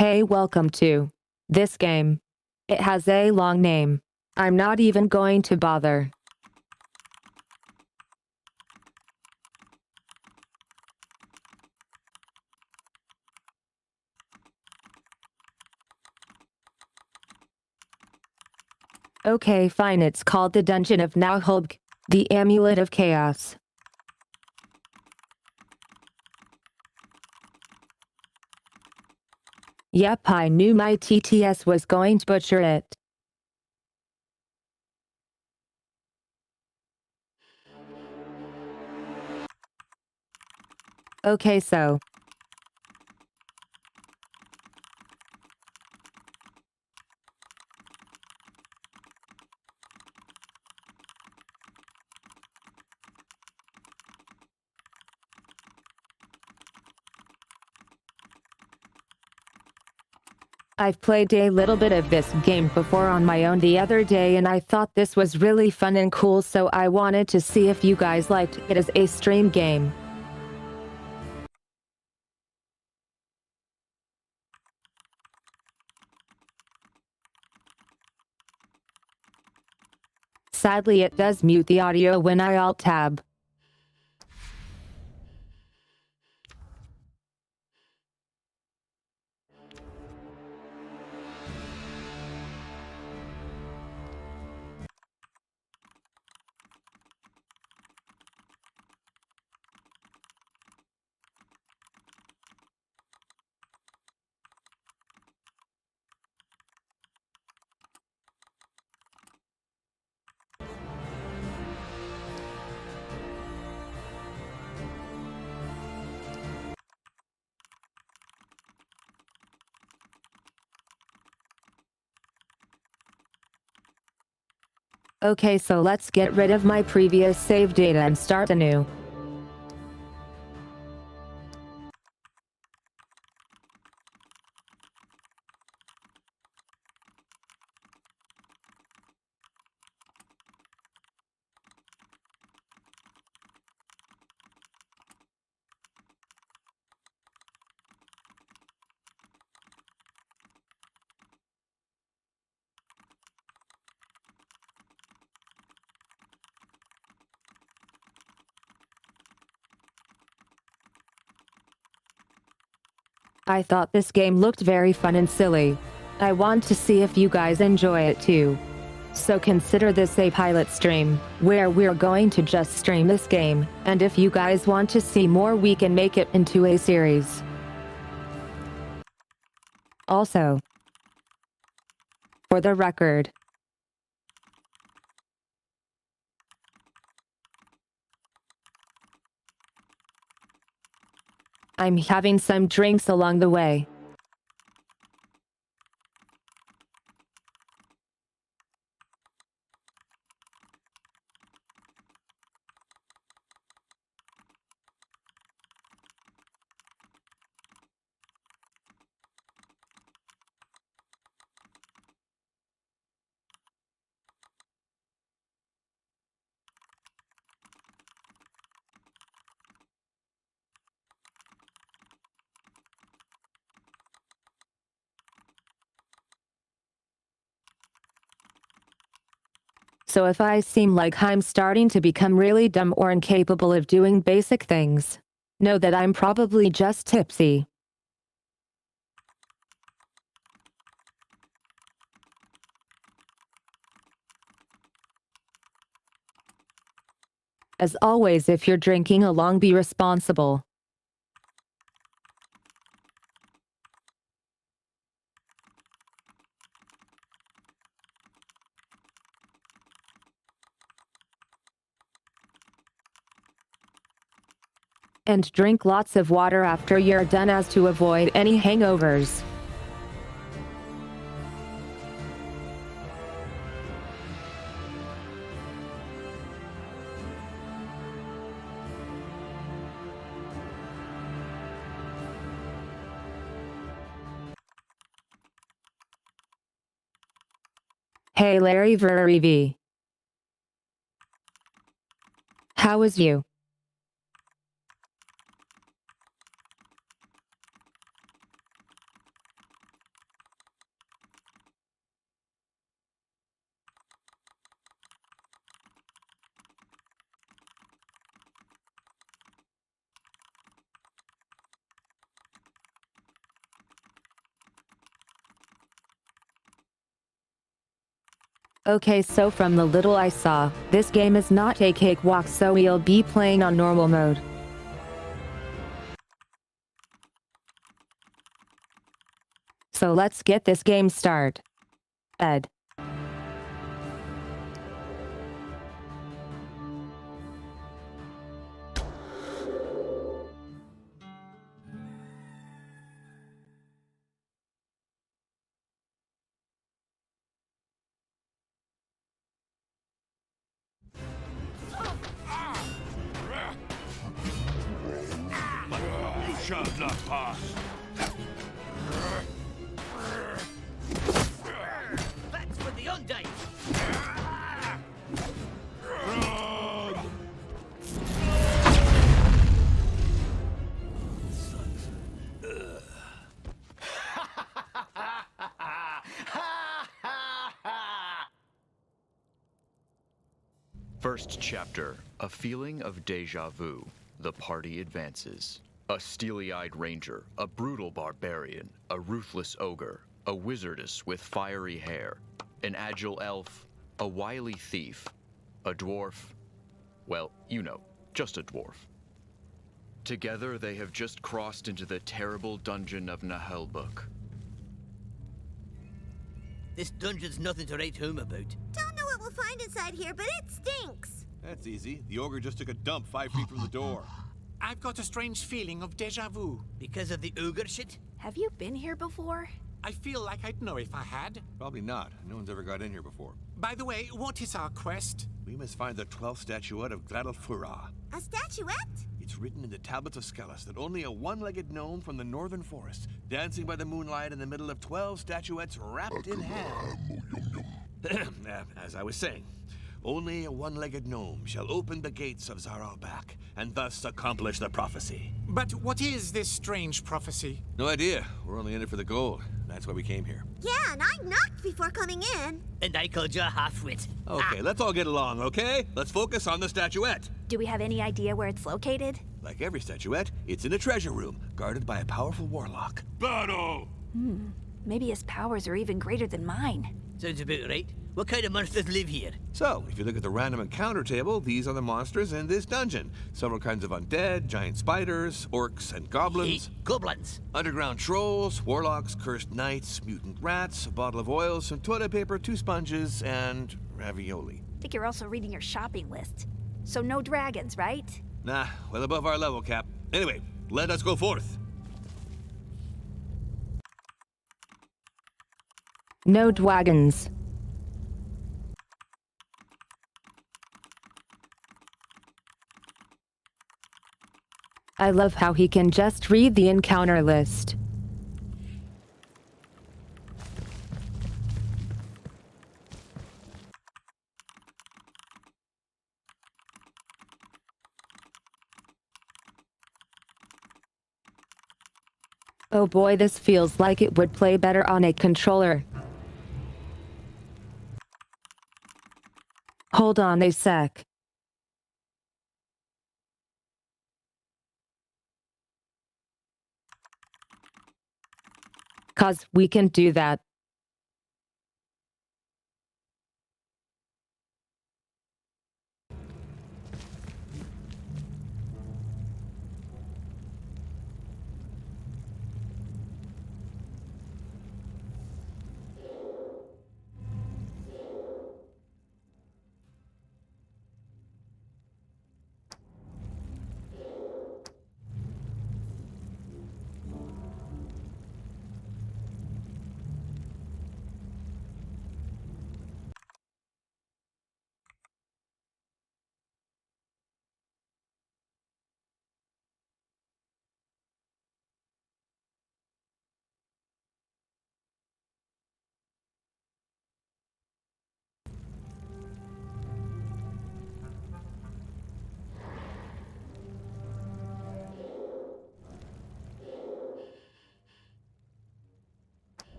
Hey, welcome to this game. It has a long name. I'm not even going to bother. Okay, fine, it's called the Dungeon of Naheulbeuk, the Amulet of Chaos. Yep, I knew my TTS was going to butcher it. Okay, so I've played a little bit of this game before on my own the other day and I thought this was really fun and cool, so I wanted to see if you guys liked it as a stream game. Sadly, it does mute the audio when I alt-tab. Okay, so let's get rid of my previous save data and start anew. I thought this game looked very fun and silly. I want to see if you guys enjoy it too. So consider this a pilot stream, where we're going to just stream this game, and if you guys want to see more we can make it into a series. Also, for the record, I'm having some drinks along the way. So if I seem like I'm starting to become really dumb or incapable of doing basic things, know that I'm probably just tipsy. As always, if you're drinking along, be responsible. And drink lots of water after you're done as to avoid any hangovers. Hey Larry V. How is you? Okay, so from the little I saw, this game is not a cakewalk, so we'll be playing on normal mode. So let's get this game started. Ed. You shall not pass. That's for the undying. First chapter, a feeling of deja vu. The party advances. A steely-eyed ranger, a brutal barbarian, a ruthless ogre, a wizardess with fiery hair, an agile elf, a wily thief, a dwarf, well, you know, just a dwarf. Together they have just crossed into the terrible dungeon of Naheulbeuk. This dungeon's nothing to write home about. Don't know what we'll find inside here, but it stinks. That's easy. The ogre just took a dump 5 feet from the door. I've got a strange feeling of deja vu. Because of the ogre shit? Have you been here before? I feel like I'd know if I had. Probably not. No one's ever got in here before. By the way, what is our quest? We must find the 12th statuette of Gladalfura. A statuette? It's written in the tablets of Skellis that only a one-legged gnome from the northern forest, dancing by the moonlight in the middle of 12 statuettes wrapped in ham. As I was saying, only a one-legged gnome shall open the gates of Naheulbeuk, and thus accomplish the prophecy. But what is this strange prophecy? No idea. We're only in it for the gold. That's why we came here. Yeah, and I knocked before coming in. And I called you a half-wit. Okay, let's all get along, okay? Let's focus on the statuette. Do we have any idea where it's located? Like every statuette, it's in a treasure room, guarded by a powerful warlock. Battle! Maybe his powers are even greater than mine. Sounds about right. What kind of monsters live here? So, if you look at the random encounter table, these are the monsters in this dungeon. Several kinds of undead, giant spiders, orcs and goblins. Hey, goblins. Underground trolls, warlocks, cursed knights, mutant rats, a bottle of oil, some toilet paper, 2 sponges, and ravioli. I think you're also reading your shopping list. So no dragons, right? Nah, well above our level, Cap. Anyway, let us go forth. No dragons. I love how he can just read the encounter list. Oh boy, this feels like it would play better on a controller. Hold on a sec. Cause we can do that.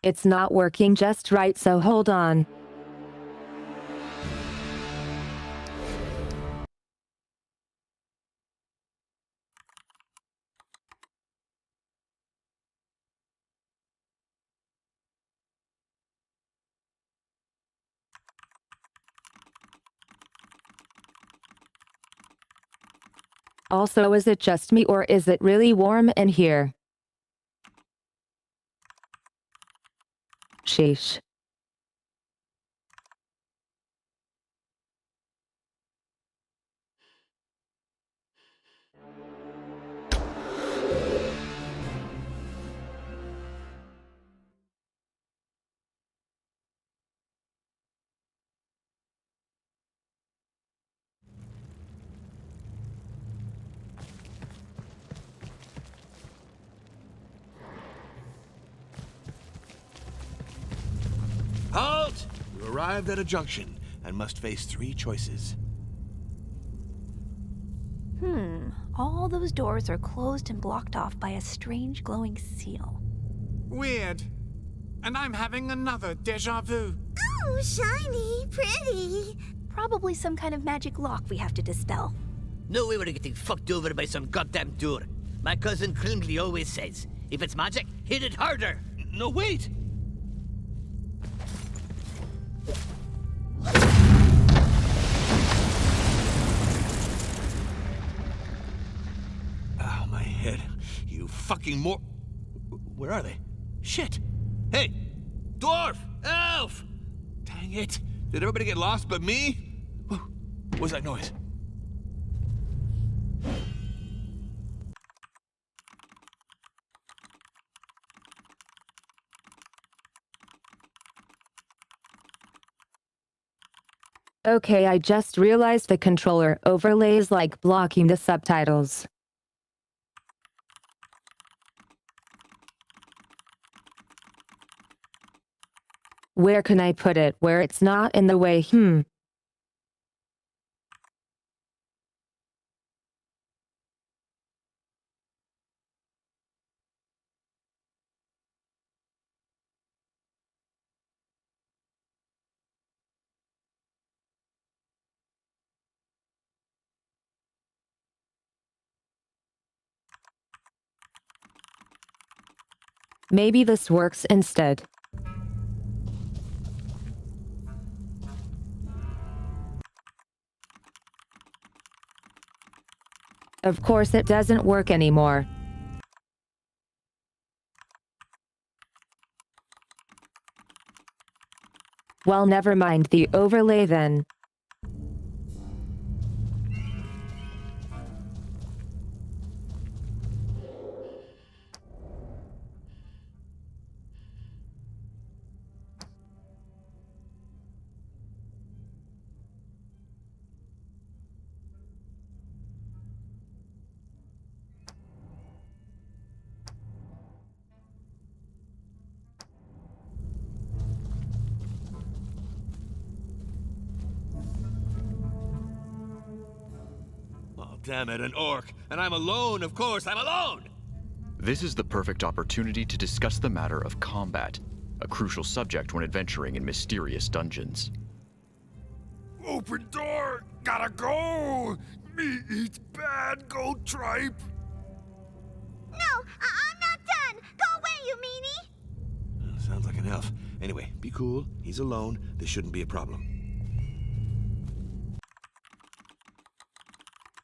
It's not working just right, so hold on. Also, is it just me or is it really warm in here? Sheesh. Halt! You arrived at a junction and must face 3 choices. All those doors are closed and blocked off by a strange glowing seal. Weird. And I'm having another déjà vu. Oh, shiny, pretty. Probably some kind of magic lock we have to dispel. No way we're getting fucked over by some goddamn door. My cousin Kringley always says, if it's magic, hit it harder. No, wait! Ow, my head. You fucking Where are they? Shit! Hey! Dwarf! Elf! Dang it! Did everybody get lost but me? What was that noise? Okay, I just realized the controller overlay is like blocking the subtitles. Where can I put it where it's not in the way? Maybe this works instead. Of course it doesn't work anymore. Well, never mind the overlay then. Oh, damn it, an orc. And I'm alone, of course, I'm alone! This is the perfect opportunity to discuss the matter of combat, a crucial subject when adventuring in mysterious dungeons. Open door! Gotta go! Me eats bad gold tripe! No, I'm not done. Go away, you meanie. Sounds like an elf. Anyway, be cool. He's alone. This shouldn't be a problem.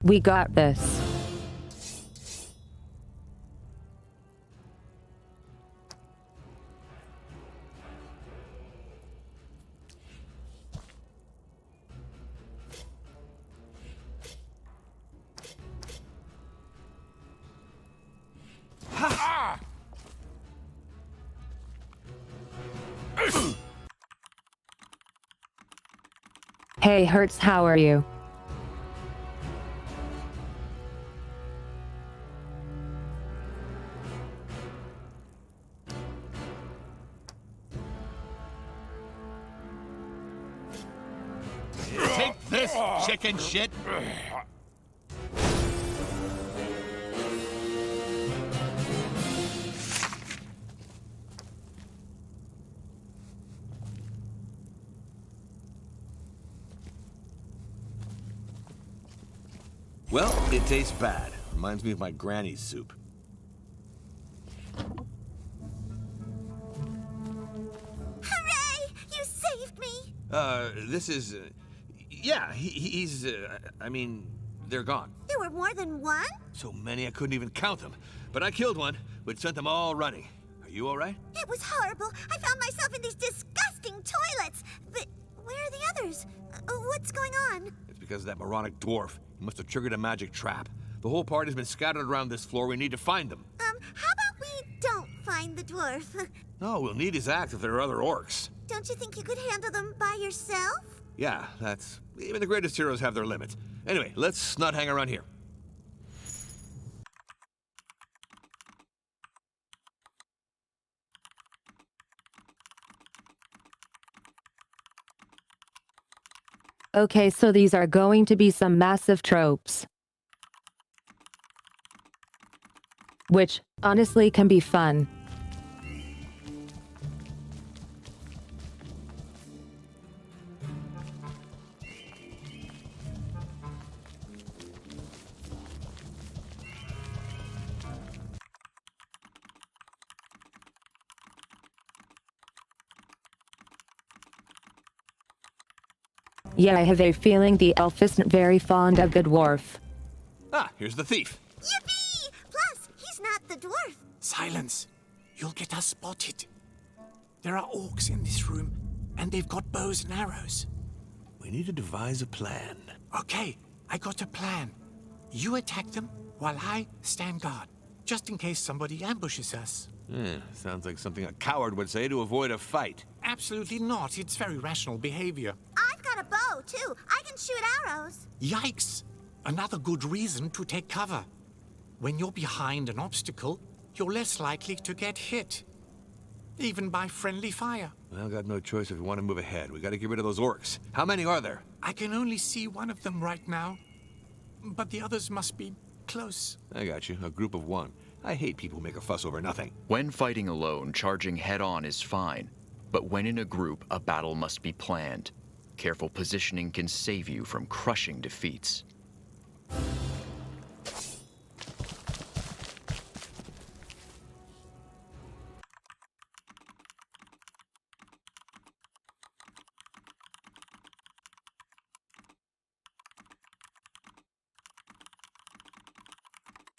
We got this. Hey Hertz, how are you? Take this, chicken shit! Well, it tastes bad. Reminds me of my granny's soup. Hooray! You saved me. This is... yeah, he's... I mean, they're gone. There were more than one? So many I couldn't even count them. But I killed one, which sent them all running. Are you all right? It was horrible. I found myself in these disgusting toilets. But where are the others? What's going on? It's because of that moronic dwarf. He must have triggered a magic trap. The whole party's been scattered around this floor. We need to find them. How about we don't find the dwarf? No, we'll need his axe if there are other orcs. Don't you think you could handle them by yourself? Yeah, that's... Even the greatest heroes have their limits. Anyway, let's not hang around here. Okay, so these are going to be some massive tropes. Which, honestly, can be fun. Yeah, I have a feeling the elf isn't very fond of the dwarf. Ah, here's the thief. Yippee! Plus, he's not the dwarf. Silence. You'll get us spotted. There are orcs in this room, and they've got bows and arrows. We need to devise a plan. Okay, I got a plan. You attack them while I stand guard, just in case somebody ambushes us. Sounds like something a coward would say to avoid a fight. Absolutely not. It's very rational behavior. I've got a bow, too. I can shoot arrows. Yikes! Another good reason to take cover. When you're behind an obstacle, you're less likely to get hit. Even by friendly fire. Well, got no choice if we want to move ahead. We got to get rid of those orcs. How many are there? I can only see one of them right now. But the others must be close. I got you. A group of one. I hate people who make a fuss over nothing. When fighting alone, charging head-on is fine. But when in a group, a battle must be planned. Careful positioning can save you from crushing defeats.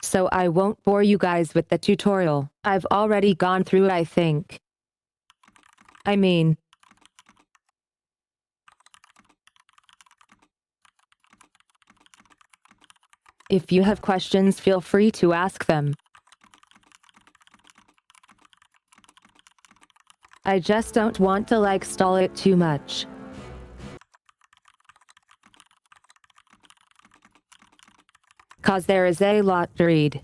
So I won't bore you guys with the tutorial. I've already gone through it, I think. I mean... If you have questions, feel free to ask them. I just don't want to stall it too much. Cause there is a lot to read.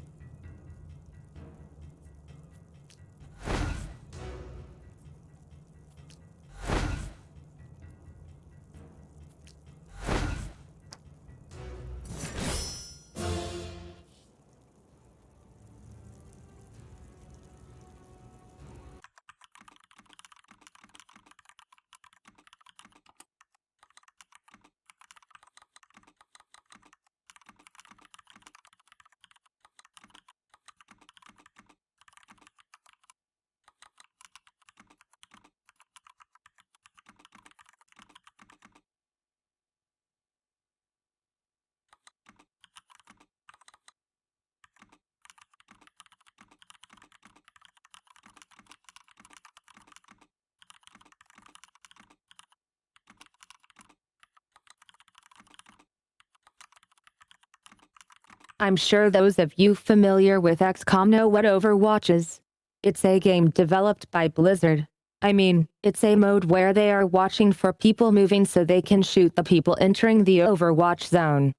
I'm sure those of you familiar with XCOM know what Overwatch is. It's a game developed by Blizzard. I mean, it's a mode where they are watching for people moving so they can shoot the people entering the Overwatch zone.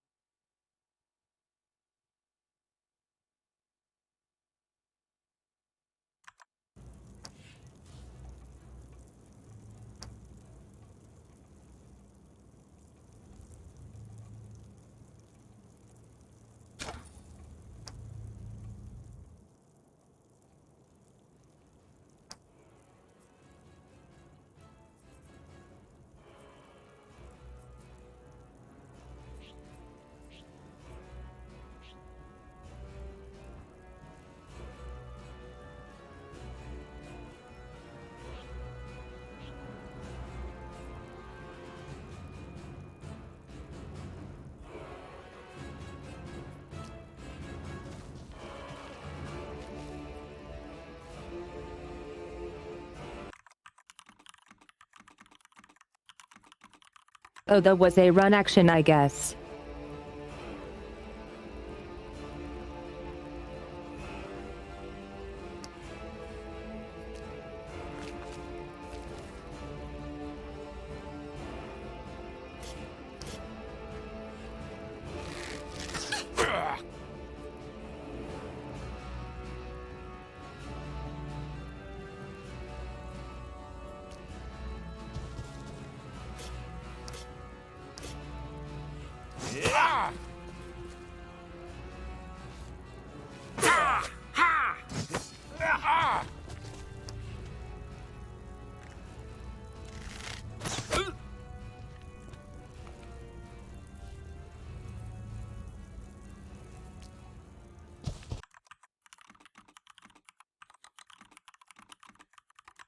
Oh, that was a run action, I guess.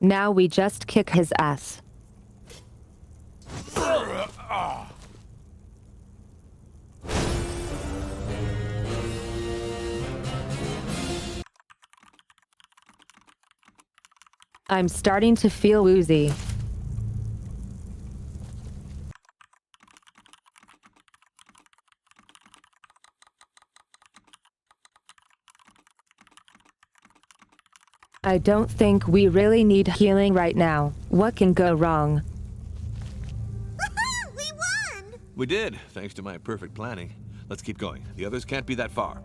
Now we just kick his ass. I'm starting to feel woozy. I don't think we really need healing right now. What can go wrong? Woohoo! We won! We did, thanks to my perfect planning. Let's keep going. The others can't be that far.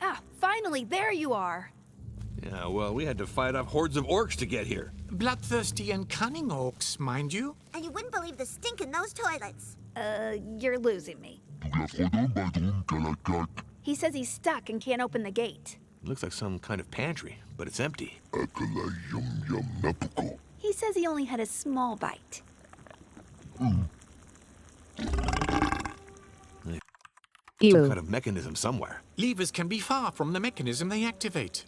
Ah, finally, there you are. Yeah, well, we had to fight off hordes of orcs to get here. Bloodthirsty and cunning orcs, mind you. And you wouldn't believe the stink in those toilets. You're losing me. He says he's stuck and can't open the gate. Looks like some kind of pantry, but it's empty. He says he only had a small bite. Some Ew. kind of mechanism somewhere. Levers can be far from the mechanism they activate.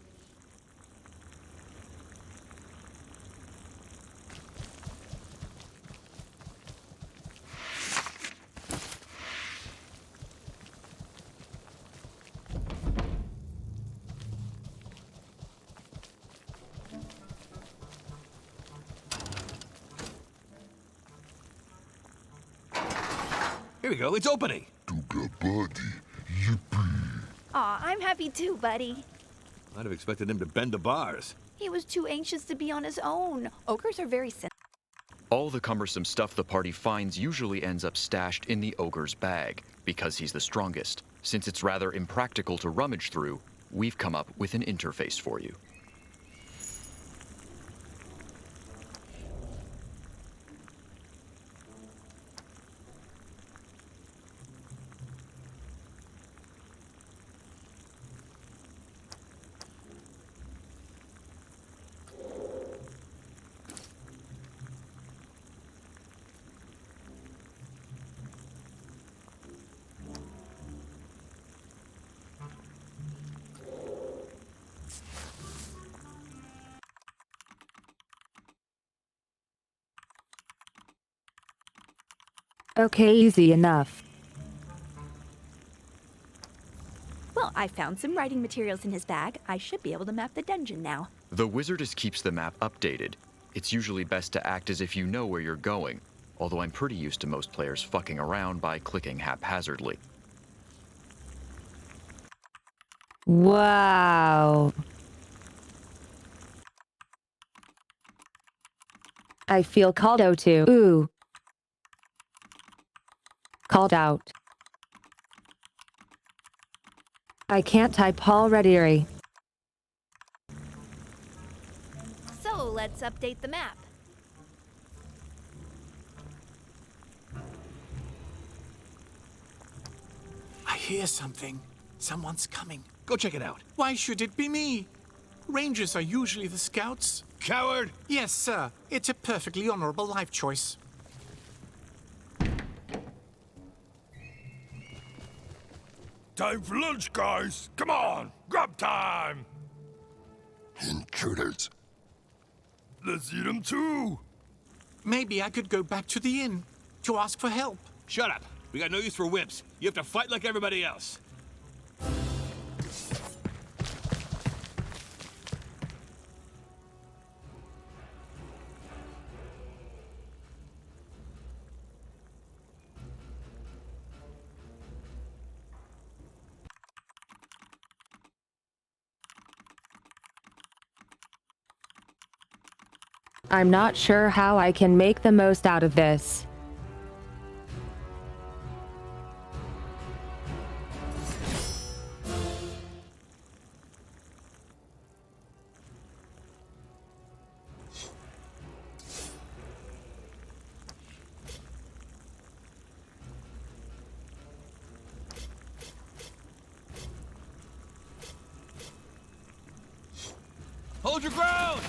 Here we go, it's opening. Aw, I'm happy too, buddy. I'd have expected him to bend the bars. He was too anxious to be on his own. Ogres are very sensitive. All the cumbersome stuff the party finds usually ends up stashed in the ogre's bag, because he's the strongest. Since it's rather impractical to rummage through, we've come up with an interface for you. Okay, easy enough. Well, I found some writing materials in his bag. I should be able to map the dungeon now. The Wizardess keeps the map updated. It's usually best to act as if you know where you're going, although I'm pretty used to most players fucking around by clicking haphazardly. Wow. I feel called out to. Ooh. Called out. I can't type already. So let's update the map. I hear something. Someone's coming. Go check it out. Why should it be me? Rangers are usually the scouts. Coward! Yes, sir. It's a perfectly honorable life choice. Time for lunch, guys! Come on! Grub time! Intruders. Let's eat them too! Maybe I could go back to the inn to ask for help. Shut up. We got no use for wimps. You have to fight like everybody else. I'm not sure how I can make the most out of this. Hold your ground!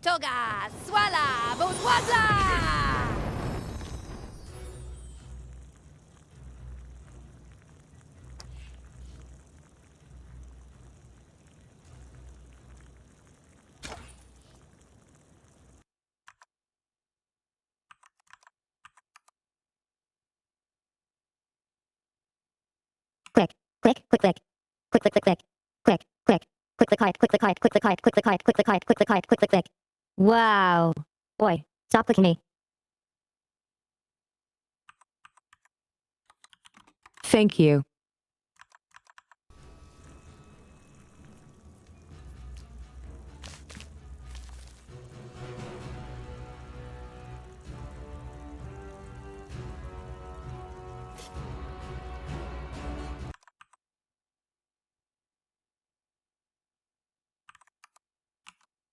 Toga, swala, bourgeoisa! Click, click, click, click. Click, click, click, click. Click, click. Click, click, click, click, click, click, click, click, click, click, click, click, click, click, click, click, click, click. Wow. Boy, stop clicking me. Thank you.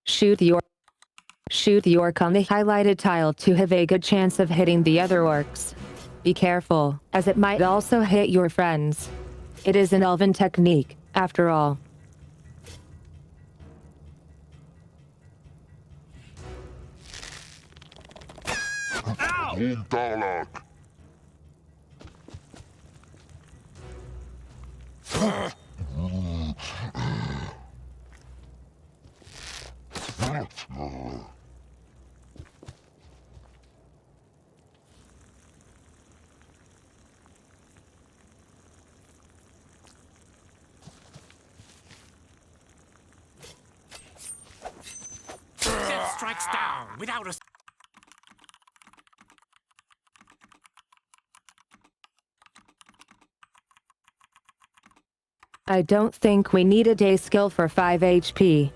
Shoot the orc on the highlighted tile to have a good chance of hitting the other orcs. Be careful, as it might also hit your friends. It is an elven technique, after all. Dalek. Death strikes down without a... I don't think we need a day skill for 5 HP.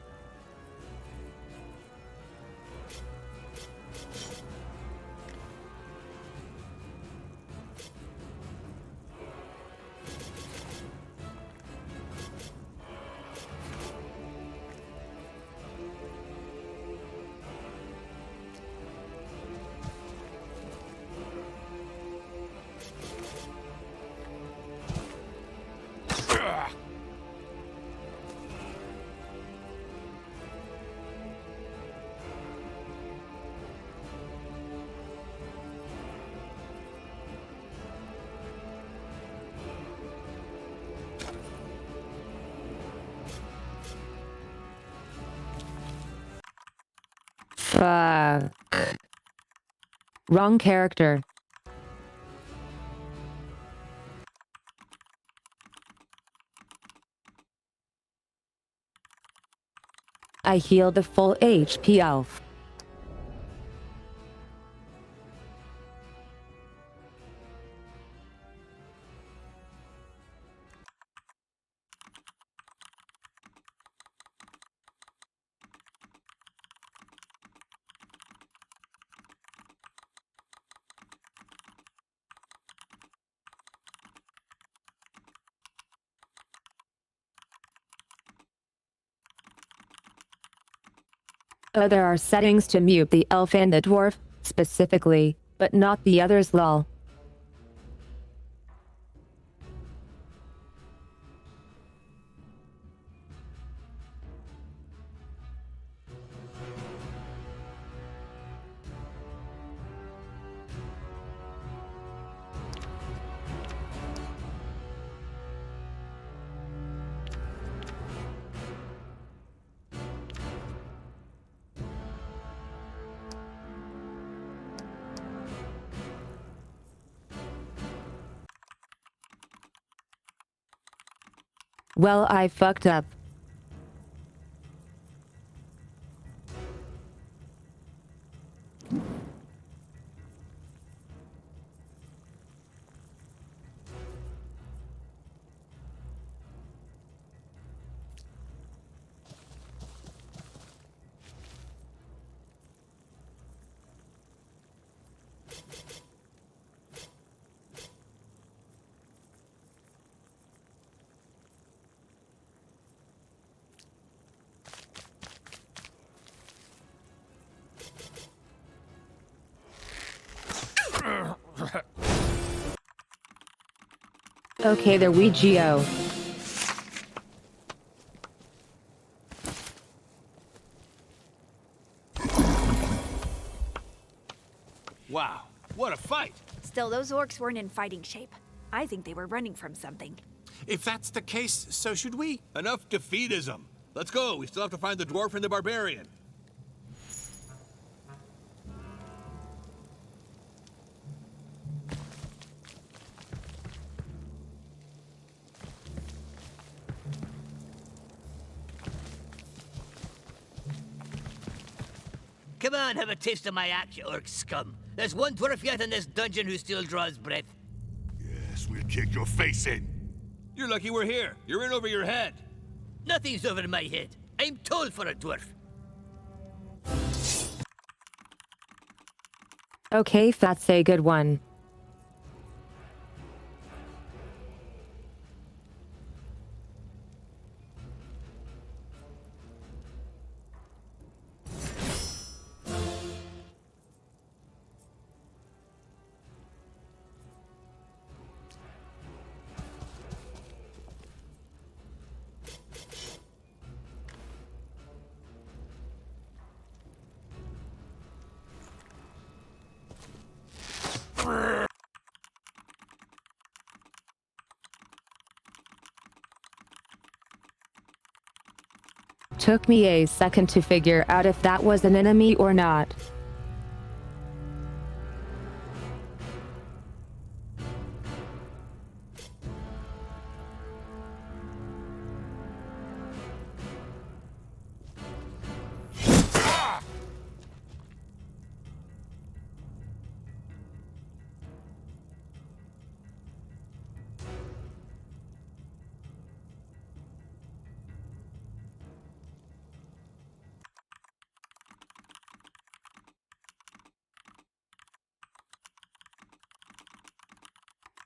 Fuck. Wrong character. I healed the full HP elf. There are settings to mute the elf and the dwarf, specifically, but not the others lol. Well, I fucked up. Okay, there we go. Wow, what a fight! Still, those orcs weren't in fighting shape. I think they were running from something. If that's the case, so should we. Enough defeatism. Let's go. We still have to find the dwarf and the barbarian. Come on, have a taste of my axe, you orc scum. There's one dwarf yet in this dungeon who still draws breath. Yes, we'll kick your face in. You're lucky we're here. You're in over your head. Nothing's over my head. I'm tall for a dwarf. Okay, that's a good one. Took me a second to figure out if that was an enemy or not.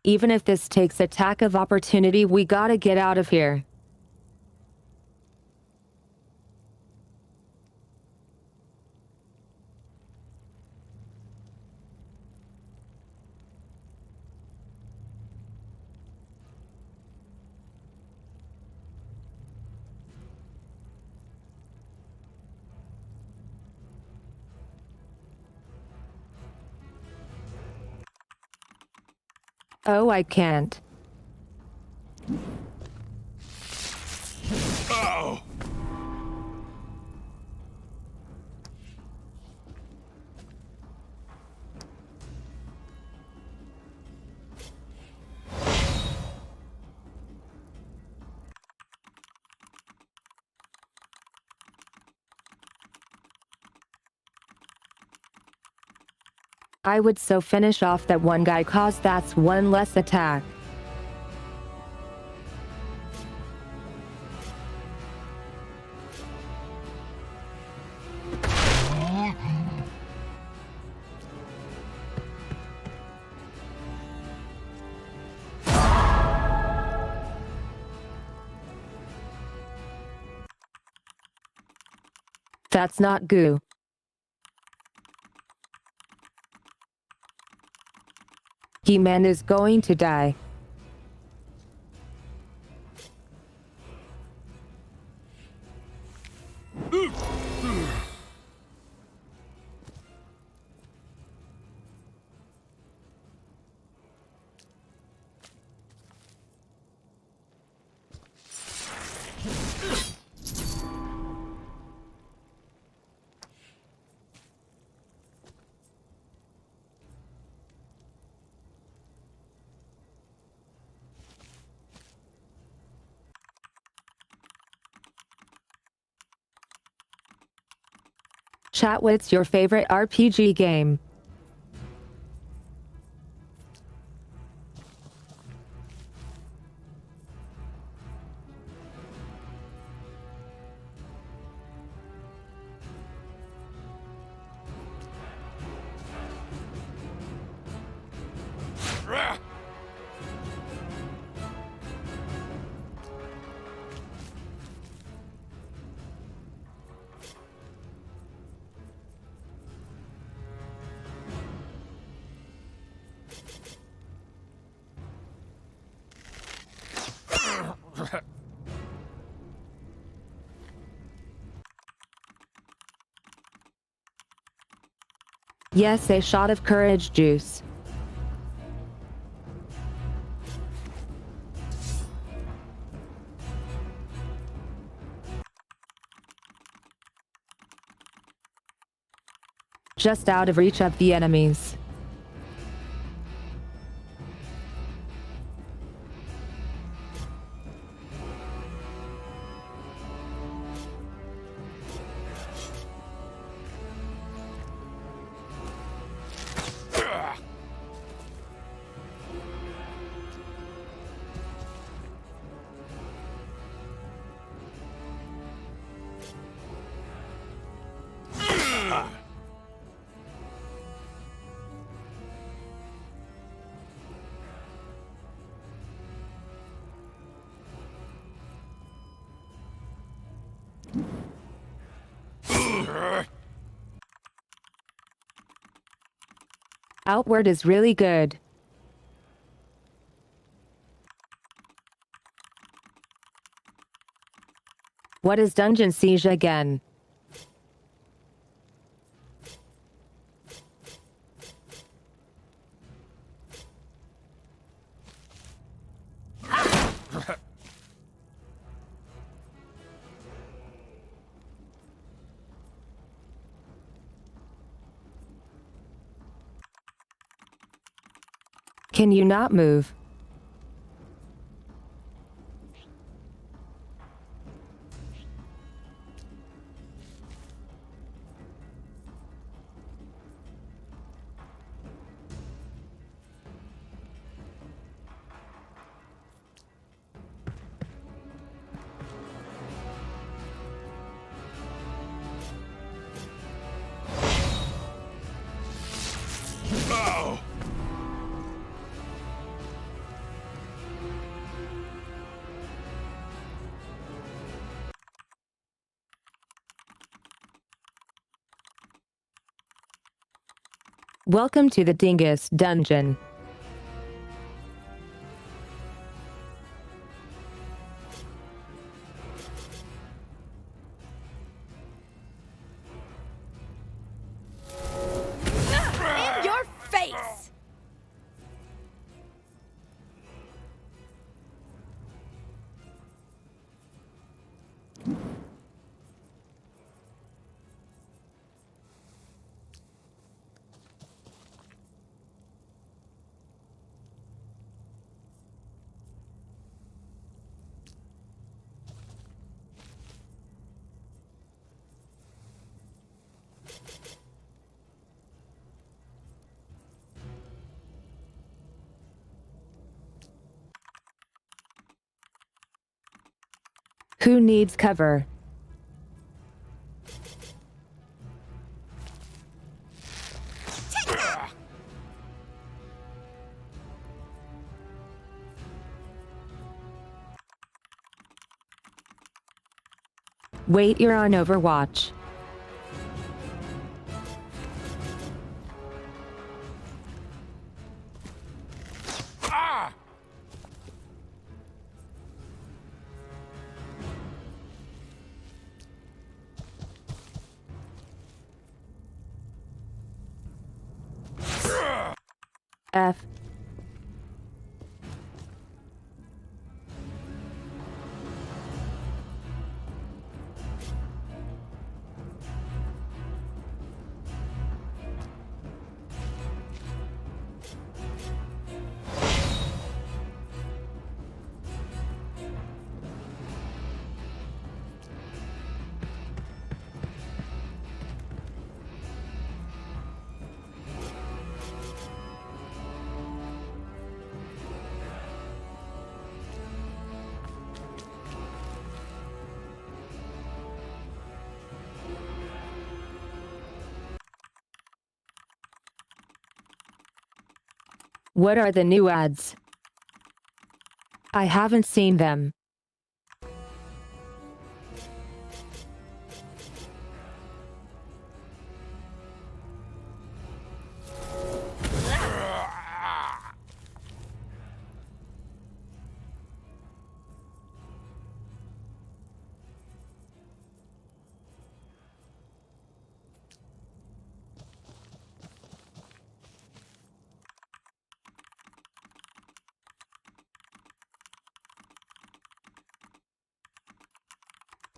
Even if this takes attack of opportunity, we gotta get out of here. Oh, I can't. Oh! I would so finish off that one guy cause that's one less attack. That's not goo. He-Man is going to die. Chat, what's your favorite RPG game? Yes, a shot of courage juice. Just out of reach of the enemies. Outward is really good. What is Dungeon Siege again? Can you not move? Oh! Welcome to the Dingus Dungeon. In your face! Who needs cover? Wait, you're on Overwatch. F. What are the new ads? I haven't seen them.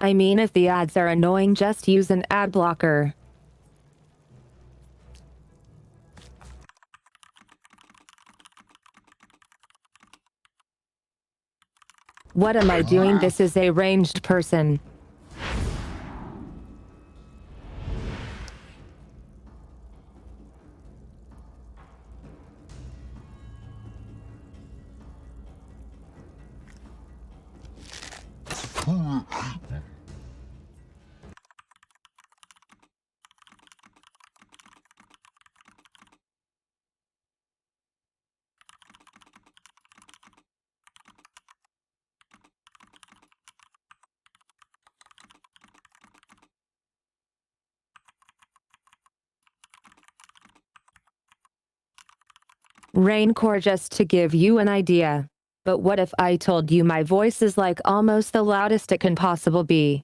I mean, if the ads are annoying, just use an ad blocker. What am I doing? This is a ranged person. Raincore, just to give you an idea. But what if I told you my voice is like almost the loudest it can possible be?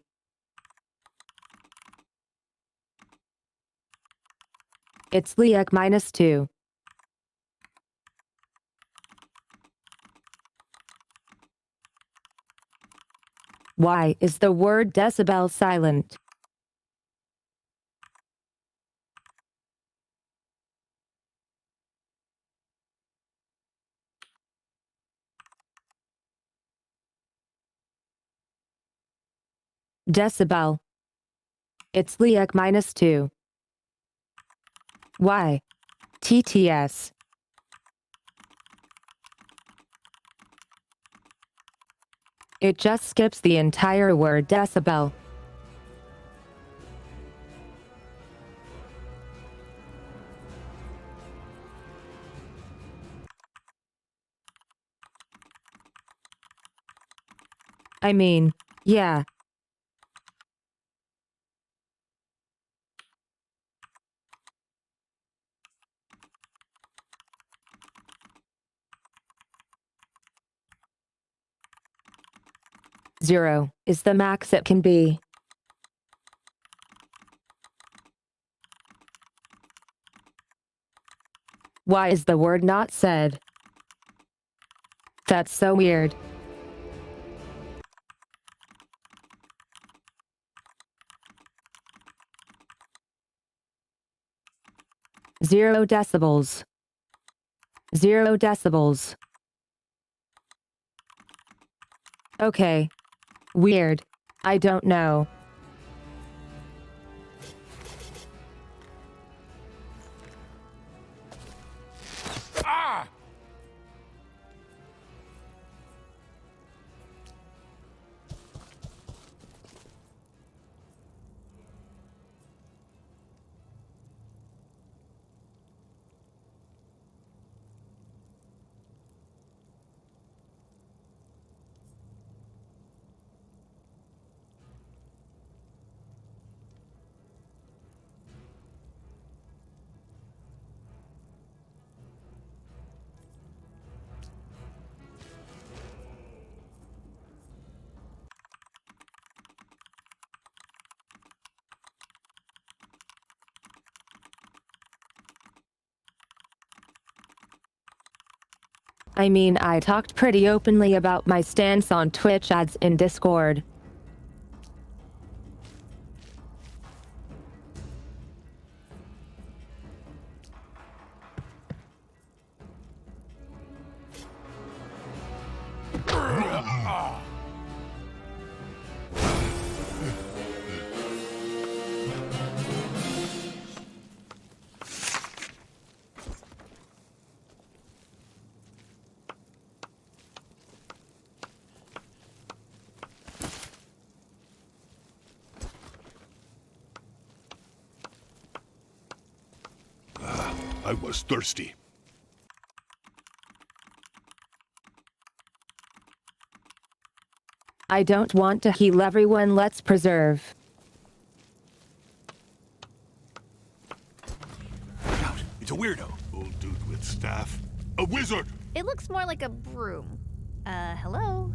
It's Liek -2. Why is the word decibel silent? Decibel. It's Liek -2. Why? TTS. It just skips the entire word decibel. I mean, yeah. Zero is the max it can be. Why is the word not said? That's so weird. Zero decibels. 0 decibels. Okay. Weird. I don't know. Ah! I mean, I talked pretty openly about my stance on Twitch ads in Discord. I was thirsty. I don't want to heal everyone, let's preserve. Look out, it's a weirdo. Old dude with staff. A wizard! It looks more like a broom. Hello?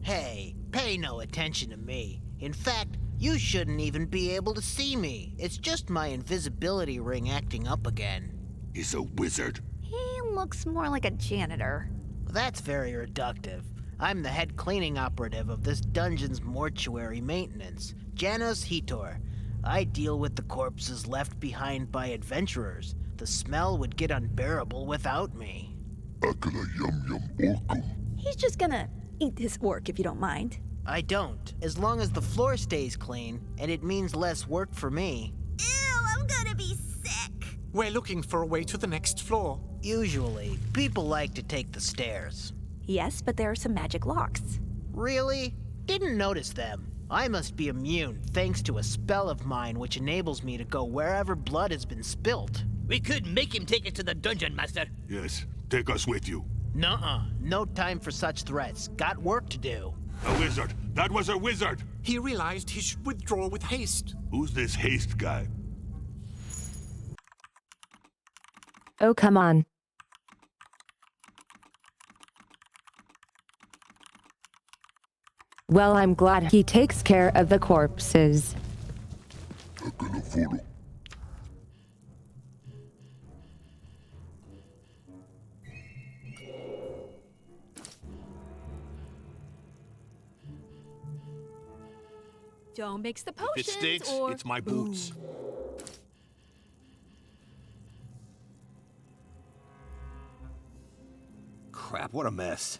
Hey, pay no attention to me. In fact, you shouldn't even be able to see me. It's just my invisibility ring acting up again. He's a wizard. He looks more like a janitor. That's very reductive. I'm the head cleaning operative of this dungeon's mortuary maintenance, Janos Hitor. I deal with the corpses left behind by adventurers. The smell would get unbearable without me. Akala yum yum orkum. He's just gonna eat this orc if you don't mind. I don't, as long as the floor stays clean, and it means less work for me. Ew, I'm gonna be sick. We're looking for a way to the next floor. Usually, people like to take the stairs. Yes, but there are some magic locks. Really? Didn't notice them. I must be immune thanks to a spell of mine which enables me to go wherever blood has been spilt. We could make him take it to the dungeon, Master. Yes, take us with you. Nuh-uh. No time for such threats. Got work to do. A wizard. That was a wizard. He realized he should withdraw with haste. Who's this haste guy? Oh, come on. Well, I'm glad he takes care of the corpses. Akala follow. Don't mix the If potions it stinks, or... it's my boots. Crap, what a mess.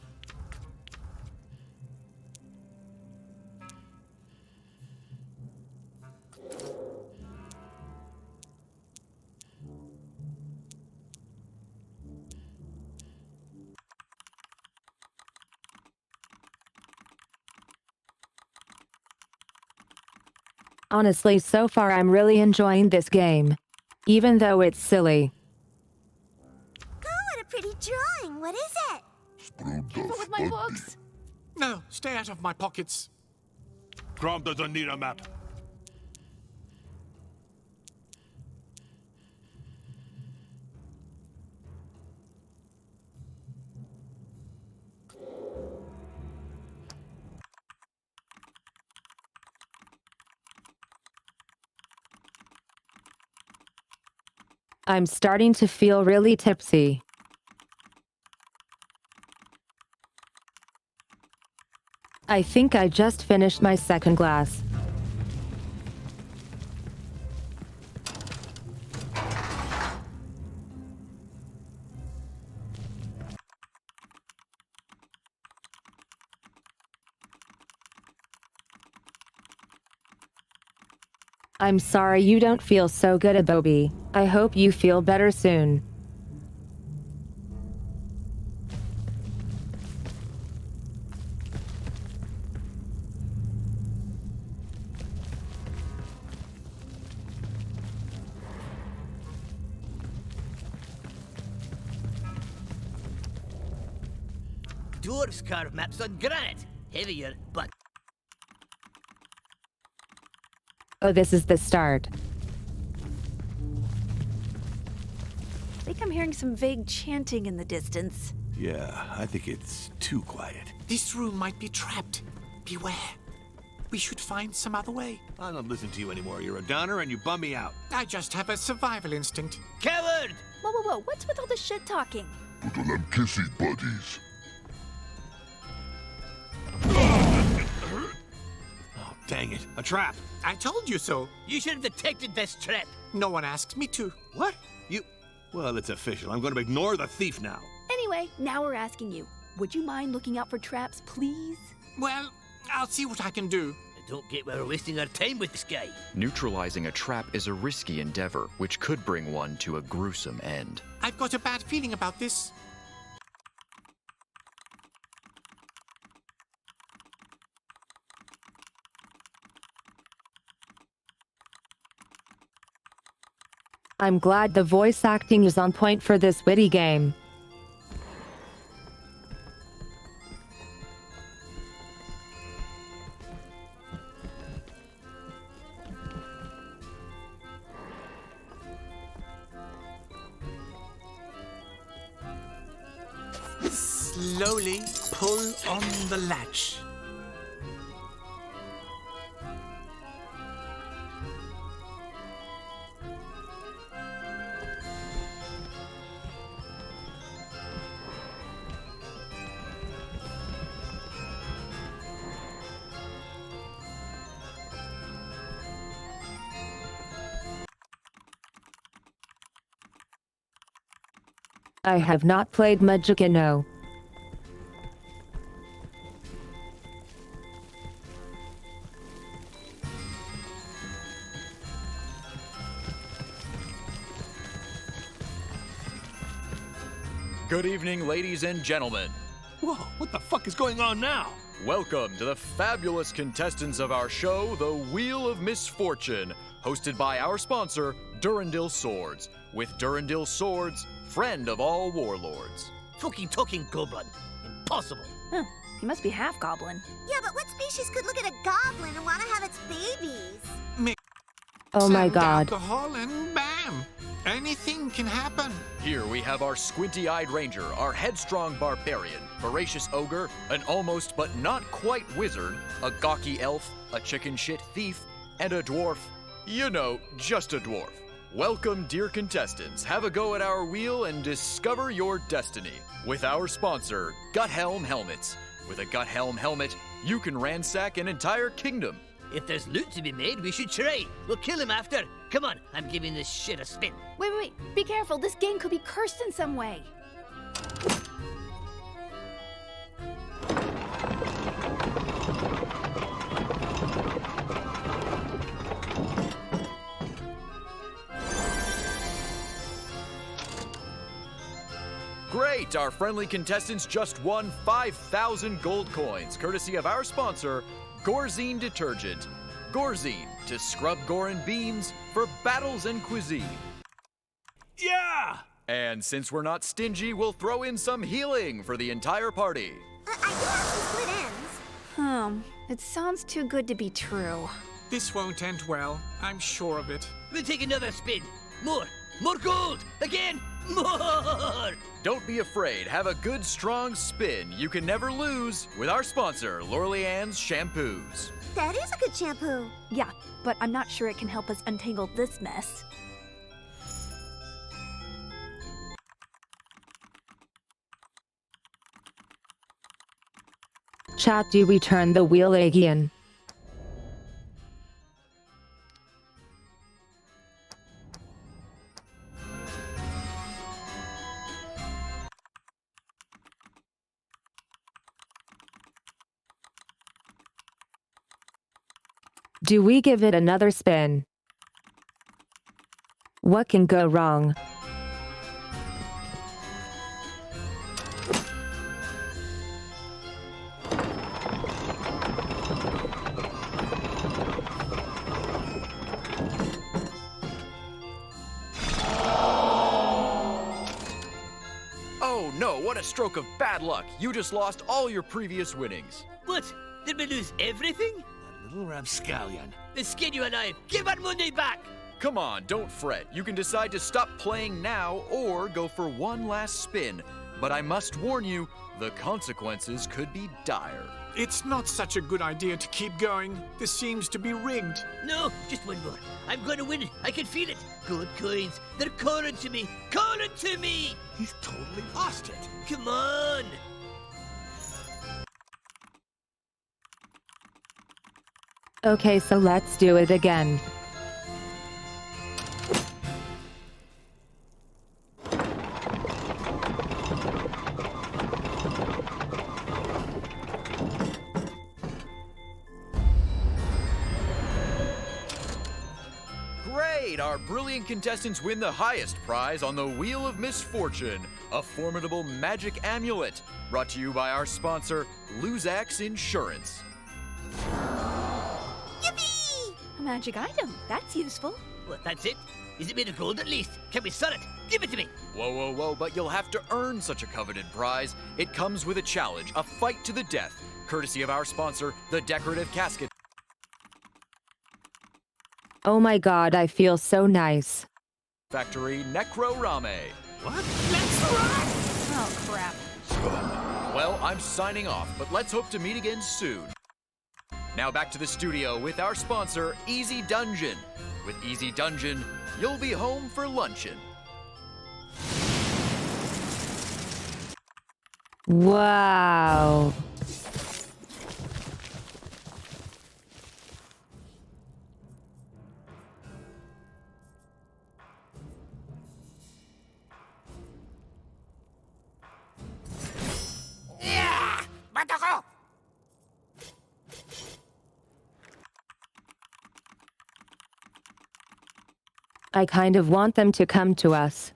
Honestly, so far I'm really enjoying this game. Even though it's silly. Oh, what a pretty drawing. What is it? Careful with my books. No, stay out of my pockets. Grom doesn't need a map. I'm starting to feel really tipsy. I think I just finished my second glass. I'm sorry you don't feel so good, Abobi. I hope you feel better soon. Dwarves carve maps on granite. Heavier, but Oh, this is the start. I think I'm hearing some vague chanting in the distance. Yeah, I think it's too quiet. This room might be trapped. Beware. We should find some other way. I don't listen to you anymore. You're a downer and you bum me out. I just have a survival instinct. coward! Whoa, whoa, whoa, what's with all the shit talking? to them kissy buddies. Oh, dang it. A trap. I told you so. You should have detected this trap. No one asked me to. What? You... Well, it's official. I'm going to ignore the thief now. Anyway, now we're asking you. Would you mind looking out for traps, please? Well, I'll see what I can do. I don't get why we're wasting our time with this guy. Neutralizing a trap is a risky endeavor, which could bring one to a gruesome end. I've got a bad feeling about this. I'm glad the voice acting is on point for this witty game. Slowly pull on the latch. I have not played Magicano. Good evening, ladies and gentlemen. Whoa, what the fuck is going on now? Welcome to the fabulous contestants of our show, The Wheel of Misfortune, hosted by our sponsor, Durandal Swords, with Durandal Swords, friend of all warlords. Fucking talking goblin. Impossible. Huh. He must be half goblin. Yeah, but what species could look at a goblin and want to have its babies? Oh my And god. alcohol and bam! Anything can happen. Here we have our squinty-eyed ranger, our headstrong barbarian, voracious ogre, an almost but not quite wizard, a gawky elf, a chicken shit thief, and a dwarf. You know, just a dwarf. Welcome, dear contestants. Have a go at our wheel and discover your destiny. With our sponsor, Guthelm Helmets. With a Guthelm helmet, you can ransack an entire kingdom. If there's loot to be made, we should try. We'll kill him after. Come on, I'm giving this shit a spin. Wait. Be careful. This game could be cursed in some way. Great! Our friendly contestants just won 5,000 gold coins, courtesy of our sponsor, Gorzine Detergent. Gorzine, to scrub gore and beans for battles and cuisine. Yeah! And since we're not stingy, we'll throw in some healing for the entire party. I do have some split ends. It sounds too good to be true. This won't end well. I'm sure of it. We'll take another spin. More gold! Again! More! Don't be afraid. Have a good, strong spin. You can never lose with our sponsor, Lorelei Ann's Shampoos. That is a good shampoo. Yeah, but I'm not sure it can help us untangle this mess. Chat, do we turn the wheel again? Do we give it another spin? What can go wrong? Oh no, what a stroke of bad luck. You just lost all your previous winnings. What? Did we lose everything? Little rapscallion. Then skin you alive. Give our money back! Come on, don't fret. You can decide to stop playing now or go for one last spin. But I must warn you, the consequences could be dire. It's not such a good idea to keep going. This seems to be rigged. No, just one more. I'm going to win it. I can feel it. Gold coins. They're calling to me. Calling to me. He's totally lost it. Come on. Okay, so let's do it again. Great! Our brilliant contestants win the highest prize on the Wheel of Misfortune, a formidable magic amulet, brought to you by our sponsor, Luzax Insurance. Yippee! A magic item. That's useful. What, that's it? Is it made of gold at least? Can we sell it? Give it to me. Whoa, whoa, whoa, but you'll have to earn such a coveted prize. It comes with a challenge, a fight to the death, courtesy of our sponsor, the Decorative Casket. Oh my god, I feel so nice. Factory Necro Rame. What? Let's run! Oh, crap. Well, I'm signing off, but let's hope to meet again soon. Now back to the studio with our sponsor, Easy Dungeon. With Easy Dungeon, you'll be home for luncheon. Wow. I kind of want them to come to us.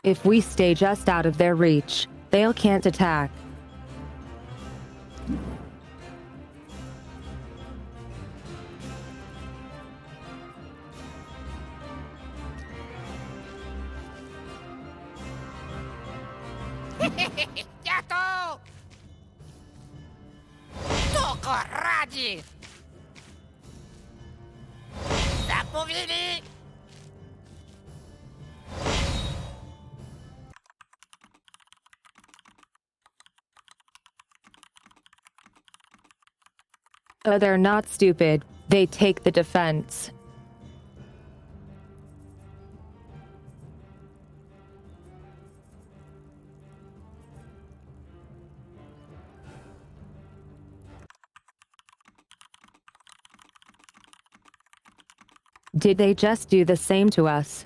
If we stay just out of their reach, they can't attack. Yato! Toko Raji! Zapovili! Oh, they're not stupid. They take the defense. Did they just do the same to us?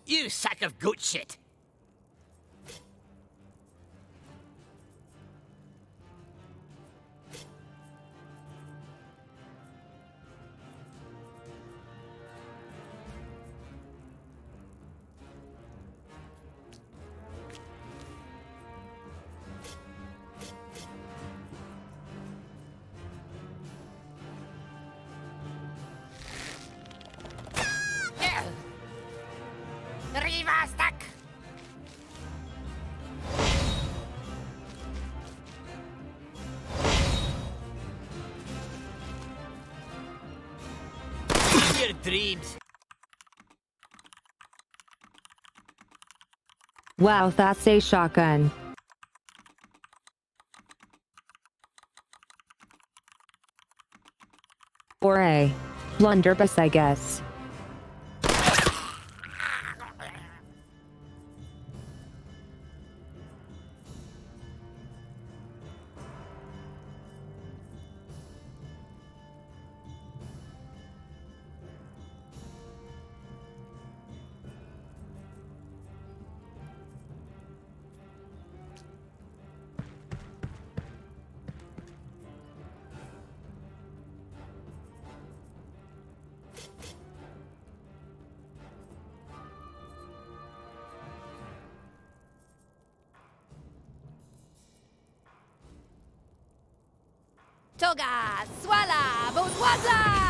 You sack of goat shit. Riva stuck! Your dreams. Wow, that's a shotgun. Or a blunderbuss, I guess. Toga, swala, bourgeoisa!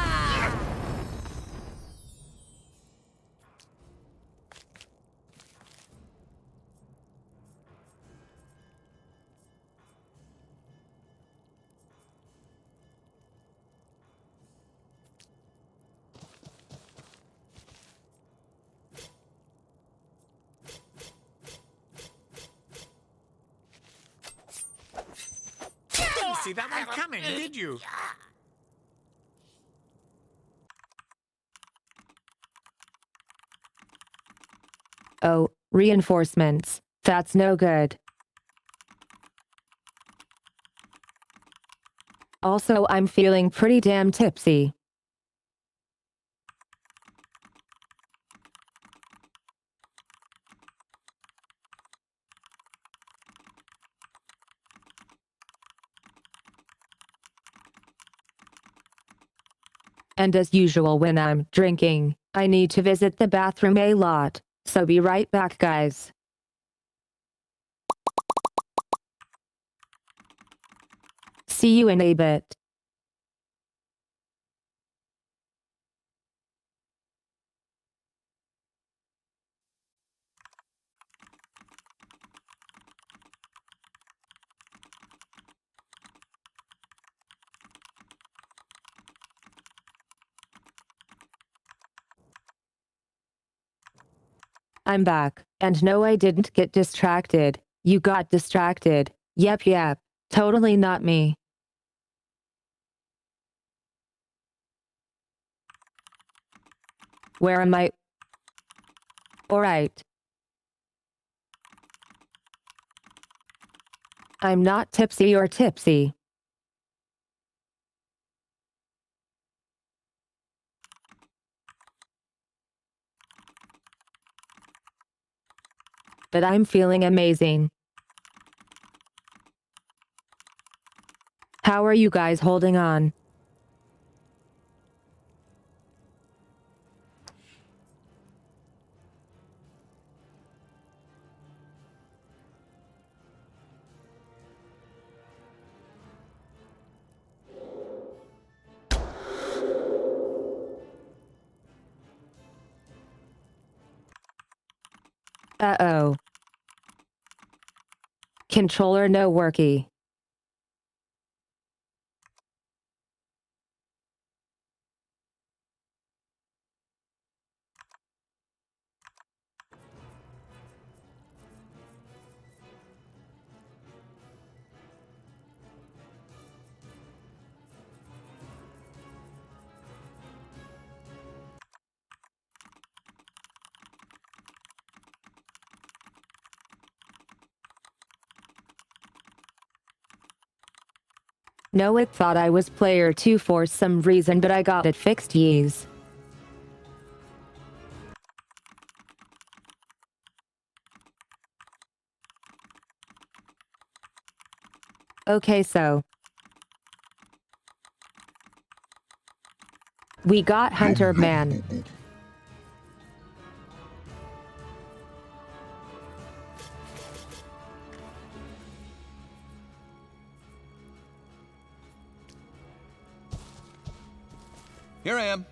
Didn't see that one coming, did you? Oh, reinforcements. That's no good. Also, I'm feeling pretty damn tipsy. And as usual when I'm drinking, I need to visit the bathroom a lot, so be right back, guys. See you in a bit. I'm back, and no, I didn't get distracted. You got distracted. Yep, totally not me. Where am I? Alright. I'm not tipsy or tipsy. But I'm feeling amazing. How are you guys holding on? Uh-oh. Controller no worky. No, it thought I was player 2 for some reason, but I got it fixed, yees. Okay, so we got Hunter Man. Here I am.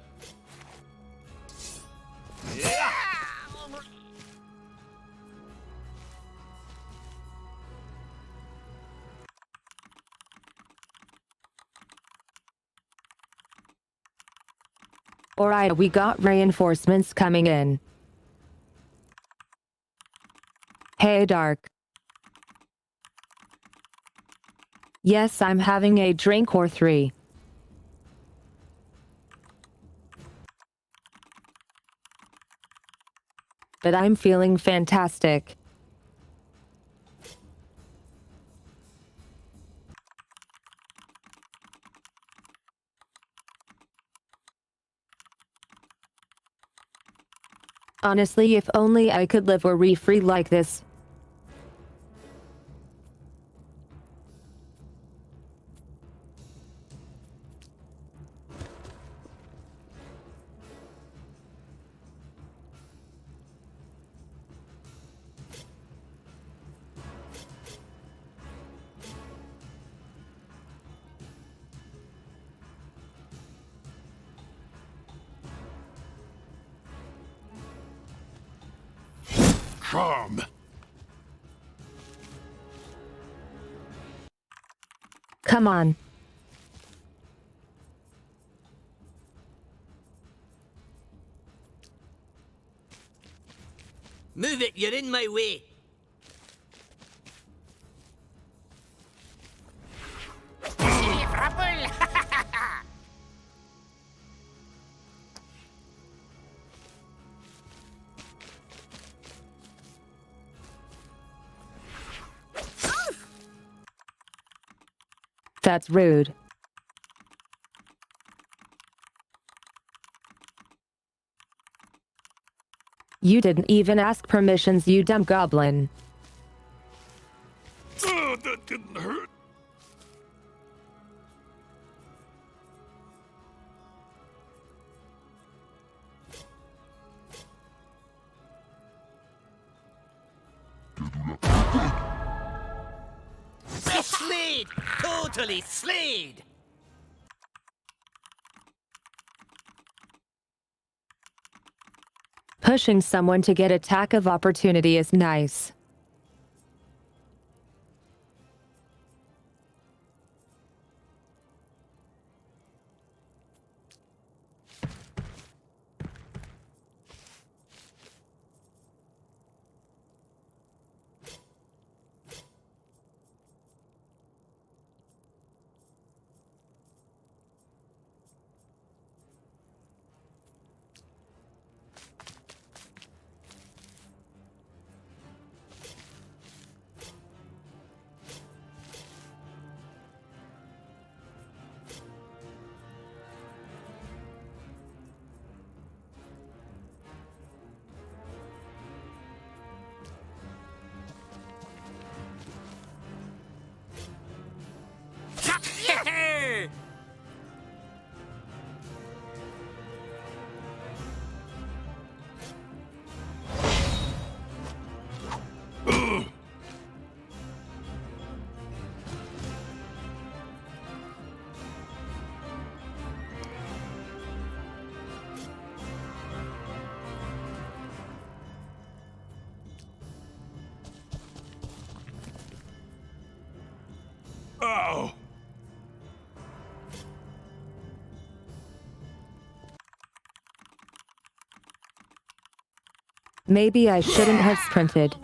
Yeah! Alright, we got reinforcements coming in. Hey, Hey, Dark. Yes, I'm having a drink or three. But I'm feeling fantastic. Honestly, if only I could live worry-free like this. Come. Come on. Move it, you're in my way. That's rude. You didn't even ask permissions, you dumb goblin. That didn't hurt. Slayed! Totally slayed! Pushing someone to get attack of opportunity is nice. Ow. Maybe I shouldn't have sprinted.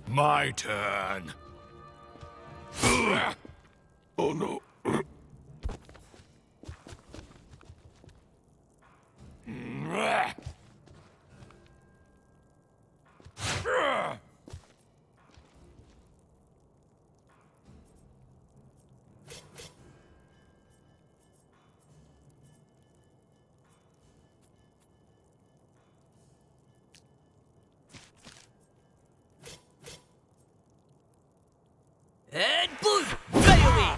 My turn. Oh no. And boom! Fly away!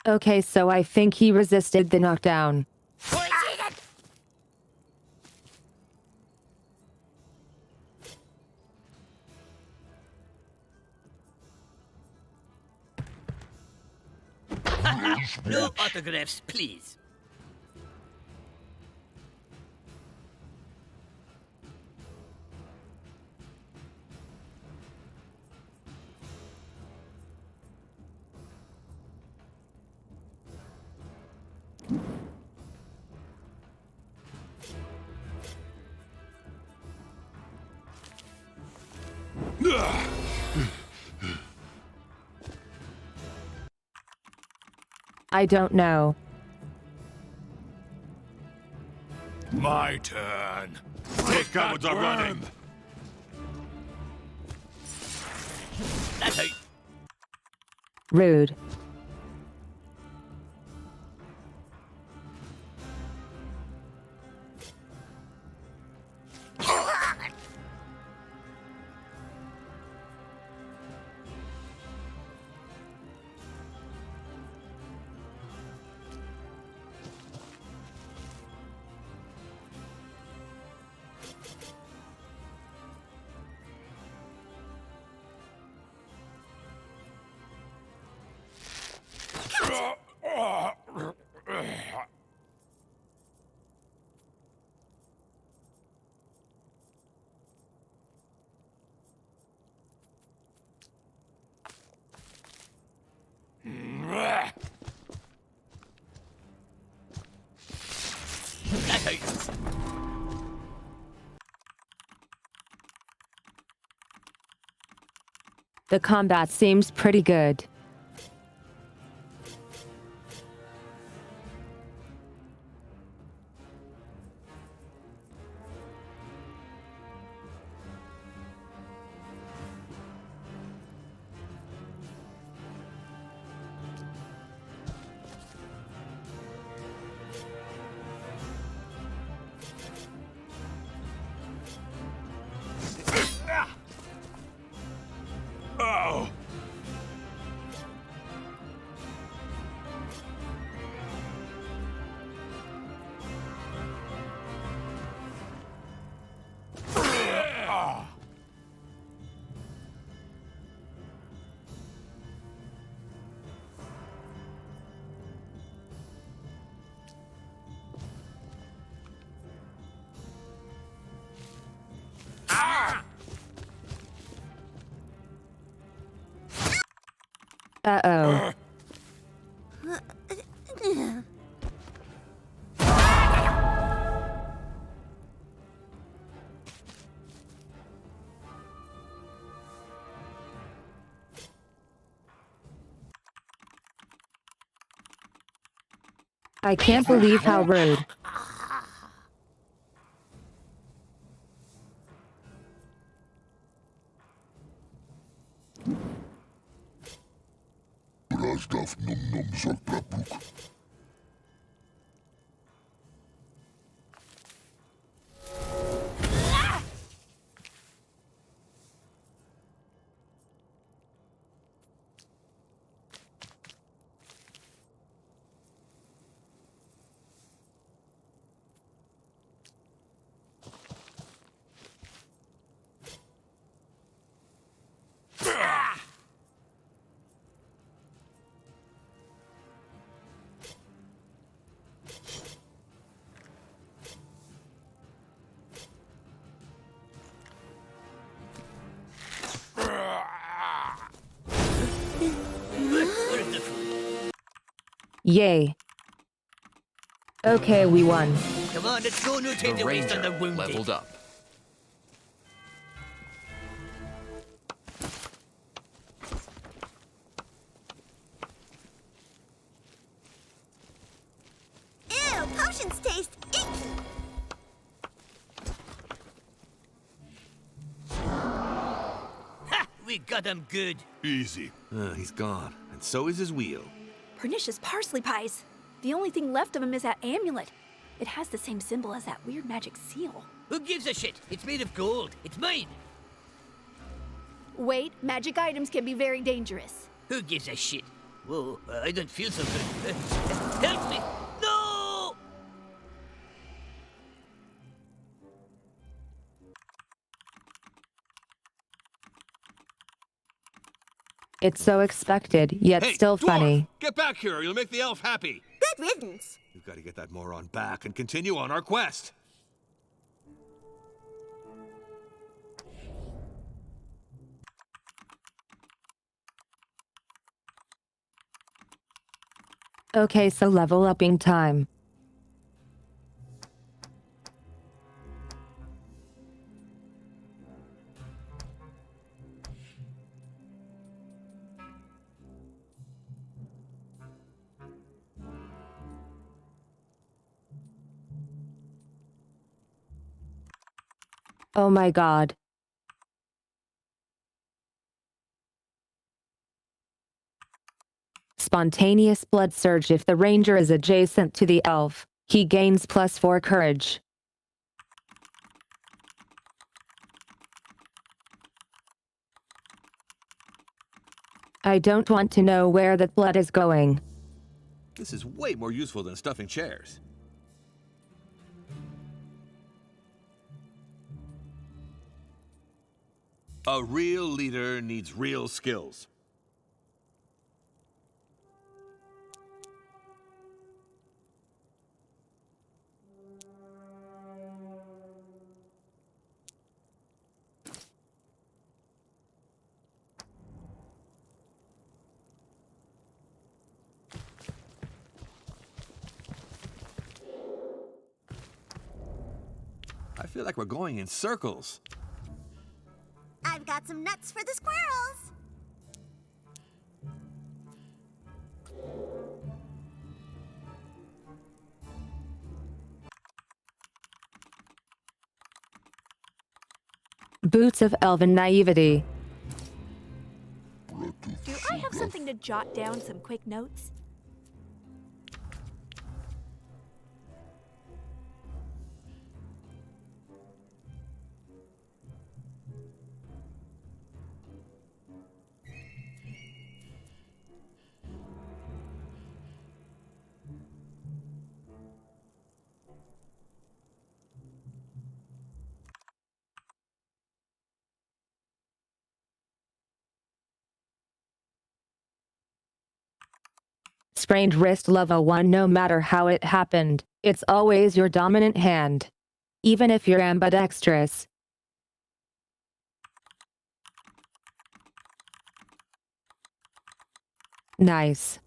Okay, so I think he resisted the knockdown. No autographs, please. I don't know. My turn. Those cowards are running. That's how. Rude. That's how. The combat seems pretty good. Oh! Uh-oh. I can't believe how rude. Yay. Okay, we won. Come on, let's go. No time The to waste on ranger the wounded. leveled up. Ew, potions taste icky. Ha! We got him good. Easy. He's gone, and so is his wheel. Pernicious parsley pies. The only thing left of him is that amulet. It has the same symbol as that weird magic seal. Who gives a shit? It's made of gold. It's mine. Wait, magic items can be very dangerous. Who gives a shit? Whoa, I don't feel so good. Help me! No! It's so expected, yet Hey, still dwarf! funny. Get back here or you'll make the elf happy! Good riddance. We've got to get that moron back and continue on our quest. Okay, so level upping time. Oh my god. Spontaneous blood surge. If the ranger is adjacent to the elf, he gains +4 courage. I don't want to know where that blood is going. This is way more useful than stuffing chairs. A real leader needs real skills. I feel like we're going in circles. I've got some nuts for the squirrels. Boots of elven naivety. Do I have something to jot down some quick notes? Sprained wrist level 1. No matter how it happened, it's always your dominant hand. Even if you're ambidextrous. Nice.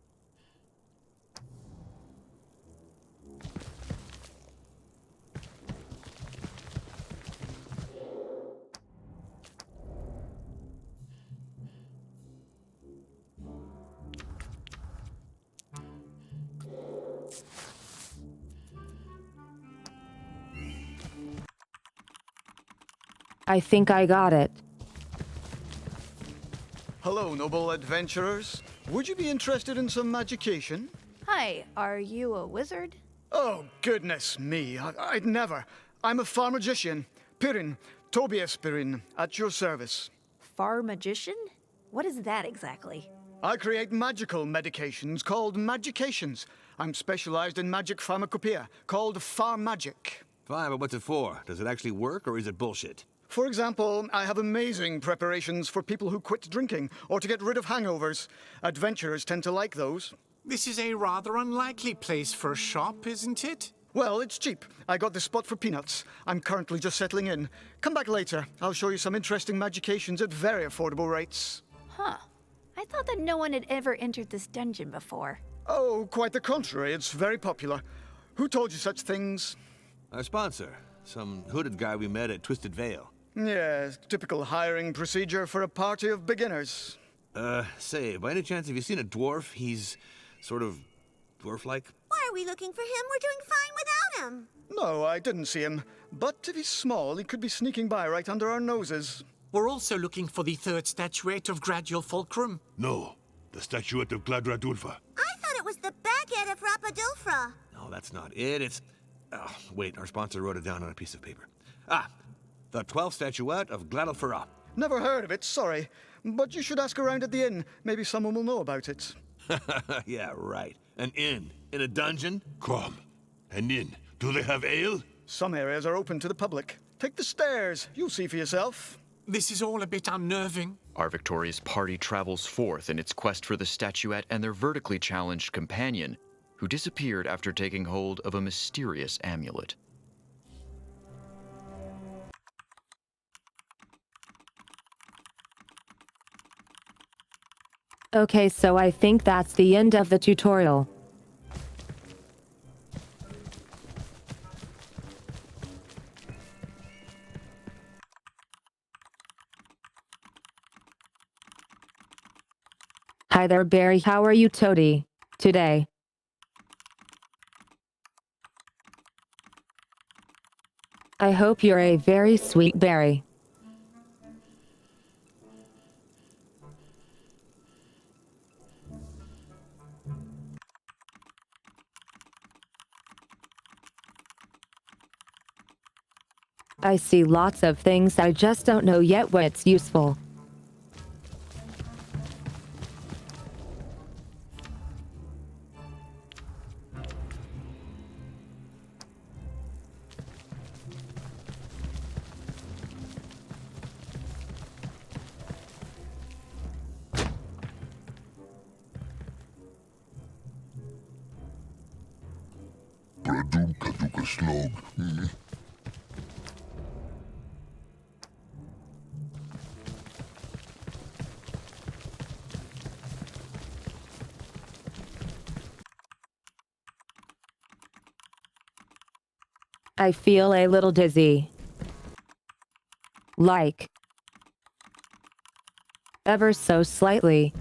I think I got it. Hello, noble adventurers. Would you be interested in some magication? Hi, are you a wizard? Oh, goodness me. I'd never. I'm a far magician. Pirin, Tobias Pirin, at your service. Far magician? What is that exactly? I create magical medications called magications. I'm specialized in magic pharmacopoeia, called Far Magic. Fine, but what's it for? Does it actually work or is it bullshit? For example, I have amazing preparations for people who quit drinking or to get rid of hangovers. Adventurers tend to like those. This is a rather unlikely place for a shop, isn't it? Well, it's cheap. I got this spot for peanuts. I'm currently just settling in. Come back later. I'll show you some interesting magications at very affordable rates. Huh. I thought that no one had ever entered this dungeon before. Oh, quite the contrary. It's very popular. Who told you such things? Our sponsor. Some hooded guy we met at Twisted Veil. Yes, typical hiring procedure for a party of beginners. Say, by any chance have you seen a dwarf? He's sort of dwarf-like? Why are we looking for him? We're doing fine without him. No, I didn't see him. But if he's small, he could be sneaking by right under our noses. We're also looking for the third statuette of Gradual Fulcrum. No, the statuette of Gladradulfa. I thought it was the baguette of Rapadulfra. No, that's not it. It's... Oh, wait, our sponsor wrote it down on a piece of paper. Ah, the 12th statuette of Gladulfra. Never heard of it, sorry. But you should ask around at the inn. Maybe someone will know about it. Yeah, right. An inn. In a dungeon? Come. An inn. Do they have ale? Some areas are open to the public. Take the stairs. You'll see for yourself. This is all a bit unnerving. Our victorious party travels forth in its quest for the statuette and their vertically challenged companion, who disappeared after taking hold of a mysterious amulet. Okay, so I think that's the end of the tutorial. Hi there, Barry. How are you, Toady, today? I hope you're a very sweet berry. I see lots of things, I just don't know yet what's useful. I feel a little dizzy. Like. Ever so slightly.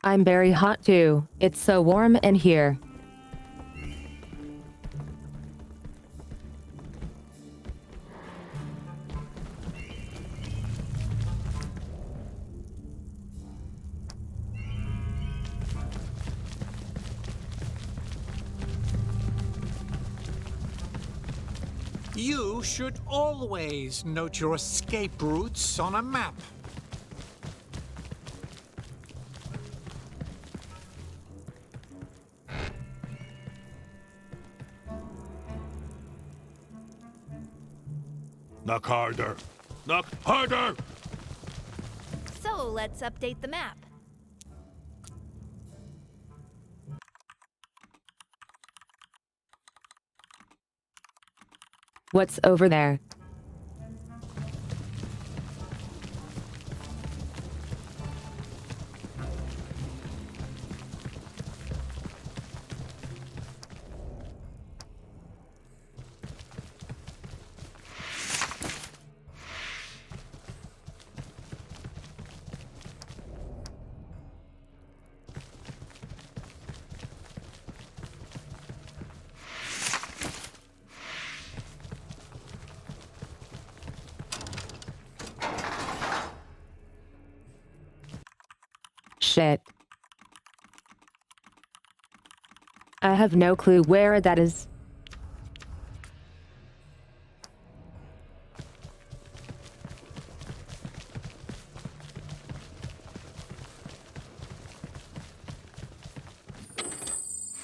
I'm very hot too. It's so warm in here. You should always note your escape routes on a map. Knock harder. Knock harder! So let's update the map. What's over there? Shit. I have no clue where that is.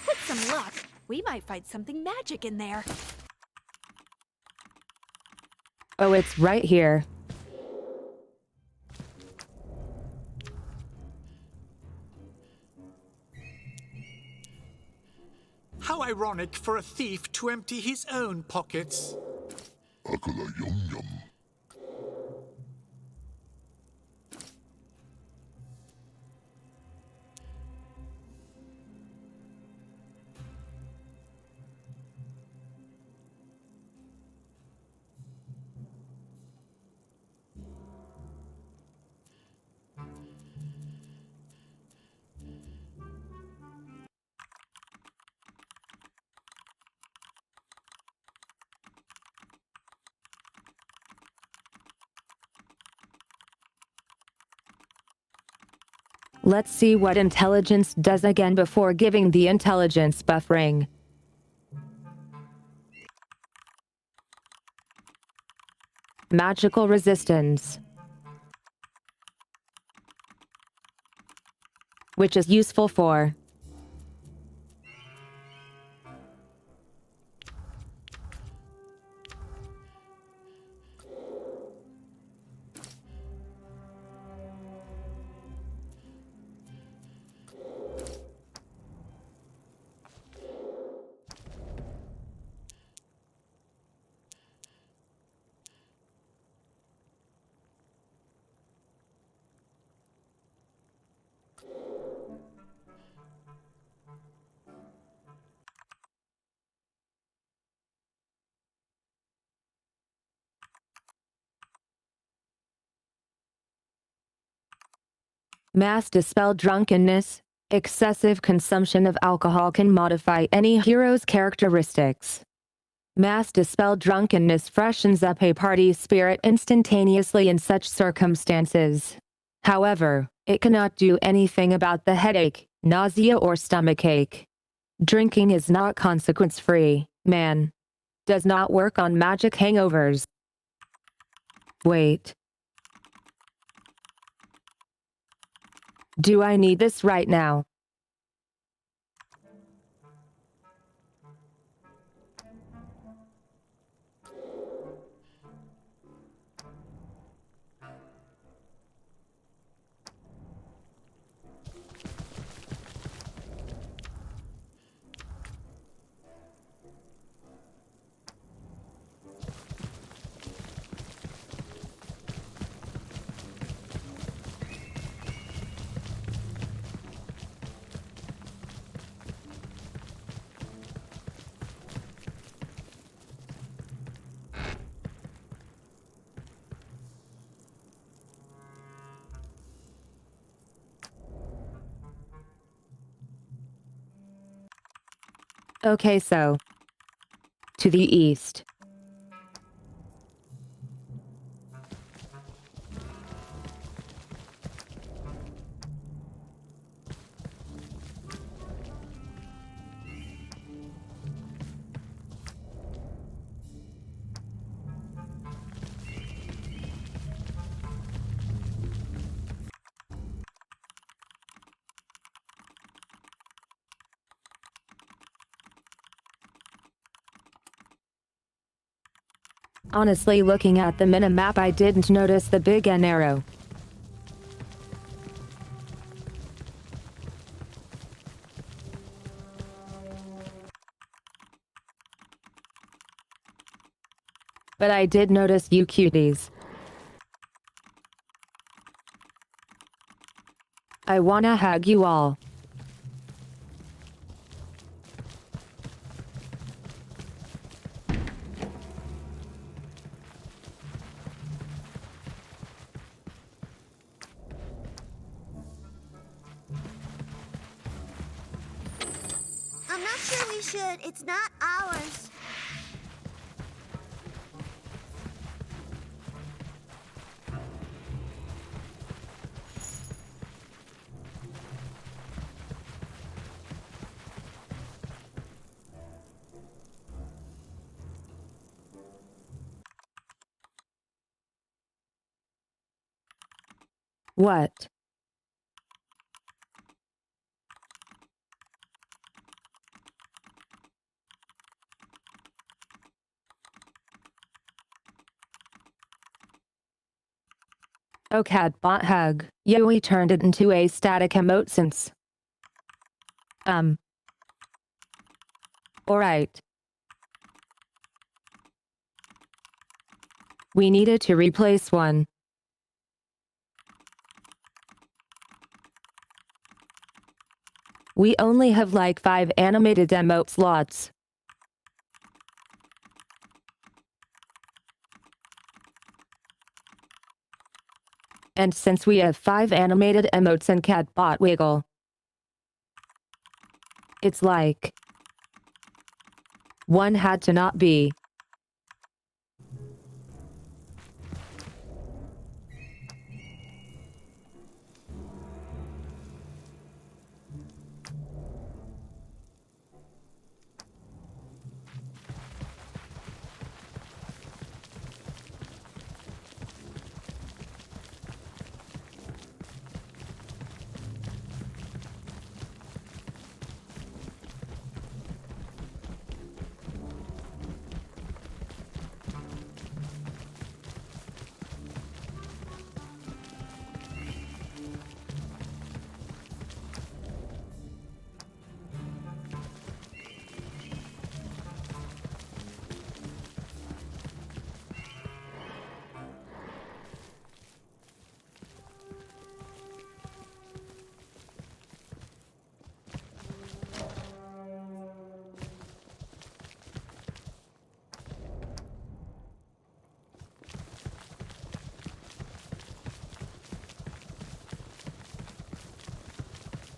With some luck, we might find something magic in there. Oh, it's right here. How ironic for a thief to empty his own pockets. Let's see what intelligence does again before giving the intelligence buff ring. Magical resistance, which is useful for mass dispel drunkenness. Excessive consumption of alcohol can modify any hero's characteristics. Mass dispel drunkenness freshens up a party spirit instantaneously in such circumstances. However, it cannot do anything about the headache, nausea, or stomachache. Drinking is not consequence-free, man. Does not work on magic hangovers. Wait. Do I need this right now? Okay, so to the east. Honestly, looking at the minimap, I didn't notice the big N arrow. But I did notice you cuties. I wanna hug you all. I'm not sure we should. It's not ours. What? Oh, cat bot hug. Yoi turned it into a static emote since. Alright. We needed to replace one. We only have like 5 animated emote slots. And since we have 5 animated emotes and cat bot wiggle, it's like one had to not be.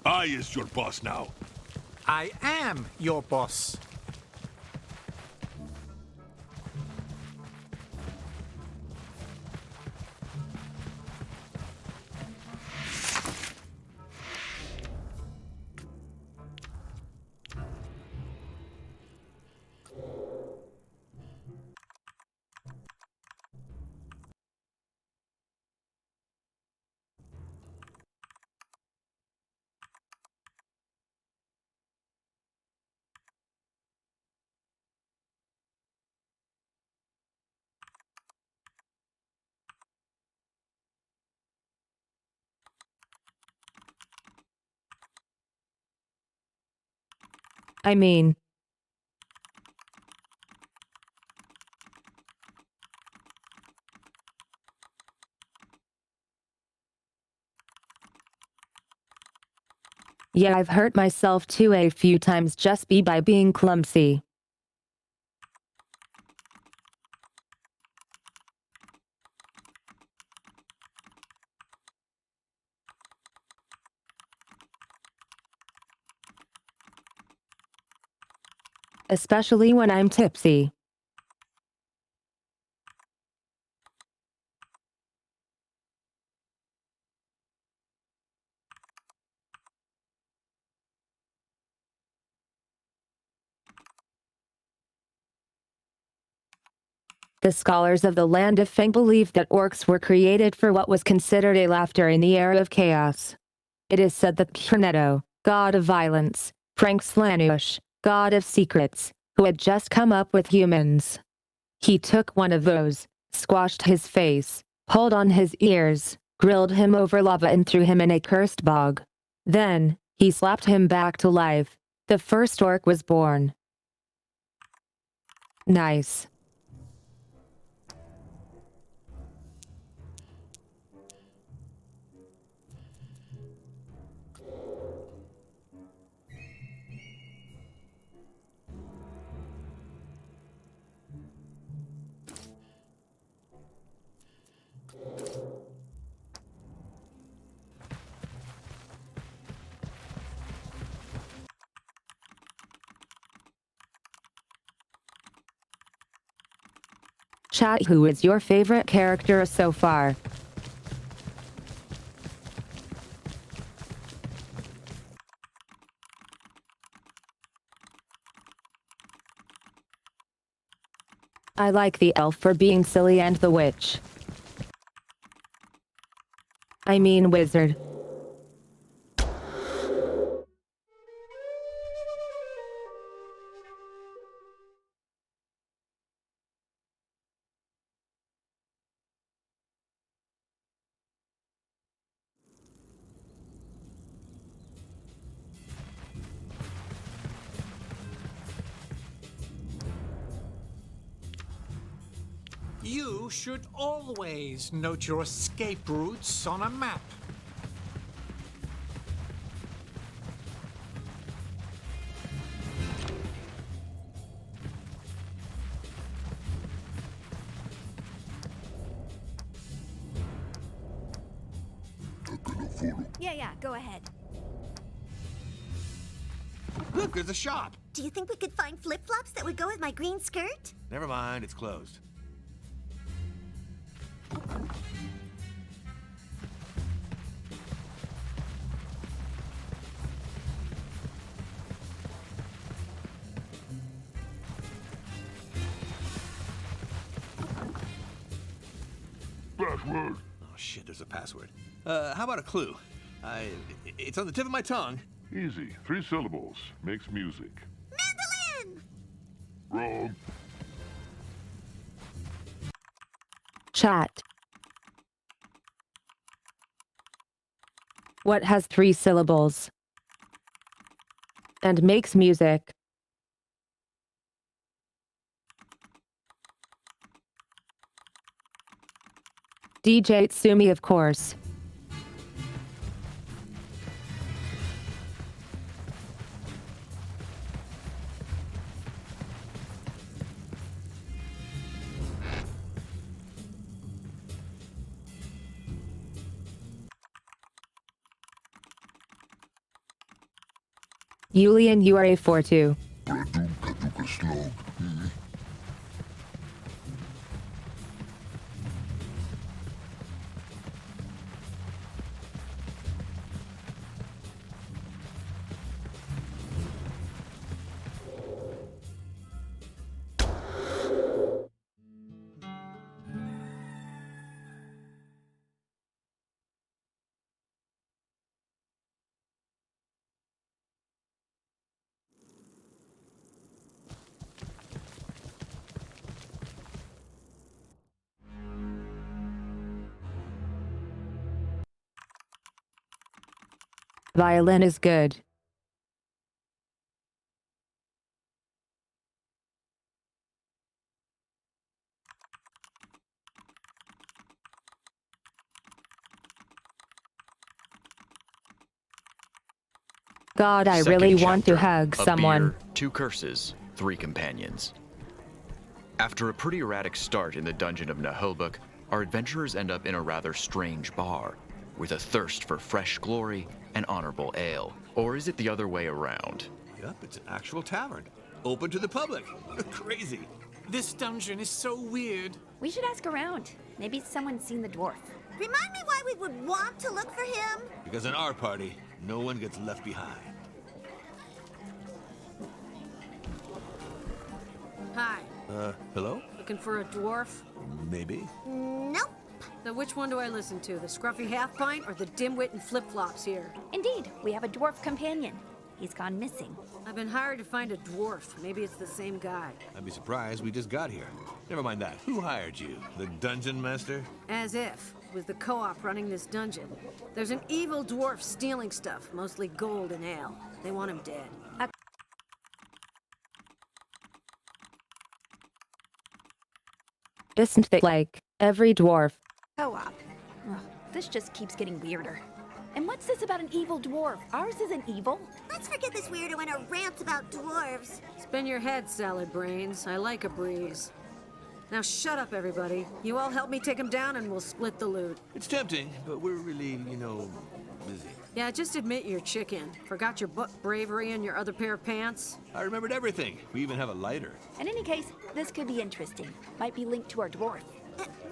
I is your boss now. I am your boss. I mean, yeah, I've hurt myself too a few times just by being clumsy. Especially when I'm tipsy. The scholars of the land of Feng believe that orcs were created for what was considered a laughter in the era of chaos. It is said that Cornetto, god of violence, pranks Slanush, god of secrets, who had just come up with humans. He took one of those, squashed his face, pulled on his ears, grilled him over lava and threw him in a cursed bog. Then, he slapped him back to life. The first orc was born. Nice. Chat, who is your favorite character so far? I like the elf for being silly and the witch. I mean wizard. You should always note your escape routes on a map. Yeah, go ahead. Look, there's a shop. Do you think we could find flip-flops that would go with my green skirt? Never mind, it's closed. Password. Oh shit, there's a password. How about a clue? It's on the tip of my tongue. Easy. 3 syllables. Makes music. Mandolin! Wrong. Chat. What has 3 syllables? And makes music? DJ Tsumi, of course. Julian, you are a 4-2. Violin is good. God, I Second really want to chapter, hug a someone. beer, 2 curses, 3 companions. After a pretty erratic start in the dungeon of Naheulbeuk, our adventurers end up in a rather strange bar, with a thirst for fresh glory and honorable ale. Or is it the other way around? Yep, it's an actual tavern. Open to the public. Crazy. This dungeon is so weird. We should ask around. Maybe someone's seen the dwarf. Remind me why we would want to look for him? Because in our party, no one gets left behind. Hi. Hello? Looking for a dwarf? Maybe. Nope. Now, which one do I listen to? The scruffy half-pint or the dimwit in flip-flops here? Indeed, we have a dwarf companion. He's gone missing. I've been hired to find a dwarf. Maybe it's the same guy. I'd be surprised we just got here. Never mind that. Who hired you? The dungeon master? As if. It was the co-op running this dungeon. There's an evil dwarf stealing stuff, mostly gold and ale. They want him dead. Isn't that like every dwarf? Co-op. Ugh, this just keeps getting weirder. And what's this about an evil dwarf? Ours isn't evil. Let's forget this weirdo and a rant about dwarves. Spin your head, salad brains. I like a breeze. Now shut up, everybody. You all help me take him down and we'll split the loot. It's tempting, but we're really, busy. Yeah, just admit you're chicken. Forgot your book bravery and your other pair of pants? I remembered everything. We even have a lighter. In any case, this could be interesting. Might be linked to our dwarf.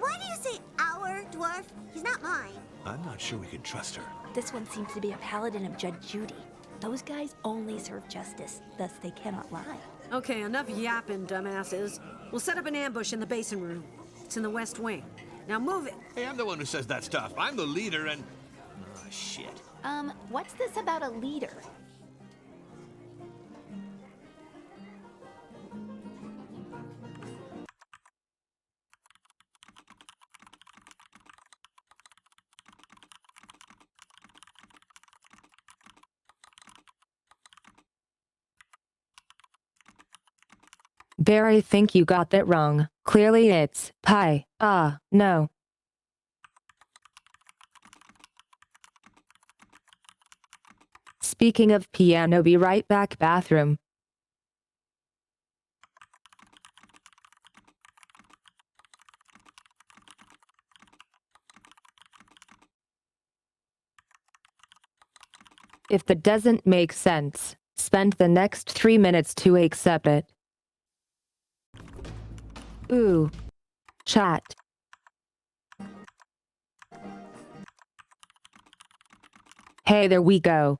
Why do you say our dwarf? He's not mine. I'm not sure we can trust her. This one seems to be a paladin of Judge Judy. Those guys only serve justice, thus they cannot lie. Okay, enough yapping, dumbasses. We'll set up an ambush in the basin room. It's in the west wing. Now move it. Hey, I'm the one who says that stuff. I'm the leader and... Oh, shit. What's this about a leader? Barry, think you got that wrong. Clearly it's pie. No. Speaking of piano, be right back. Bathroom. If that doesn't make sense, spend the next 3 minutes to accept it. Ooh. Chat. Hey, there we go.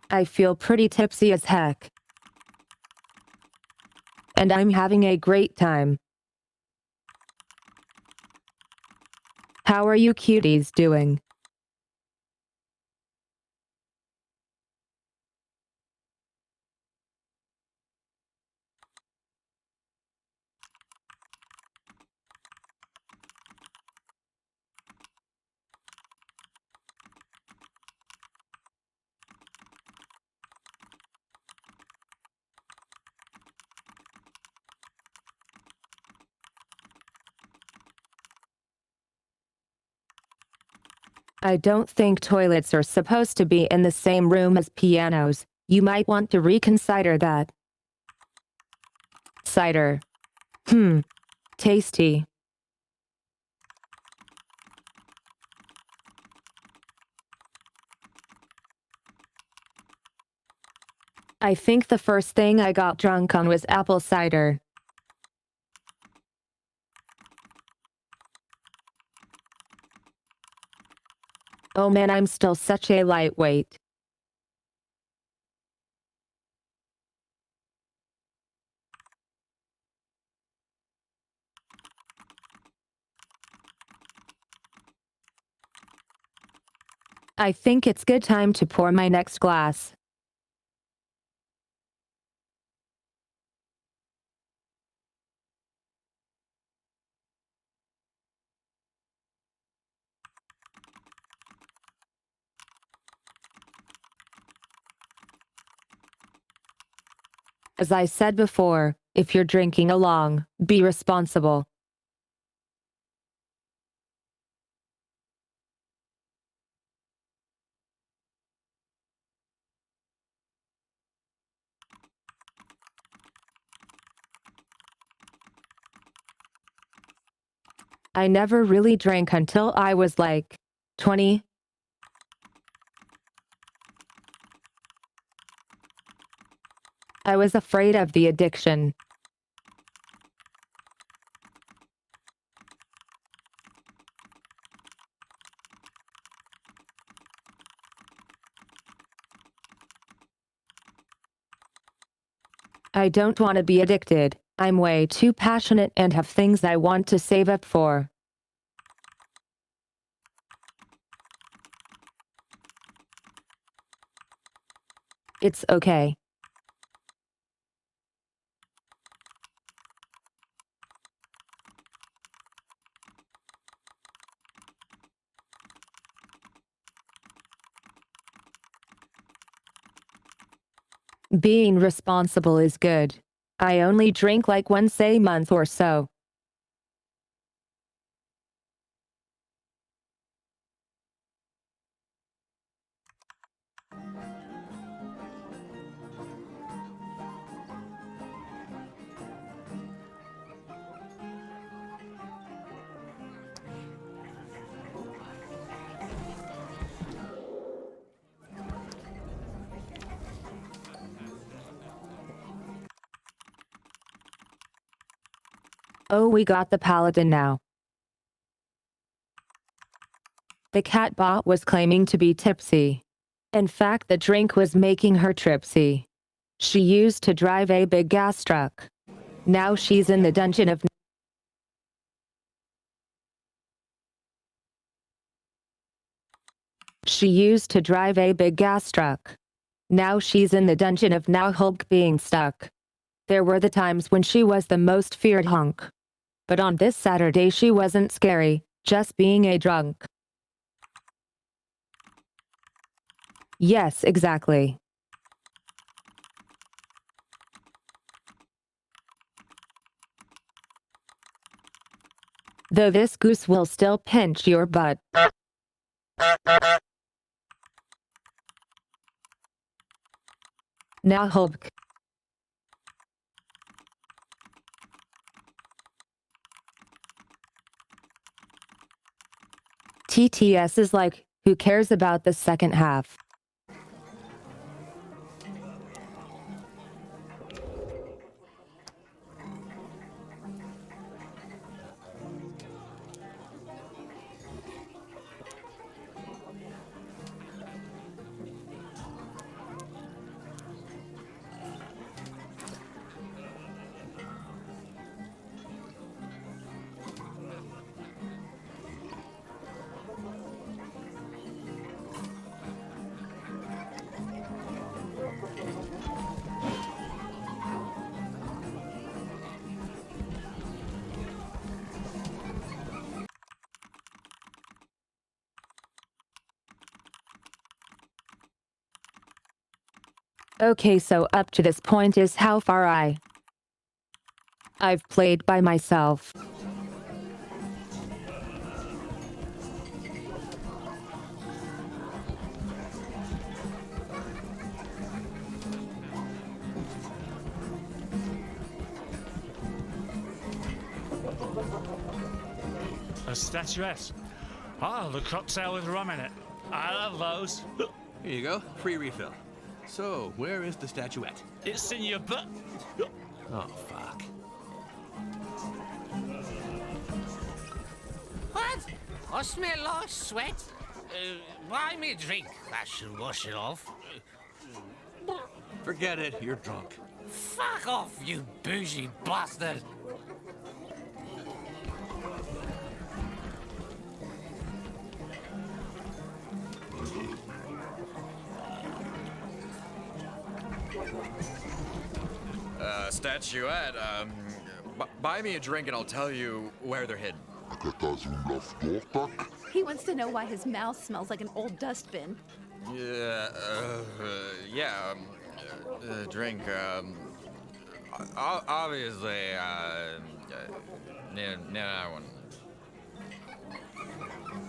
I feel pretty tipsy as heck. And I'm having a great time. How are you cuties doing? I don't think toilets are supposed to be in the same room as pianos. You might want to reconsider that. Cider. Tasty. I think the first thing I got drunk on was apple cider. Oh man, I'm still such a lightweight. I think it's good time to pour my next glass. As I said before, if you're drinking along, be responsible. I never really drank until I was like 20. I was afraid of the addiction. I don't want to be addicted. I'm way too passionate and have things I want to save up for. It's okay. Being responsible is good. I only drink like once a month or so. Oh, we got the paladin now. The cat bot was claiming to be tipsy. In fact, the drink was making her tripsy. She used to drive a big gas truck. Now she's in the dungeon of... She used to drive a big gas truck. Now she's in the dungeon of Naheulbeuk being stuck. There were the times when she was the most feared hunk. But on this Saturday she wasn't scary, just being a drunk. Yes, exactly. Though this goose will still pinch your butt. Naheulbeuk. TTS is like, who cares about the second half? Okay, so up to this point is how far I've played by myself. A statuette. Oh, the cocktail with rum in it. I love those. Here you go, free refill. So, where is the statuette? It's in your butt. Oh, fuck. What? I smell like sweat. Buy me a drink. That should wash it off. Forget it, you're drunk. Fuck off, you bougie bastard. Statuette, buy me a drink and I'll tell you where they're hidden. He wants to know why his mouth smells like an old dustbin. Drink, obviously, that one.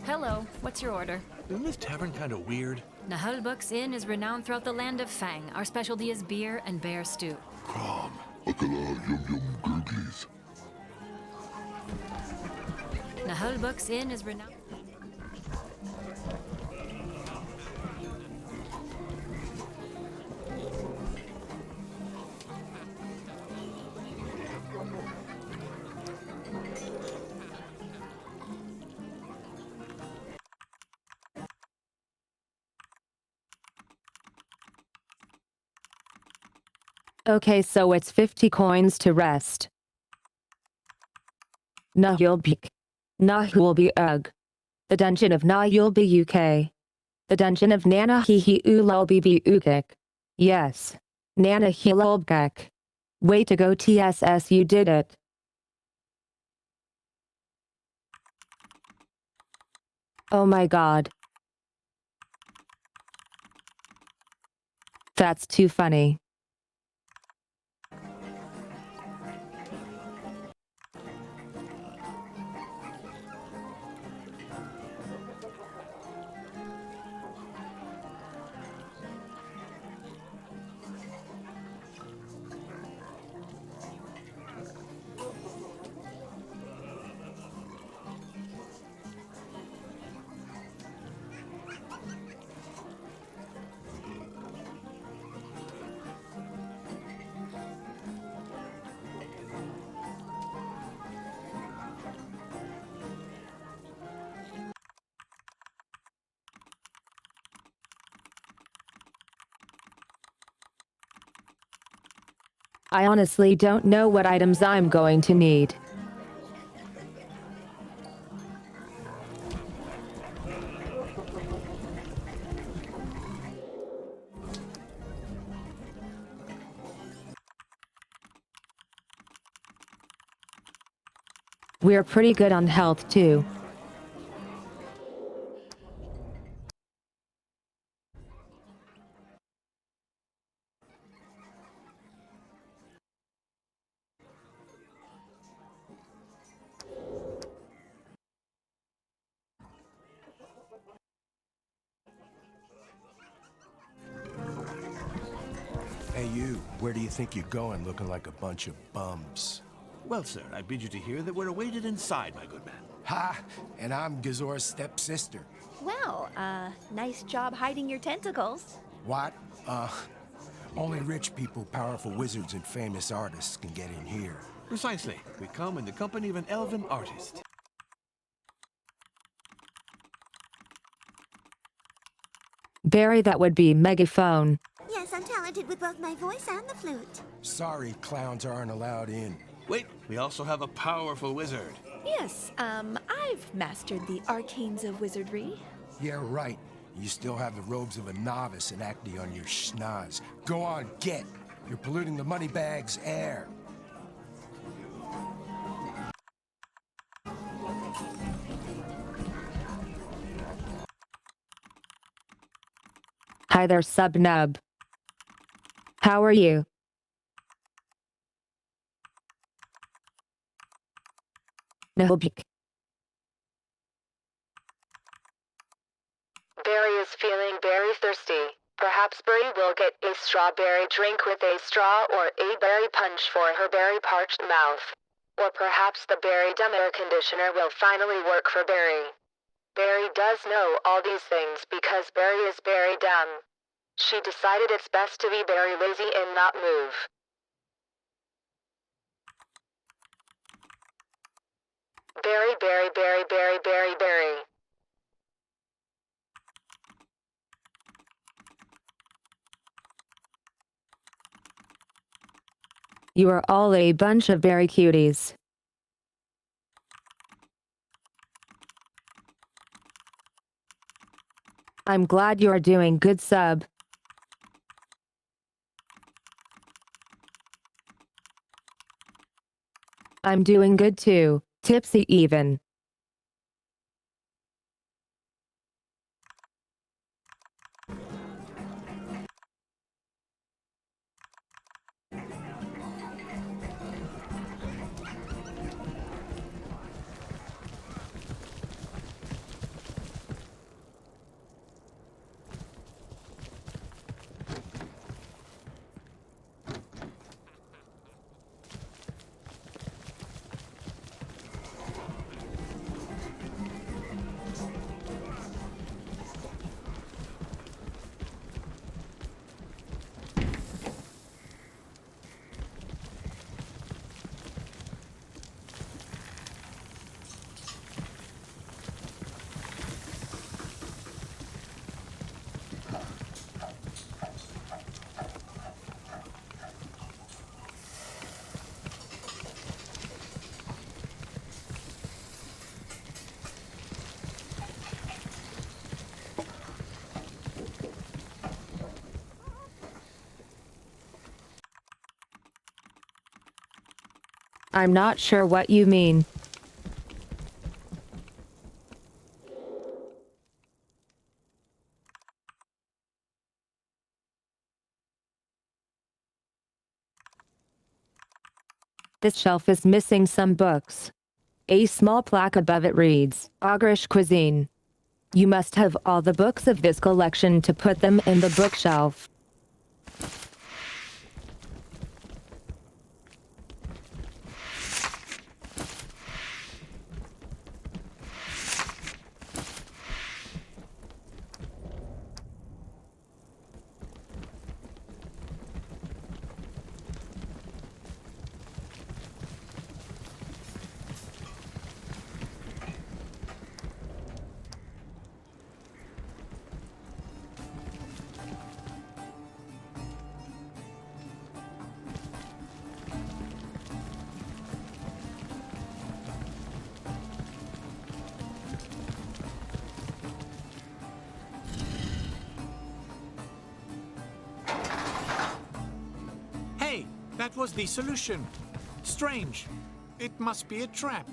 Hello, what's your order? Isn't this tavern kind of weird? Naheulbeuk's Inn is renowned throughout the land of Fang. Our specialty is beer and bear stew. Crom. Naheulbeuk's Inn is renowned. Okay, so it's 50 coins to rest. Naheulbeuk. Naheulbeuk. The Dungeon of Naheulbeuk UK. The Dungeon of Naheulbeuk. Yes. Naheulbeuk. Way to go, TSS, you did it. Oh my god. That's too funny. I honestly don't know what items I'm going to need. We're pretty good on health too. Hey you, where do you think you're going looking like a bunch of bums? Well, sir, I bid you to hear that we're awaited inside, my good man. Ha! And I'm Gazor's stepsister. Well, nice job hiding your tentacles. What? Only rich people, powerful wizards, and famous artists can get in here. Precisely. We come in the company of an elven artist. Barry, that would be megaphone. Yes, I'm talented with both my voice and the flute. Sorry, clowns aren't allowed in. Wait, we also have a powerful wizard. Yes, I've mastered the arcanes of wizardry. Yeah, right. You still have the robes of a novice and acne on your schnoz. Go on, get! You're polluting the Moneybag's air. Hi there, Subnub. How are you? Naheulbeuk. Barry is feeling very thirsty. Perhaps Barry will get a strawberry drink with a straw or a berry punch for her very parched mouth. Or perhaps the berry dumb air conditioner will finally work for Barry. Barry does know all these things because Barry is very dumb. She decided it's best to be very lazy and not move. Very, very, very, very, very, very. You are all a bunch of berry cuties. I'm glad you are doing good, sub. I'm doing good too, tipsy even. I'm not sure what you mean. This shelf is missing some books. A small plaque above it reads, Ogrish Cuisine. You must have all the books of this collection to put them in the bookshelf. Hey, that was the solution. Strange. It must be a trap.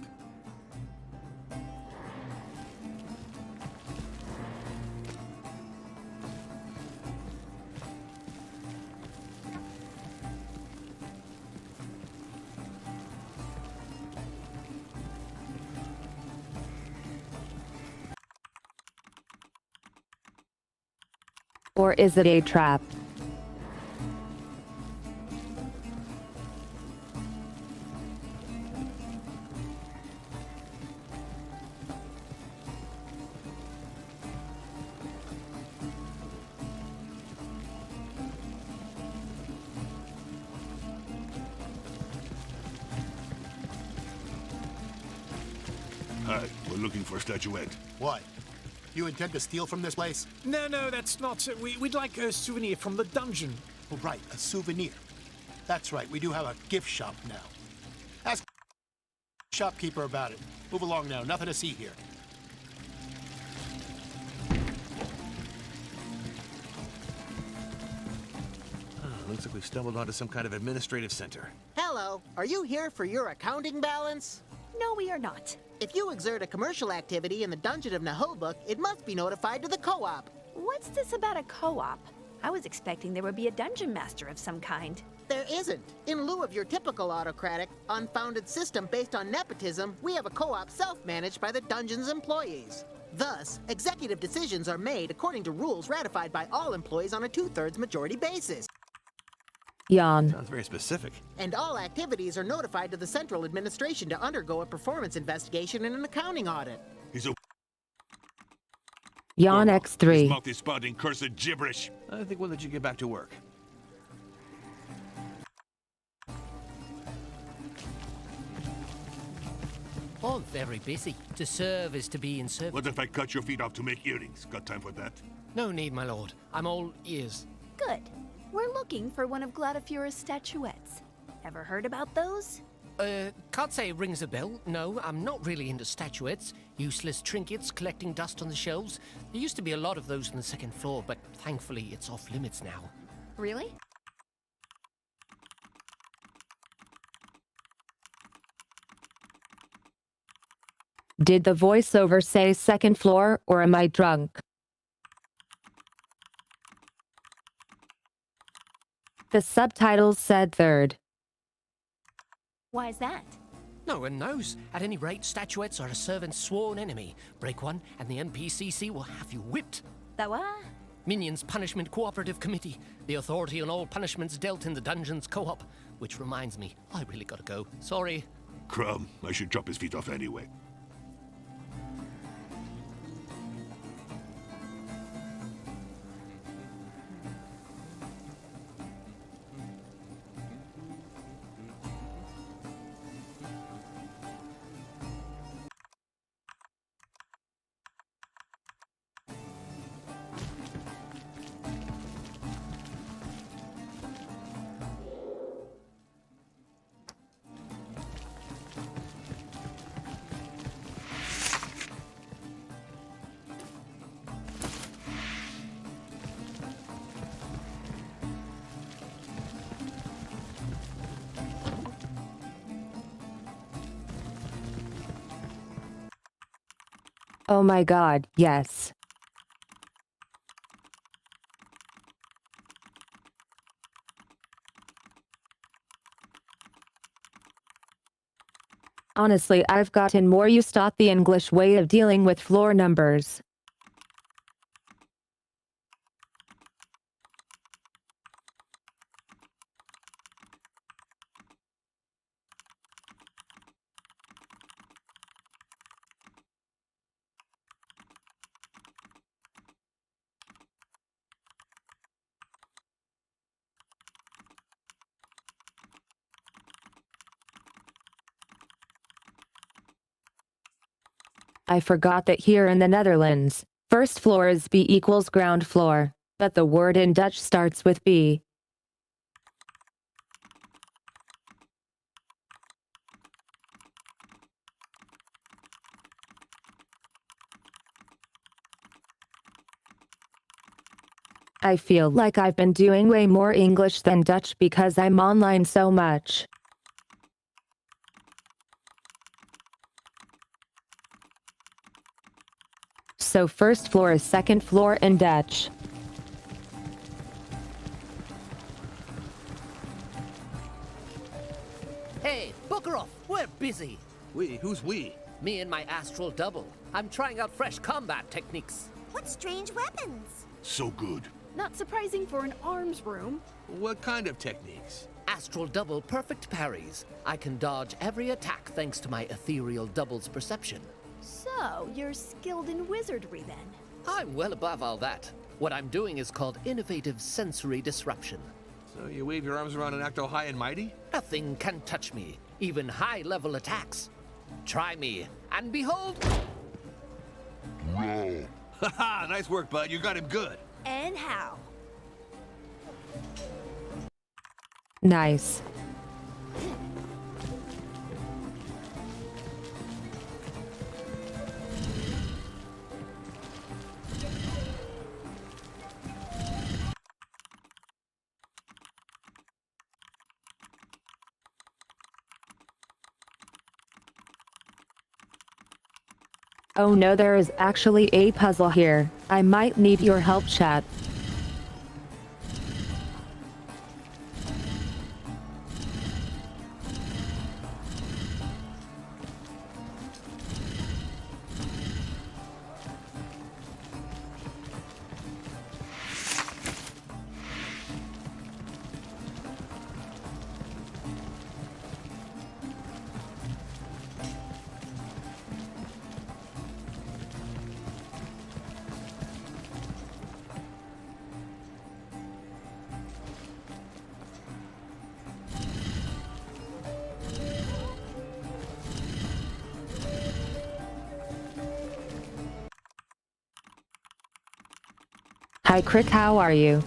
Or is it a trap? Hi, we're looking for a statuette. What? You intend to steal from this place? No, that's not. We'd like a souvenir from the dungeon. Oh, right, a souvenir. That's right, we do have a gift shop now. Ask the shopkeeper about it. Move along now, nothing to see here. Looks like we've stumbled onto some kind of administrative center. Hello, are you here for your accounting balance? No, we are not. If you exert a commercial activity in the dungeon of Naheulbeuk, it must be notified to the co-op. What's this about a co-op? I was expecting there would be a dungeon master of some kind. There isn't. In lieu of your typical autocratic, unfounded system based on nepotism, we have a co-op self-managed by the dungeon's employees. Thus, executive decisions are made according to rules ratified by all employees on a 2/3 majority basis. Yawn. Sounds very specific. And all activities are notified to the central administration to undergo a performance investigation and an accounting audit. Yawn This X3. multi-spouting cursed gibberish. I think we'll let you get back to work. I'm very busy. To serve is to be in service. What if I cut your feet off to make earrings? Got time for that? No need, my lord. I'm all ears. Good. We're looking for one of Gladifura's statuettes. Ever heard about those? Can't say it rings a bell. No, I'm not really into statuettes. Useless trinkets collecting dust on the shelves. There used to be a lot of those on the second floor, but thankfully it's off limits now. Really? Did the voiceover say second floor, or am I drunk? The subtitles said third. Why is that? No one knows. At any rate, statuettes are a servant's sworn enemy. Break one, and the NPCC will have you whipped. The what? Minions Punishment Cooperative Committee. The authority on all punishments dealt in the Dungeons Co-op. Which reminds me, I really gotta go. Sorry. Crumb, I should chop his feet off anyway. Oh my god, yes. Honestly, I've gotten more used to the English way of dealing with floor numbers. I forgot that here in the Netherlands, first floor is B equals ground floor, but the word in Dutch starts with B. I feel like I've been doing way more English than Dutch because I'm online so much. So first floor is second floor in Dutch. Hey, bugger off! We're busy! We? Who's we? Me and my astral double. I'm trying out fresh combat techniques. What strange weapons? So good. Not surprising for an arms room. What kind of techniques? Astral double perfect parries. I can dodge every attack thanks to my ethereal double's perception. So, you're skilled in wizardry then? I'm well above all that. What I'm doing is called innovative sensory disruption. So you wave your arms around and act all high and mighty? Nothing can touch me, even high-level attacks. Try me, and behold... No. Haha, nice work, bud. You got him good. And how? Nice. Oh no, there is actually a puzzle here. I might need your help, chat. Hi Crick, how are you?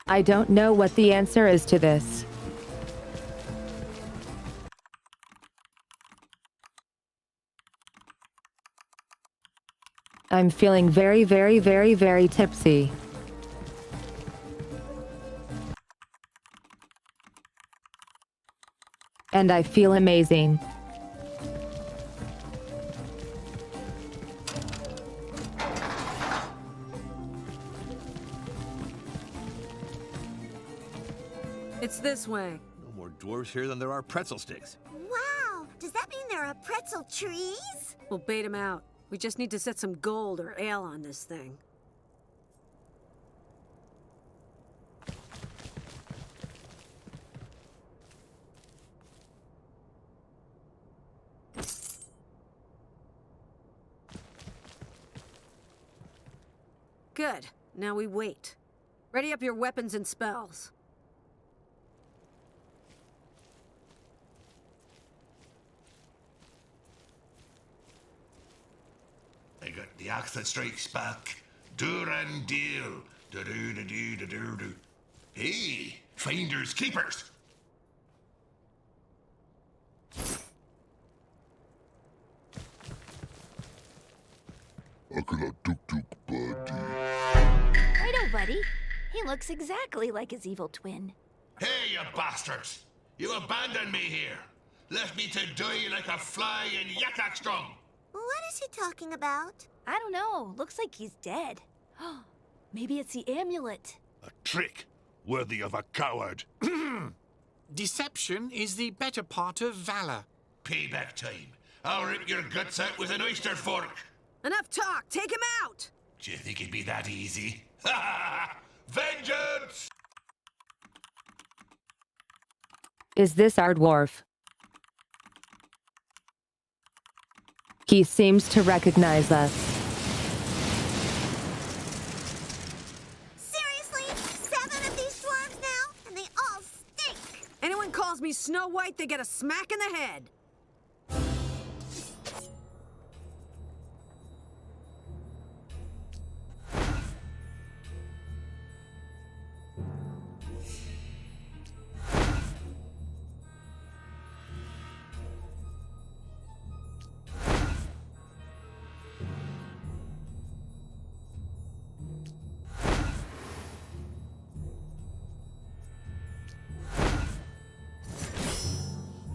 I don't know what the answer is to this. I'm feeling very, very, very, very tipsy. And I feel amazing. It's this way. No more dwarves here than there are pretzel sticks. Wow, does that mean there are pretzel trees? We'll bait him out. We just need to set some gold or ale on this thing. Good. Now we wait. Ready up your weapons and spells. I got the axe that strikes back. Durandil. Do-do-do-do-do-do-do. Hey, finders keepers. Righto, buddy. He looks exactly like his evil twin. Hey, you bastards! You abandoned me here. Left me to die like a fly in Yakak Strong. What is he talking about? I don't know. Looks like he's dead. Maybe it's the amulet. A trick worthy of a coward. Deception is the better part of valor. Payback time. I'll rip your guts out with an oyster fork. Enough talk! Take him out! Do you think it'd be that easy? Vengeance! Is this our dwarf? He seems to recognize us. Seriously? 7 of these dwarves now? And they all stink! Anyone calls me Snow White, they get a smack in the head.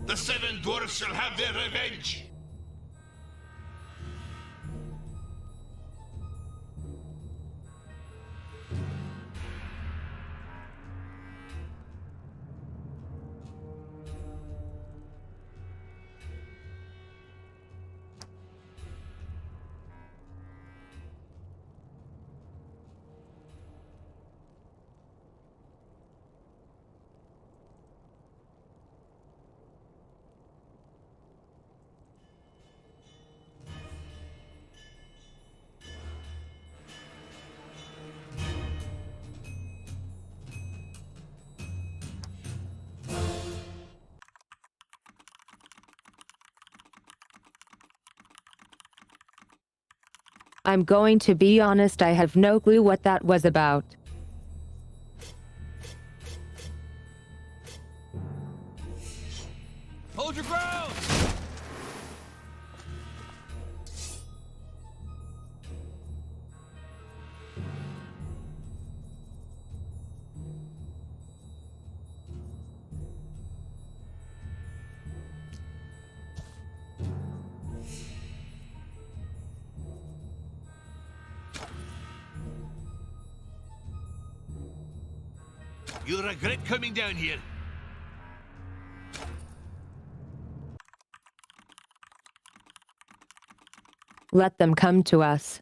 The 7 dwarfs shall have their revenge! I'm going to be honest, I have no clue what that was about. Hold your ground! You'll regret coming down here. Let them come to us.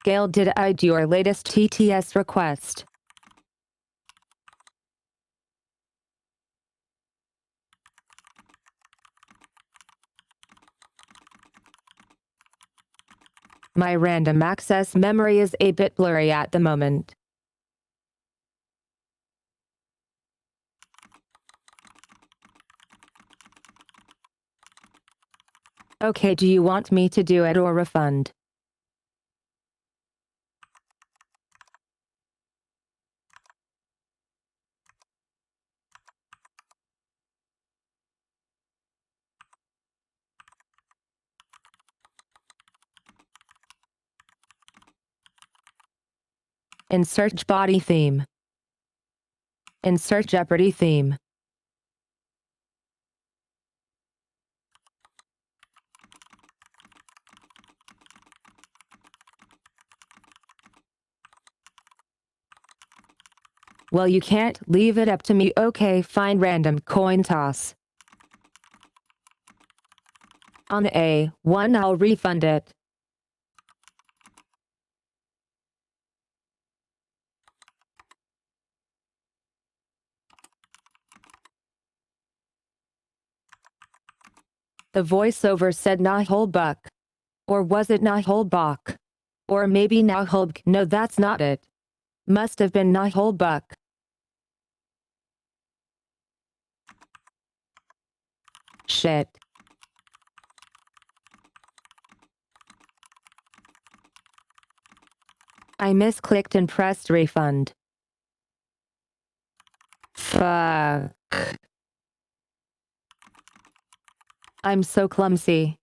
scale did I do your latest TTS request? My random access memory is a bit blurry at the moment. Okay, do you want me to do it or refund? Insert body theme. Insert Jeopardy theme. Well, you can't leave it up to me. Okay, fine, random coin toss. On A1, I'll refund it. The voiceover said Naheulbeuk. Or was it Naheulbeuk? Or maybe Naheulbeuk. No, that's not it. Must have been Naheulbeuk. Shit. I misclicked and pressed refund. Fuck. I'm so clumsy.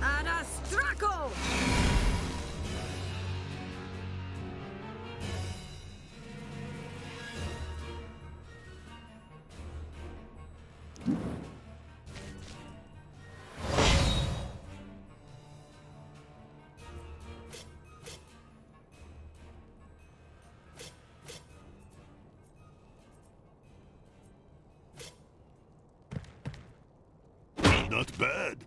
Anastraco! Not bad.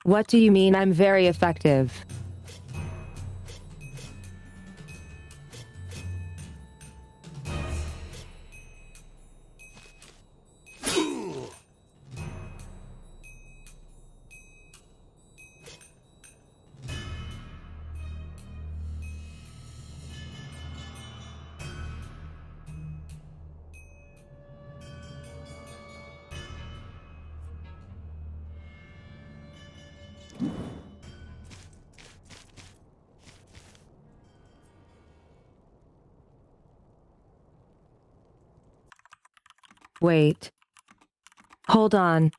What do you mean I'm very effective? Wait. Hold on.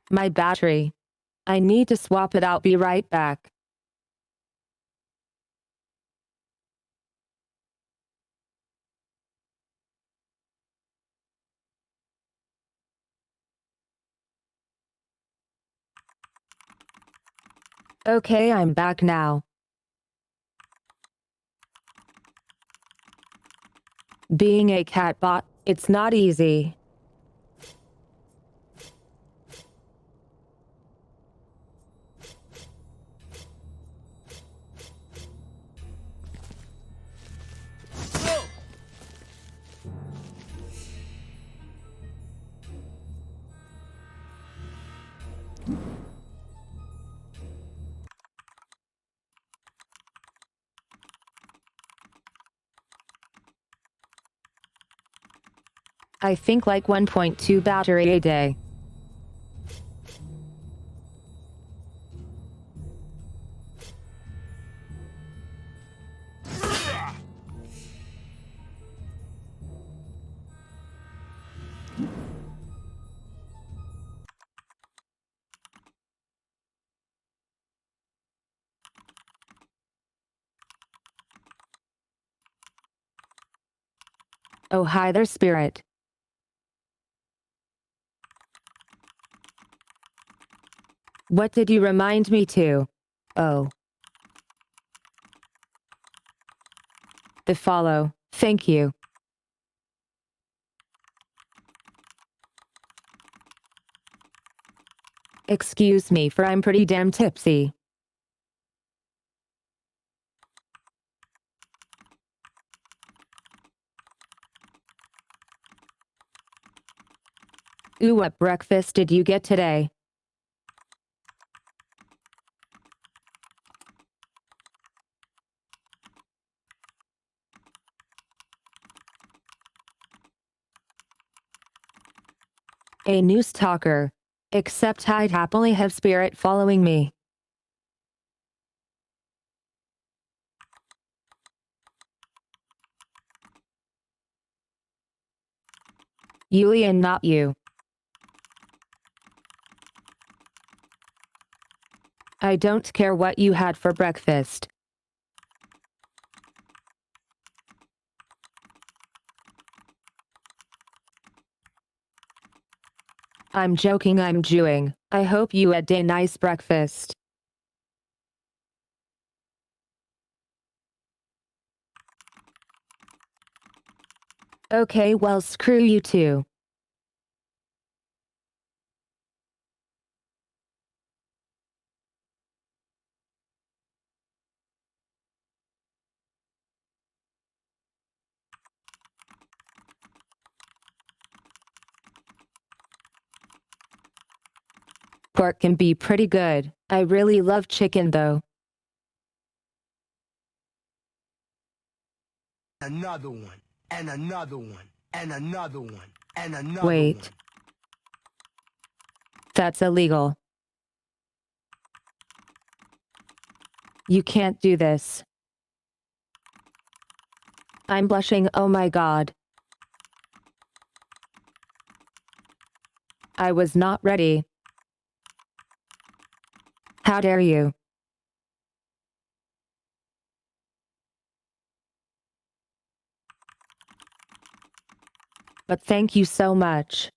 My battery. I need to swap it out. Be right back. Okay, I'm back now. Being a catbot, it's not easy. I think like 1.2 battery a day. Oh, hi there, Spirit. What did you remind me to? Oh. The follow. Thank you. Excuse me, for I'm pretty damn tipsy. Ooh, what breakfast did you get today? A new stalker. Except I'd happily have Spirit following me. Yuli and not you. I don't care what you had for breakfast. I'm joking, I'm Jewing. I hope you had a nice breakfast. Okay, well, screw you too. Pork can be pretty good. I really love chicken though. Another one, and another one, and another one, and another Wait. one. That's illegal. You can't do this. I'm blushing, oh my god. I was not ready. How dare you? But thank you so much.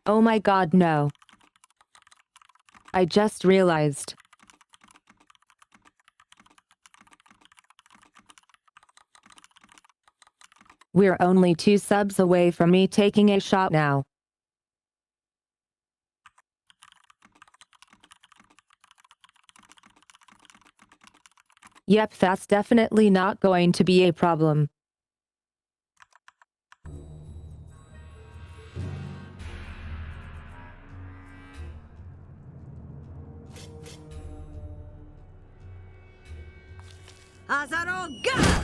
Oh my god, no. I just realized. We're only 2 subs away from me taking a shot now. Yep, that's definitely not going to be a problem. How's that all go?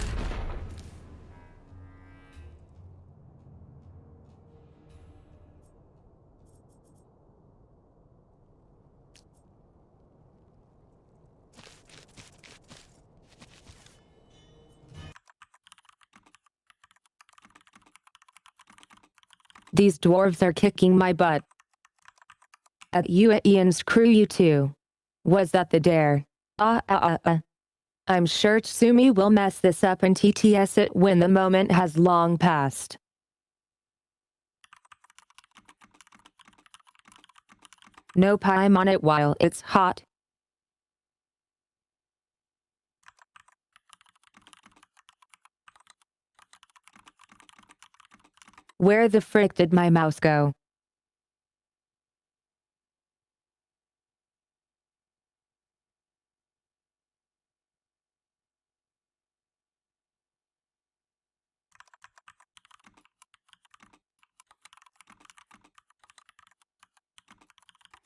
These dwarves are kicking my butt. At you at Ian's crew, you two. Was that the dare? I'm sure Tsumi will mess this up and TTS it when the moment has long passed. Nope, I'm on it while it's hot. Where the frick did my mouse go?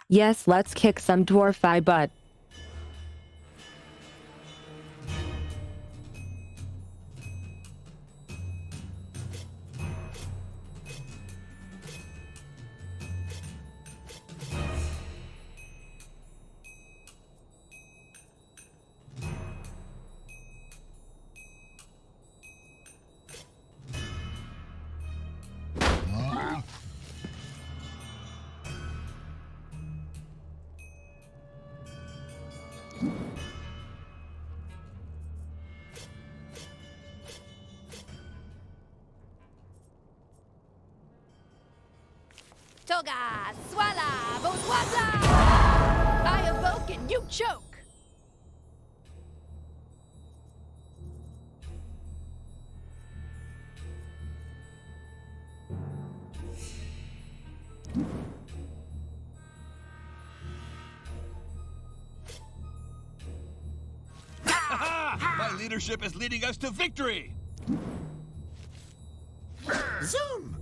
Yes, let's kick some dwarf-eye butt. Toga, swalla, bonsoir! I evoke and you choke. My leadership is leading us to victory! Zoom!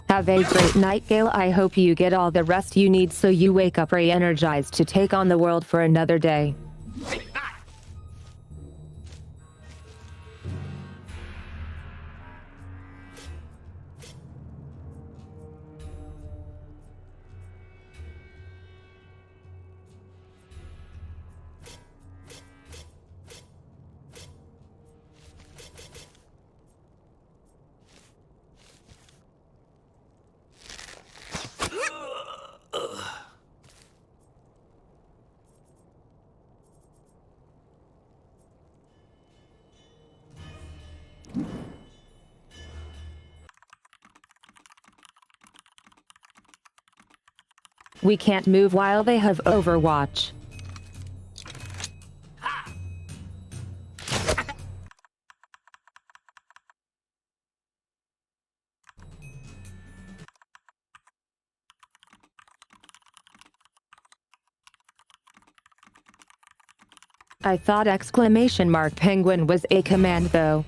Have a great night, Gale. I hope you get all the rest you need so you wake up re-energized to take on the world for another day. We can't move while they have Overwatch. I thought exclamation mark penguin was a command though.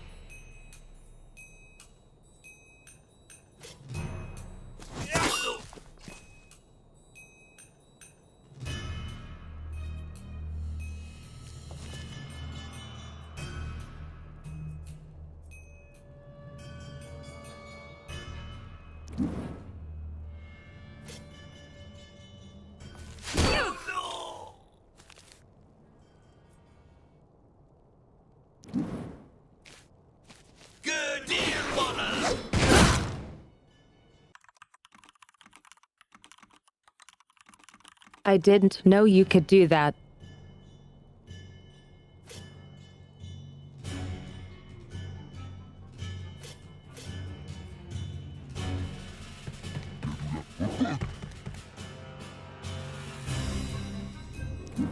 Good dear water! I didn't know you could do that. Take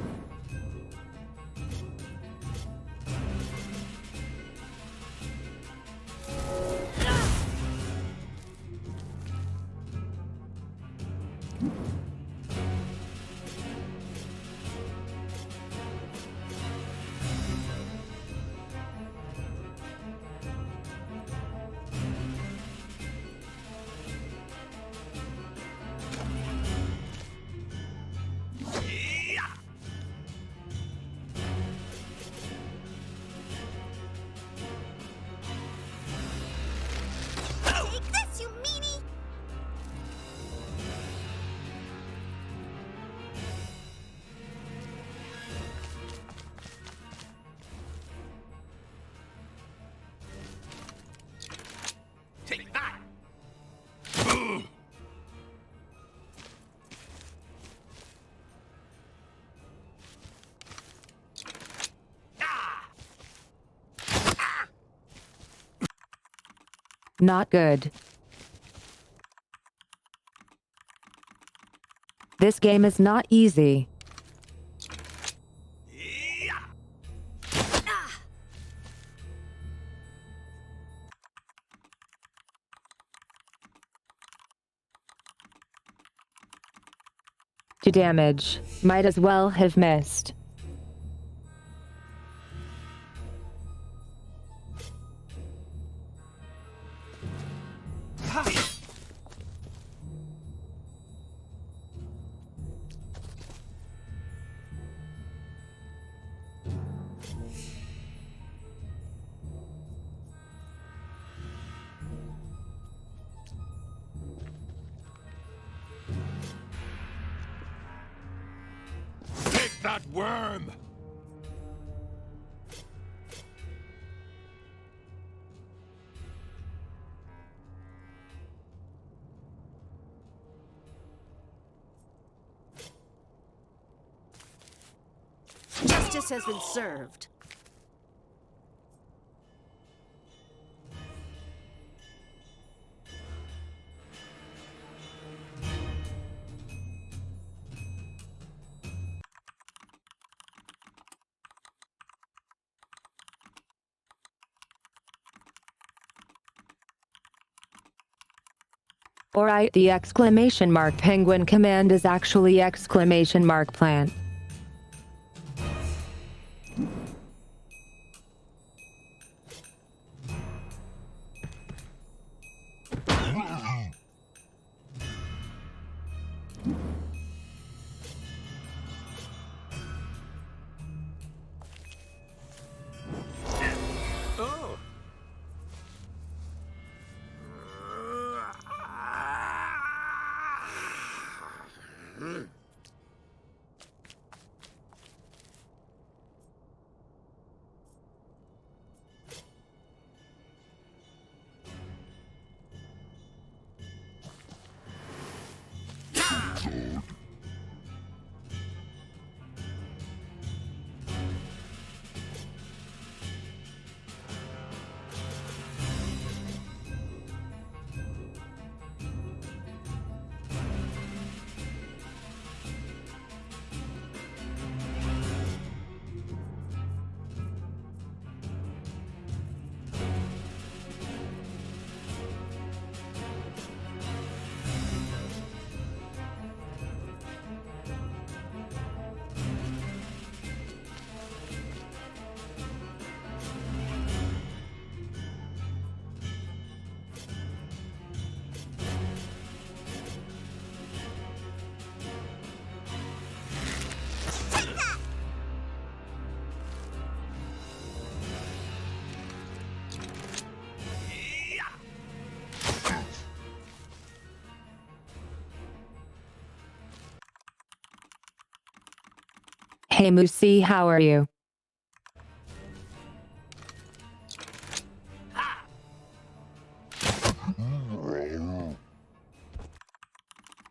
this, you meanie! Take that! Not good. This game is not easy. To damage. Might as well have missed. Take that worm! Justice has been served. Alright, the exclamation mark penguin command is actually exclamation mark plant. Oh. Hey Moosey, how are you?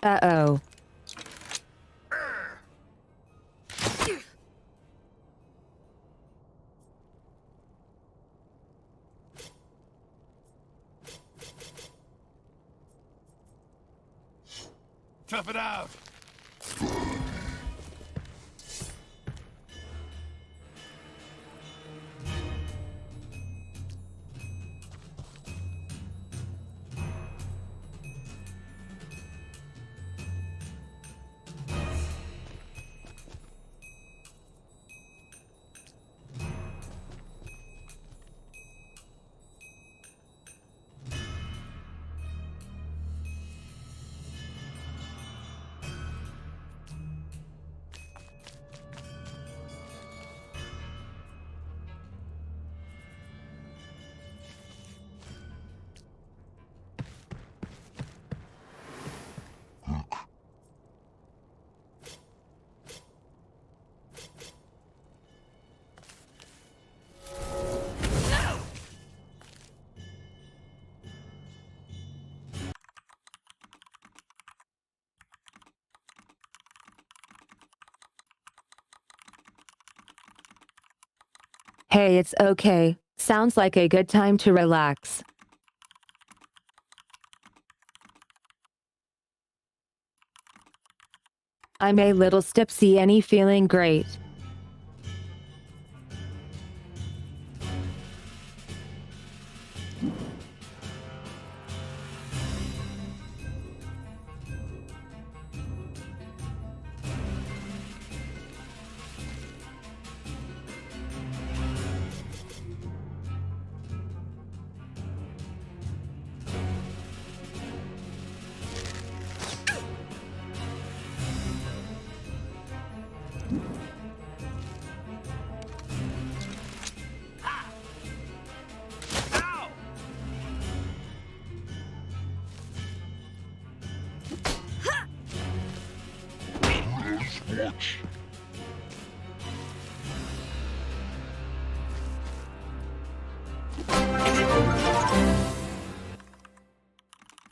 Uh-oh. Tough it out! Hey, it's okay. Sounds like a good time to relax. I'm a little tipsy and feeling great.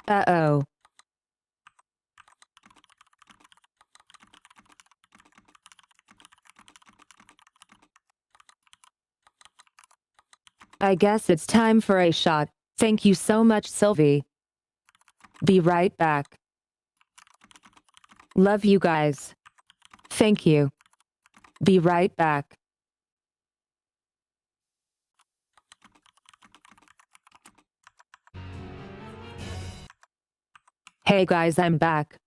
Uh-oh. I guess it's time for a shot. Thank you so much, Sylvie. Be right back. Love you guys. Thank you. Be right back. Hey guys, I'm back.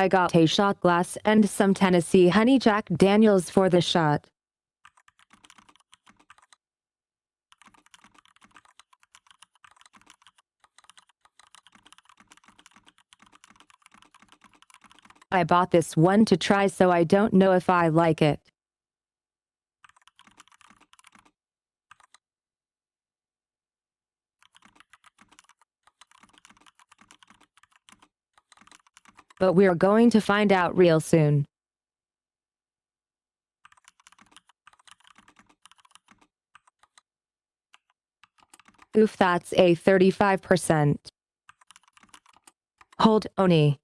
I got a shot glass and some Tennessee Honey Jack Daniels for the shot. I bought this one to try, so I don't know if I like it. But we're going to find out real soon. Oof, that's a 35%. Hold, Oni.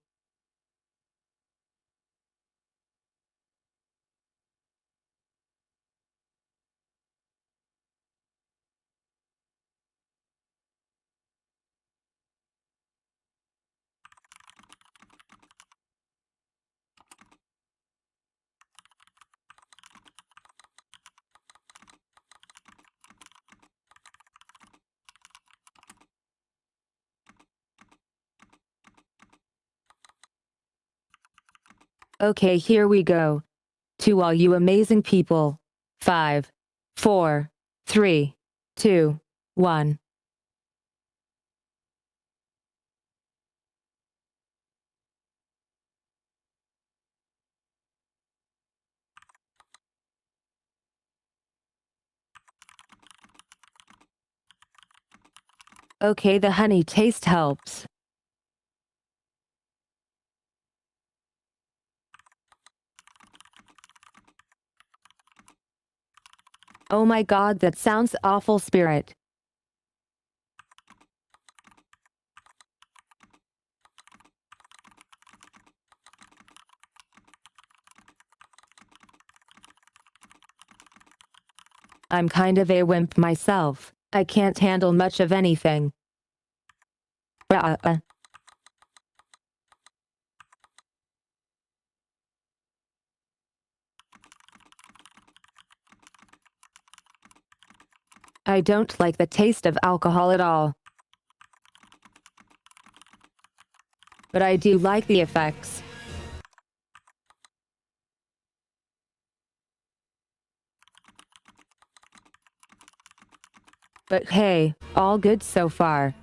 Okay, here we go. To all you amazing people. 5, 4, 3, 2, 1. Okay, the honey taste helps. Oh my god, that sounds awful, Spirit. I'm kind of a wimp myself. I can't handle much of anything. I don't like the taste of alcohol at all. But I do like the effects. But hey, all good so far.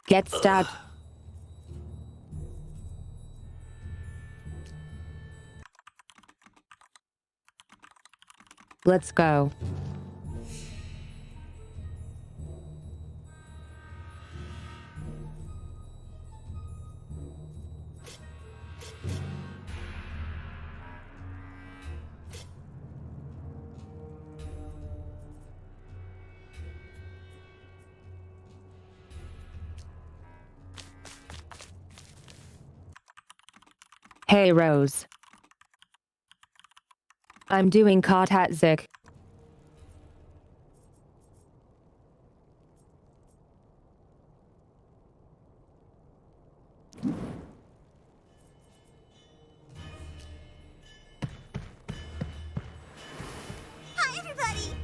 Get stabbed. Let's go. Hey Rose. I'm doing Katatzik. Hi, everybody!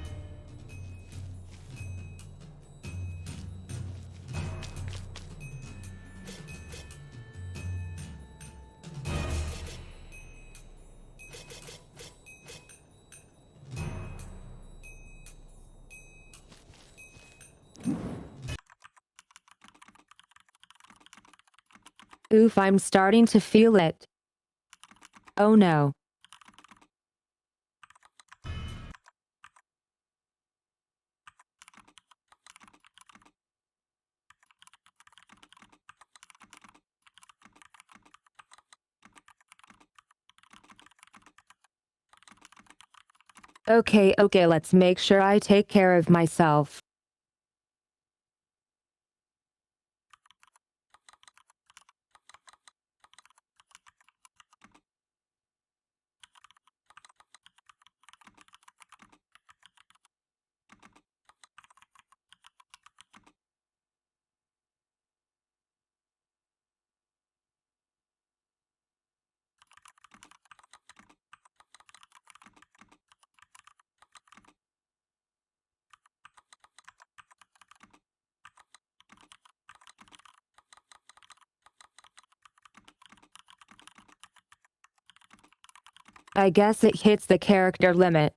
Oof, I'm starting to feel it. Oh no. Okay, let's make sure I take care of myself. I guess it hits the character limit.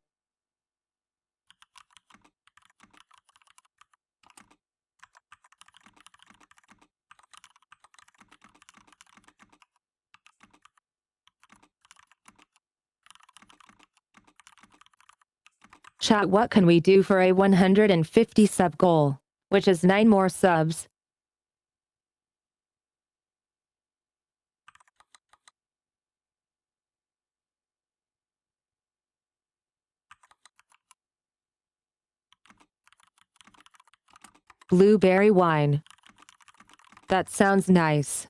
Chat, what can we do for a 150 sub goal? Which is 9 more subs. Blueberry wine. That sounds nice.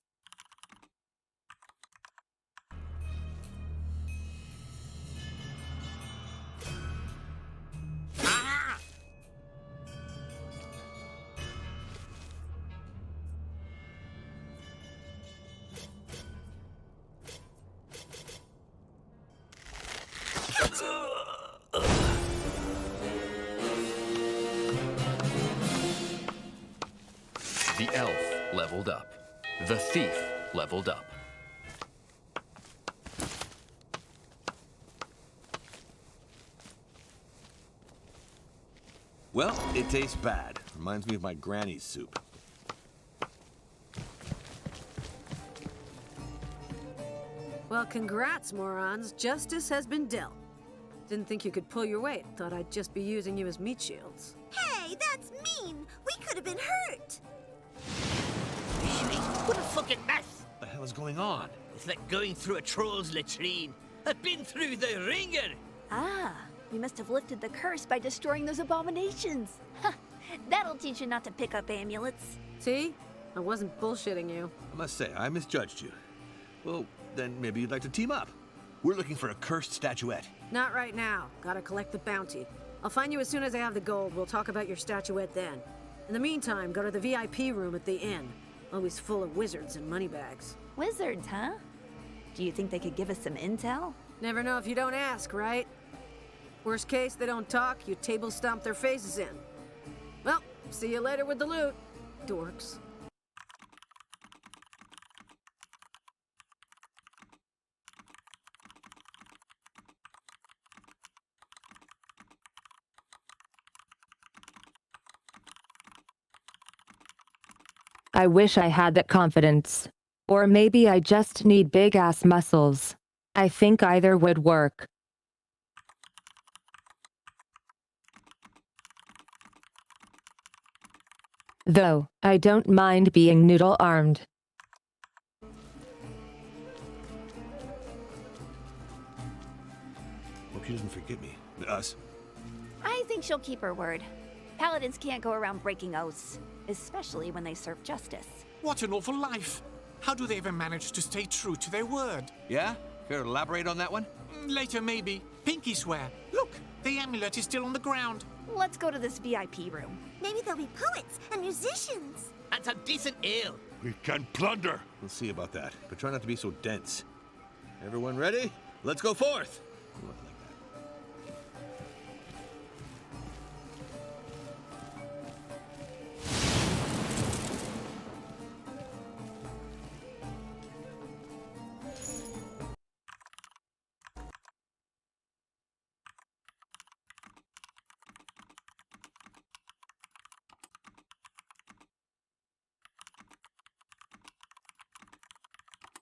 The elf leveled up. The thief leveled up. Well, it tastes bad. Reminds me of my granny's soup. Well, congrats, morons. Justice has been dealt. Didn't think you could pull your weight. Thought I'd just be using you as meat shields. Hey, that's mean! We could have been hurt! What a fucking mess! What the hell is going on? It's like going through a troll's latrine. I've been through the ringer! Ah, we must have lifted the curse by destroying those abominations. Ha! That'll teach you not to pick up amulets. See? I wasn't bullshitting you. I must say, I misjudged you. Well, then maybe you'd like to team up. We're looking for a cursed statuette. Not right now. Gotta collect the bounty. I'll find you as soon as I have the gold. We'll talk about your statuette then. In the meantime, go to the VIP room at the inn. Always full of wizards and moneybags. Wizards, huh? Do you think they could give us some intel? Never know if you don't ask, right? Worst case, they don't talk, you table stomp their faces in. Well, see you later with the loot, dorks. I wish I had that confidence. Or maybe I just need big-ass muscles. I think either would work. Though, I don't mind being noodle-armed. Hope she doesn't forget me. Us. I think she'll keep her word. Paladins can't go around breaking oaths, especially when they serve justice. What an awful life. How do they ever manage to stay true to their word? Yeah? Care to elaborate on that one? Later, maybe. Pinky swear. Look, the amulet is still on the ground. Let's go to this VIP room. Maybe there'll be poets and musicians. And some decent ale. We can plunder. We'll see about that, but try not to be so dense. Everyone ready? Let's go forth.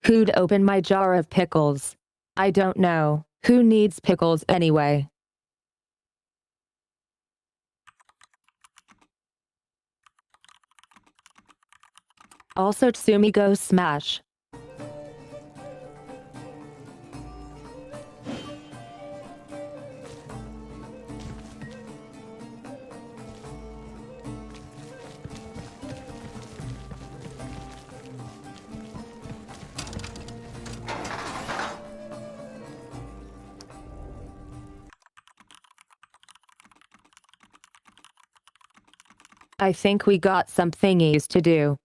Who'd open my jar of pickles? I don't know. Who needs pickles anyway? Also Tsumi goes smash. I think we got some thingies to do.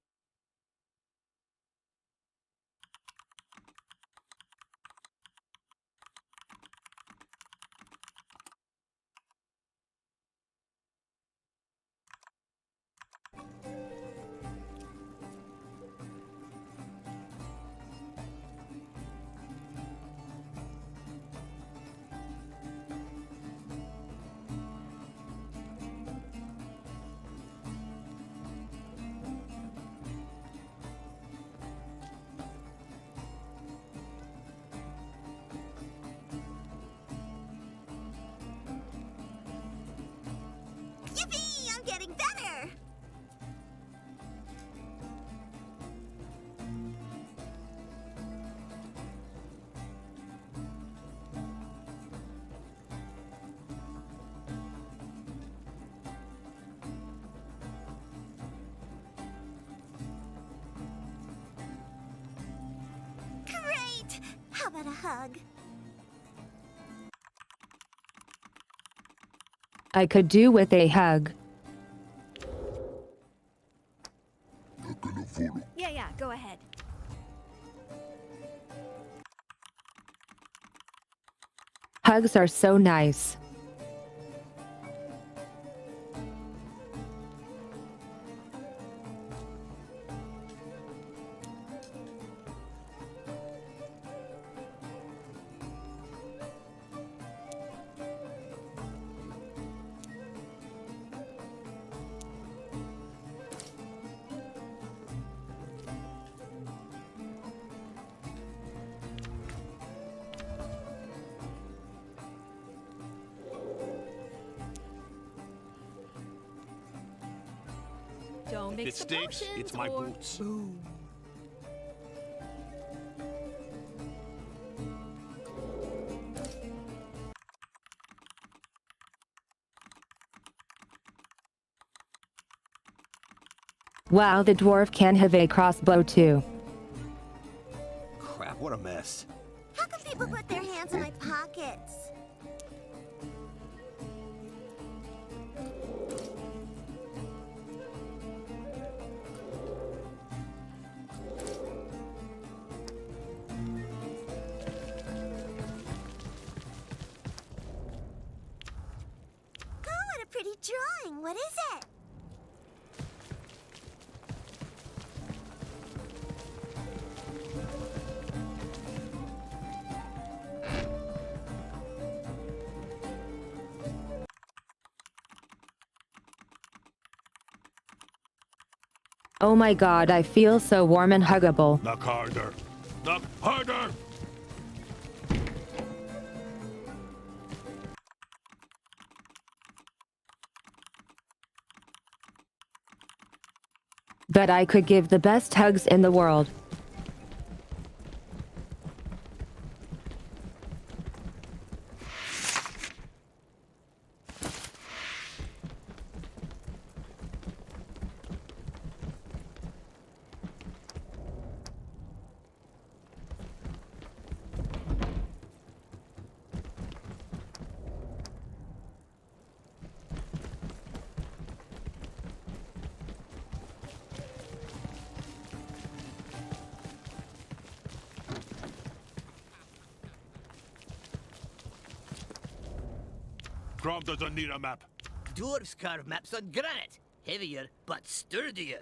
Yippee! I'm getting better! Great! How about a hug? I could do with a hug. Yeah, go ahead. Hugs are so nice. Don't If mix it the stinks, potions it's my or... boots. Boom. Wow, the dwarf can have a crossbow too. Crap, what a mess. How come people put their hands in my pockets? Oh, what a pretty drawing. What is it? Oh my god, I feel so warm and huggable. Knock harder. Knock harder! Bet I could give the best hugs in the world. Grom doesn't need a map. Dwarves carve maps on granite. Heavier, but sturdier.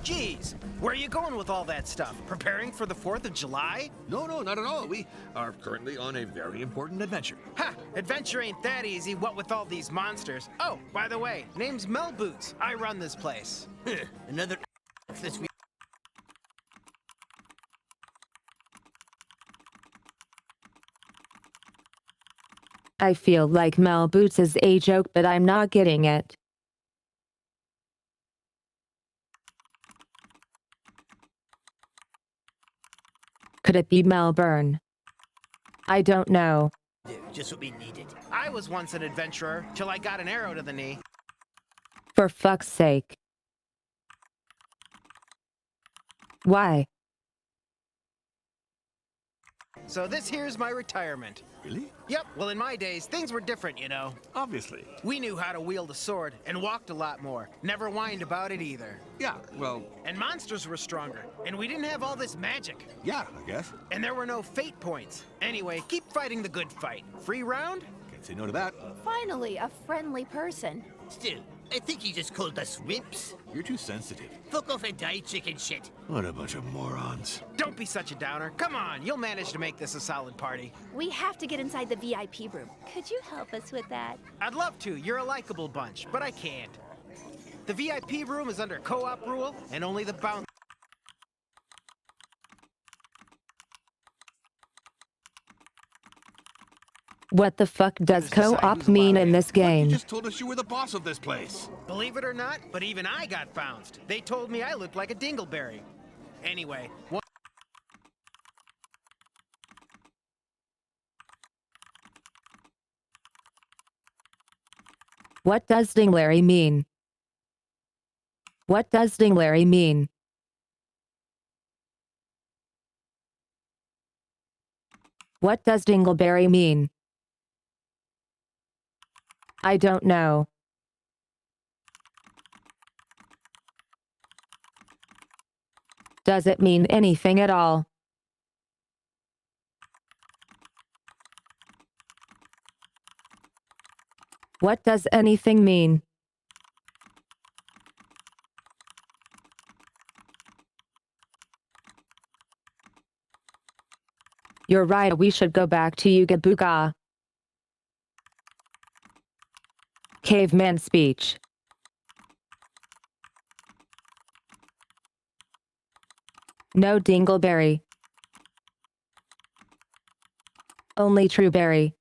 Geez, where are you going with all that stuff? Preparing for the 4th of July? No, not at all. We are currently on a very important adventure. Ha! Adventure ain't that easy, what with all these monsters. Oh, by the way, name's Mel Boots. I run this place. Another this week. I feel like Mel Boots is a joke, but I'm not getting it. Could it be Melbourne? I don't know. Just what we needed. I was once an adventurer, till I got an arrow to the knee. For fuck's sake. Why? So this here's my retirement. Really? Yep, well in my days, things were different, you know. Obviously. We knew how to wield a sword, and walked a lot more. Never whined about it either. Yeah, well... And monsters were stronger, and we didn't have all this magic. Yeah, I guess. And there were no fate points. Anyway, keep fighting the good fight. Free round? Can't say no to that. Finally, a friendly person. Still, I think he just called us wimps. You're too sensitive. Fuck off and die, chicken shit. What a bunch of morons. Don't be such a downer. Come on, you'll manage to make this a solid party. We have to get inside the VIP room. Could you help us with that? I'd love to. You're a likable bunch, but I can't. The VIP room is under co-op rule, and only the bounty... What the fuck does co-op mean in this game? You just told us you were the boss of this place. Believe it or not, but even I got bounced. They told me I looked like a dingleberry. Anyway, What does Dingleberry mean? What does Dingleberry mean? What does Dingleberry mean? I don't know. Does it mean anything at all? What does anything mean? You're right, we should go back to Yuga Buga. Caveman speech. No Dingleberry. Only Trueberry.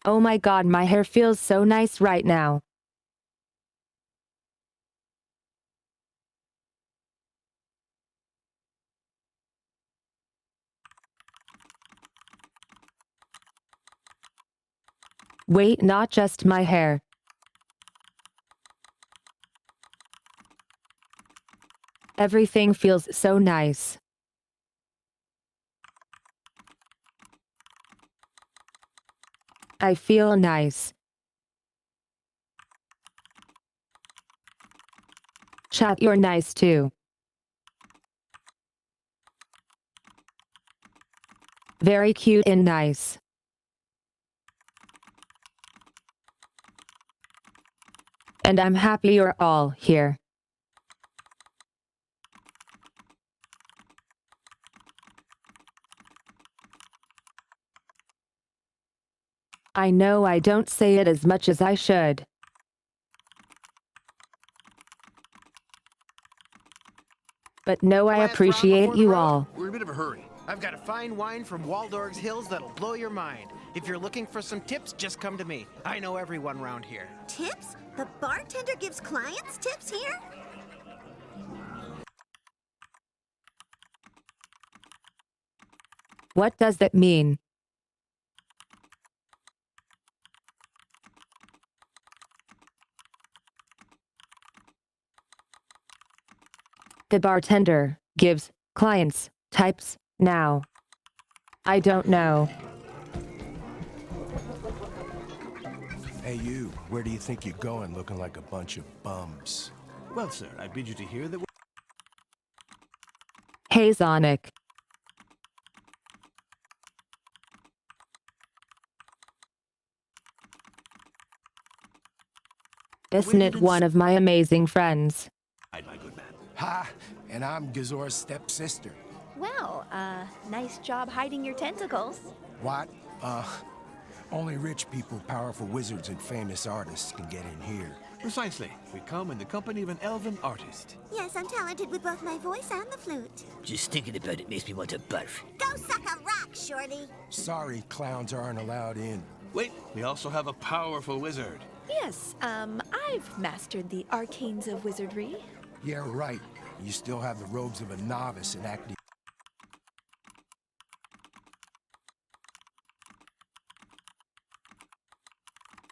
Oh my god, my hair feels so nice right now. Wait, not just my hair. Everything feels so nice. I feel nice. Chat, you're nice too. Very cute and nice. And I'm happy you're all here. I know I don't say it as much as I should. But no, I appreciate you all. We're in a bit of a hurry. I've got a fine wine from Waldorg's Hills that'll blow your mind. If you're looking for some tips, just come to me. I know everyone around here. Tips? The bartender gives clients tips here? What does that mean? The bartender gives clients types now. I don't know. Hey you, where do you think you're going looking like a bunch of bums? Well, sir, I bid you to hear that Hey Sonic. Isn't it one of my amazing friends? my good man. Ha! And I'm Gazor's stepsister. Well, nice job hiding your tentacles. What? Only rich people, powerful wizards, and famous artists can get in here. Precisely. We come in the company of an elven artist. Yes, I'm talented with both my voice and the flute. Just thinking about it makes me want to barf. Go suck a rock, Shorty. Sorry, clowns aren't allowed in. Wait, we also have a powerful wizard. Yes, I've mastered the arcanes of wizardry. Yeah, right. You still have the robes of a novice in acting.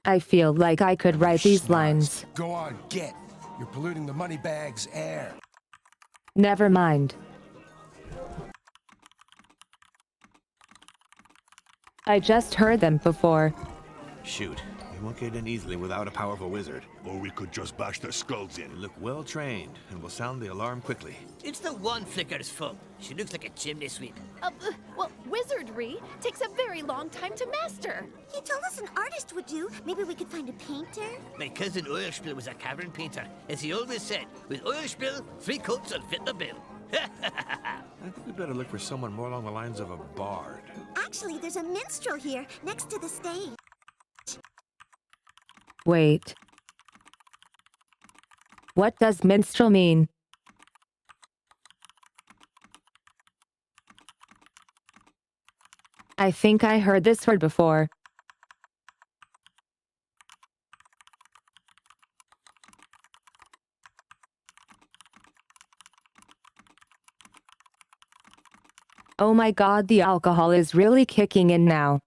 I feel like I could write these lines. Go on, get. You're polluting the money bag's air. Never mind. I just heard them before. Shoot, we won't get in easily without a powerful wizard. Or we could just bash their skulls in. They look well trained, and will sound the alarm quickly. It's the one flicker's fault. She looks like a chimney sweep. Well, wizardry takes a very long time to master. You told us an artist would do. Maybe we could find a painter? My cousin Oilspill was a cavern painter. As he always said, with Oilspill, 3 coats will fit the bill. I think we'd better look for someone more along the lines of a bard. Actually, there's a minstrel here, next to the stage. Wait. What does minstrel mean? I think I heard this word before. Oh my god, the alcohol is really kicking in now.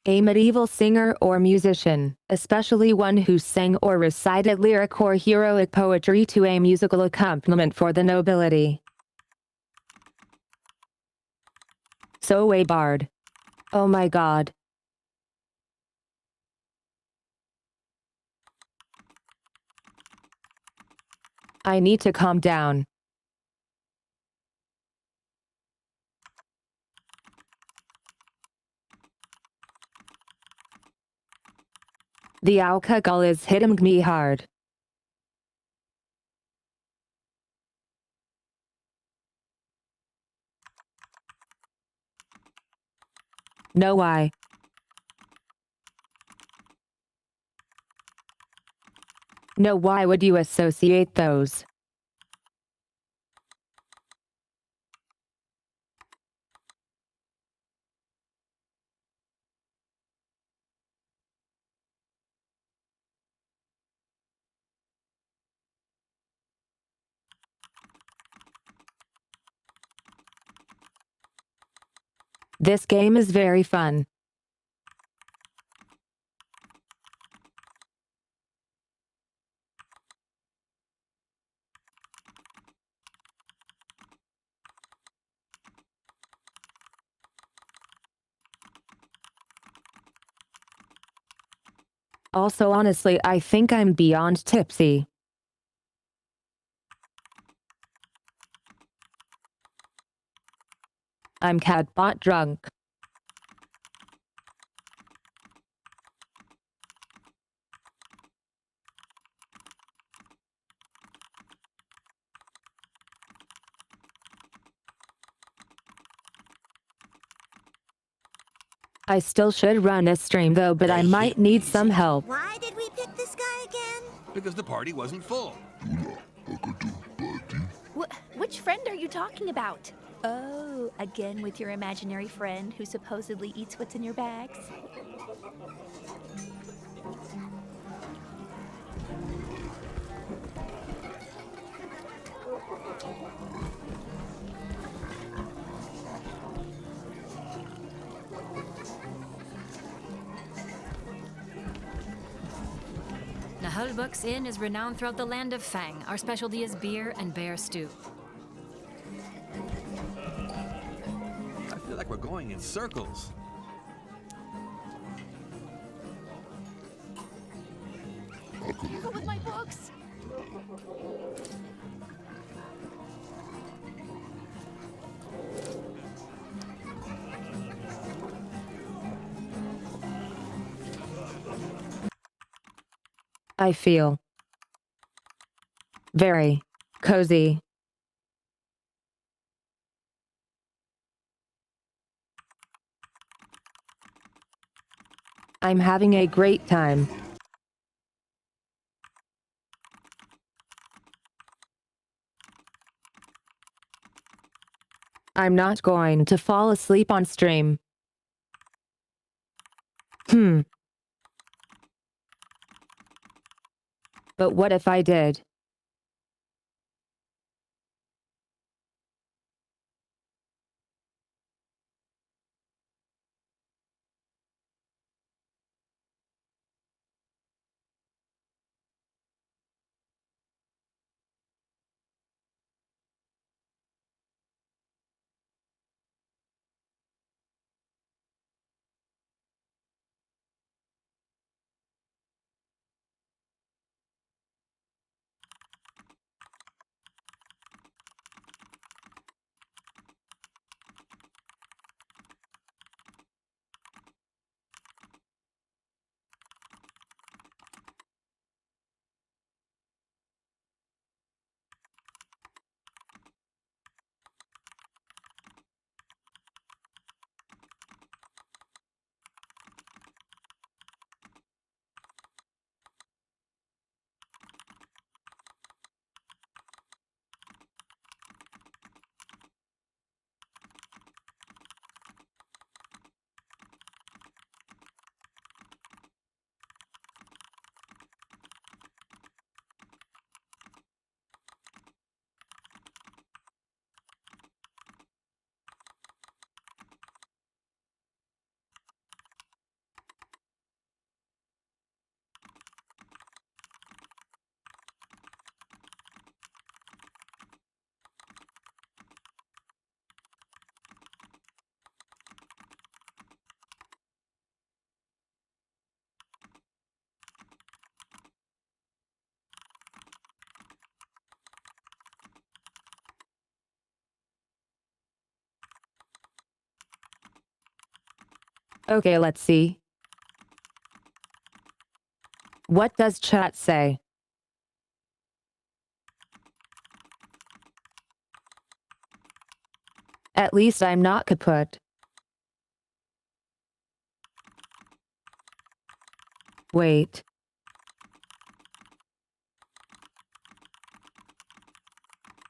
A medieval singer or musician, especially one who sang or recited lyric or heroic poetry to a musical accompaniment for the nobility. So a bard. Oh my god. I need to calm down. The alcohol is hitting me hard. No, why? No, why would you associate those? This game is very fun. Also, honestly, I think I'm beyond tipsy. I'm catbot drunk. I still should run a stream though, but I might need some help. Why did we pick this guy again? Because the party wasn't full. Which friend are you talking about? Oh, again with your imaginary friend who supposedly eats what's in your bags? Naheulbeuk's Inn is renowned throughout the land of Fang. Our specialty is beer and bear stew. I feel like we're going in circles. Careful with my books! I feel very cozy. I'm having a great time. I'm not going to fall asleep on stream. But what if I did? Okay, let's see. What does chat say? At least I'm not kaput. Wait.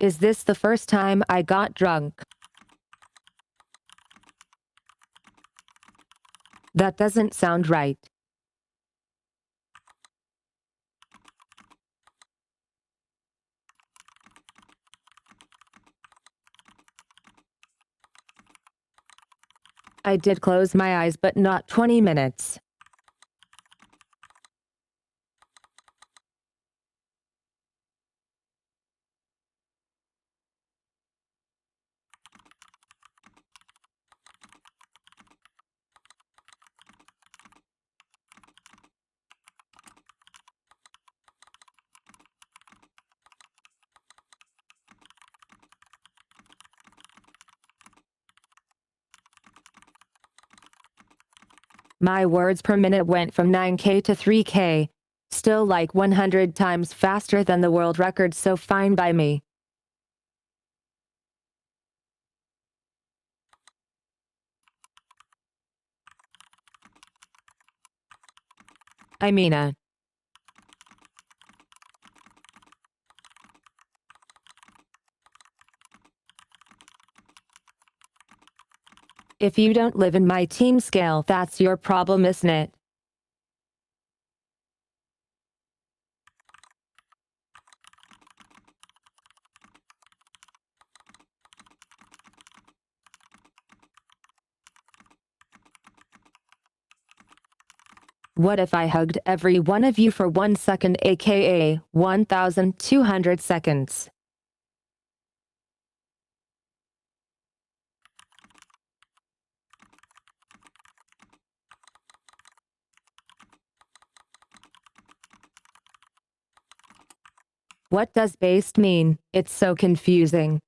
Is this the first time I got drunk? That doesn't sound right. I did close my eyes, but not 20 minutes. My words per minute went from 9K to 3K. Still like 100 times faster than the world record, so fine by me. I mean, if you don't live in my team scale, that's your problem, isn't it? What if I hugged every one of you for 1 second, aka 1,200 seconds? What does based mean? It's so confusing.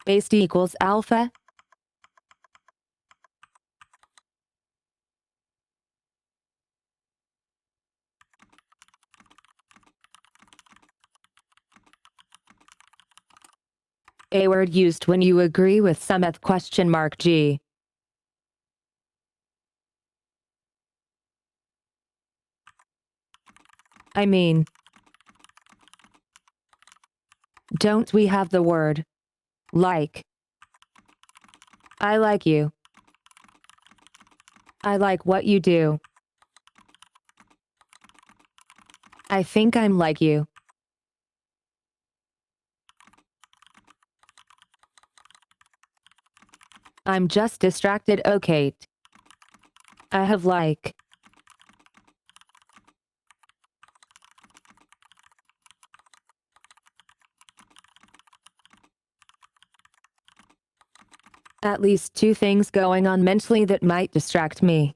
Based equals alpha. A word used when you agree with someth question mark G. I mean, don't we have the word like? I like you. I like what you do. I think I'm like you. I'm just distracted, okay. I have like. At least 2 things going on mentally that might distract me.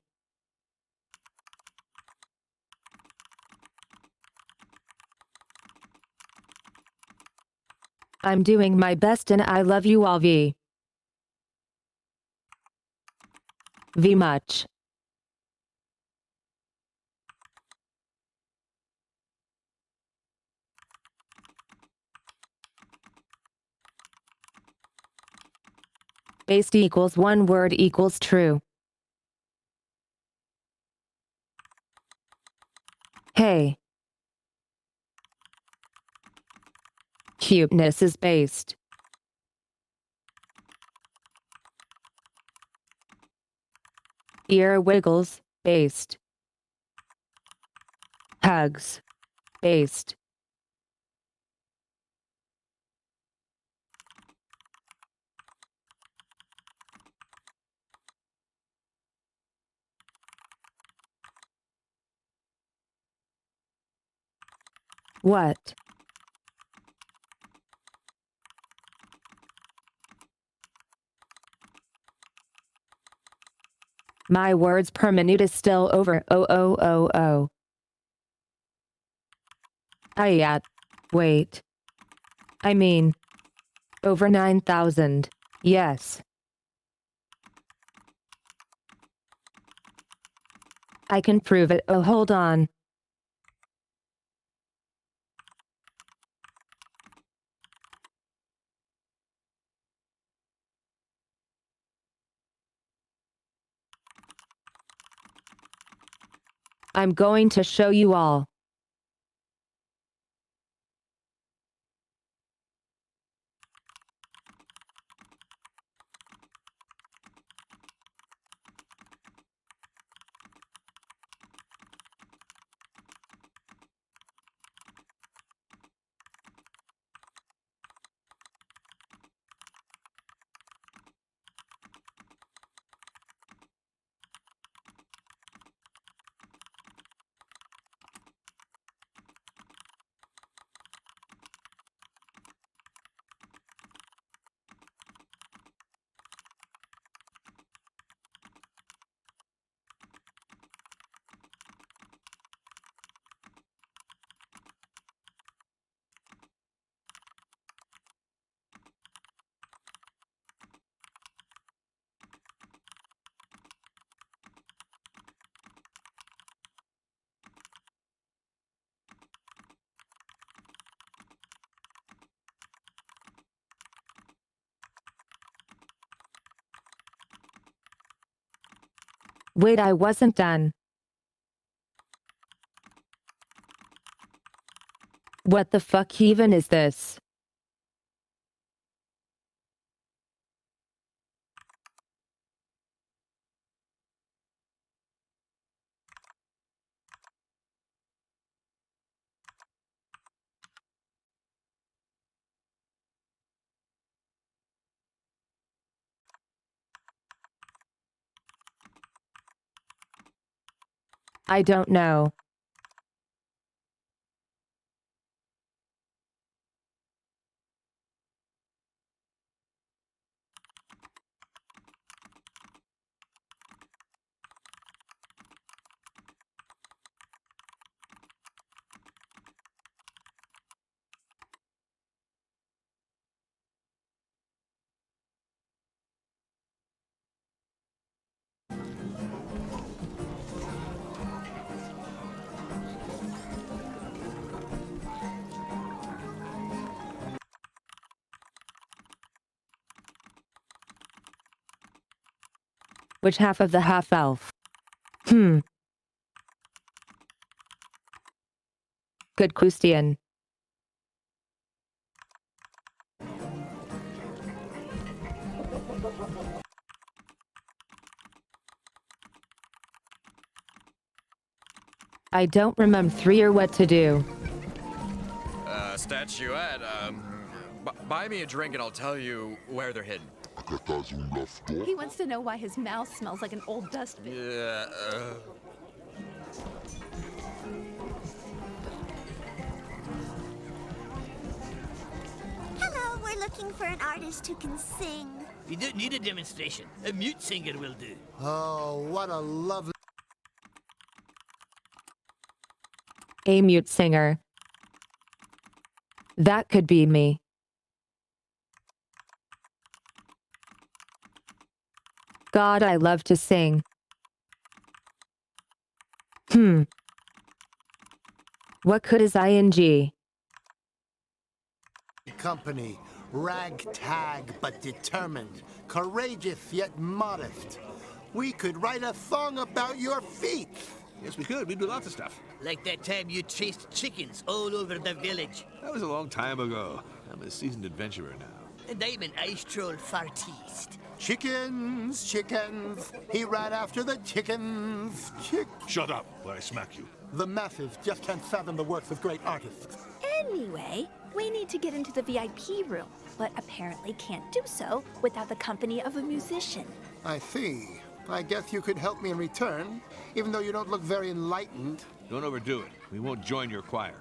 I'm doing my best and I love you all, V. V much. Based equals 1 word equals true. Hey. Cuteness is based. Ear wiggles, based. Hugs, based. What? My words per minute is still over 0000. Wait. I mean, over 9,000. Yes. I can prove it. Oh, hold on. I'm going to show you all. Wait, I wasn't done. What the fuck even is this? I don't know. Which half of the half-elf? Good question. I don't remember 3 or what to do. Statuette, buy me a drink and I'll tell you where they're hidden. He wants to know why his mouth smells like an old dustbin. Yeah, Hello, we're looking for an artist who can sing. You don't need a demonstration. A mute singer will do. Oh, what a lovely... A mute singer. That could be me. God, I love to sing. What could is ing? Company, ragtag but determined, courageous yet modest. We could write a song about your feet. Yes, we could. We do lots of stuff. Like that time you chased chickens all over the village. That was a long time ago. I'm a seasoned adventurer now. And I'm an ice troll fartiste. Chickens, chickens. He ran after the chickens. Shut up, or I smack you. The masses just can't fathom the works of great artists. Anyway, we need to get into the VIP room, but apparently can't do so without the company of a musician. I see. I guess you could help me in return, even though you don't look very enlightened. Don't overdo it. We won't join your choir.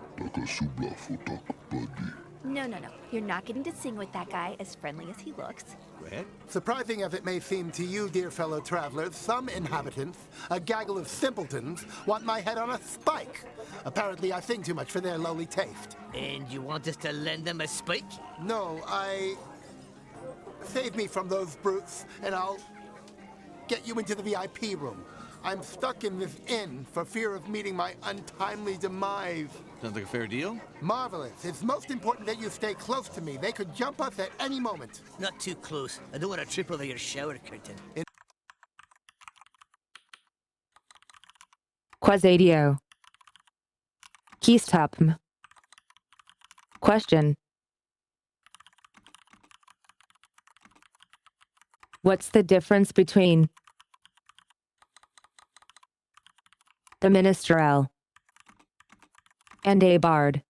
No. You're not getting to sing with that guy, as friendly as he looks. Go ahead. Surprising as it may seem to you, dear fellow travelers, some inhabitants, a gaggle of simpletons, want my head on a spike. Apparently I sing too much for their lowly taste. And you want us to lend them a spike? No, Save me from those brutes, and I'll get you into the VIP room. I'm stuck in this inn for fear of meeting my untimely demise. Sounds like a fair deal. Marvelous. It's most important that you stay close to me. They could jump us at any moment. Not too close. I don't want to trip over your shower curtain. Quasadio. Keystupm. Question. What's the difference between the minstrel and a bard?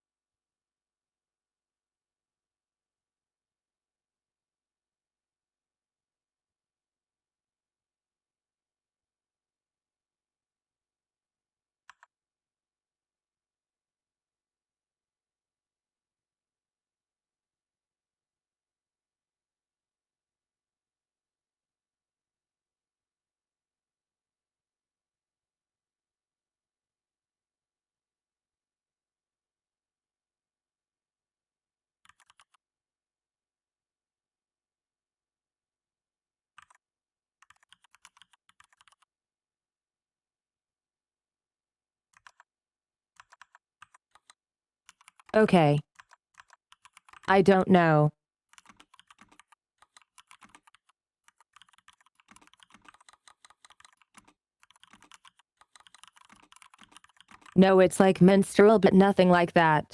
Okay. I don't know. No, it's like minstrel, but nothing like that.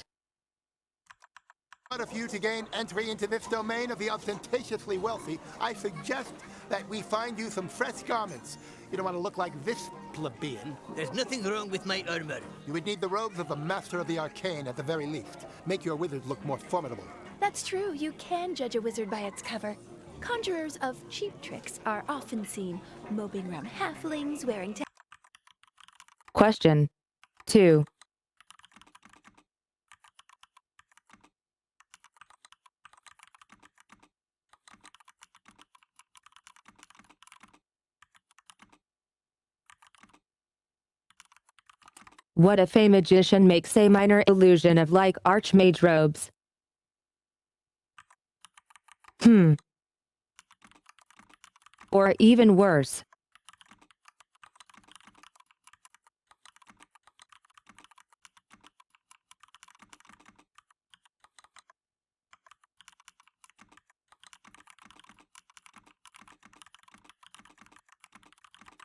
In order for you to gain entry into this domain of the ostentatiously wealthy, I suggest that we find you some fresh garments. You don't want to look like this plebeian. There's nothing wrong with my armor. You would need the robes of the Master of the Arcane at the very least. Make your wizard look more formidable. That's true. You can judge a wizard by its cover. Conjurers of cheap tricks are often seen moping around halflings wearing Question 2. What if a magician makes a minor illusion of like archmage robes? Or even worse.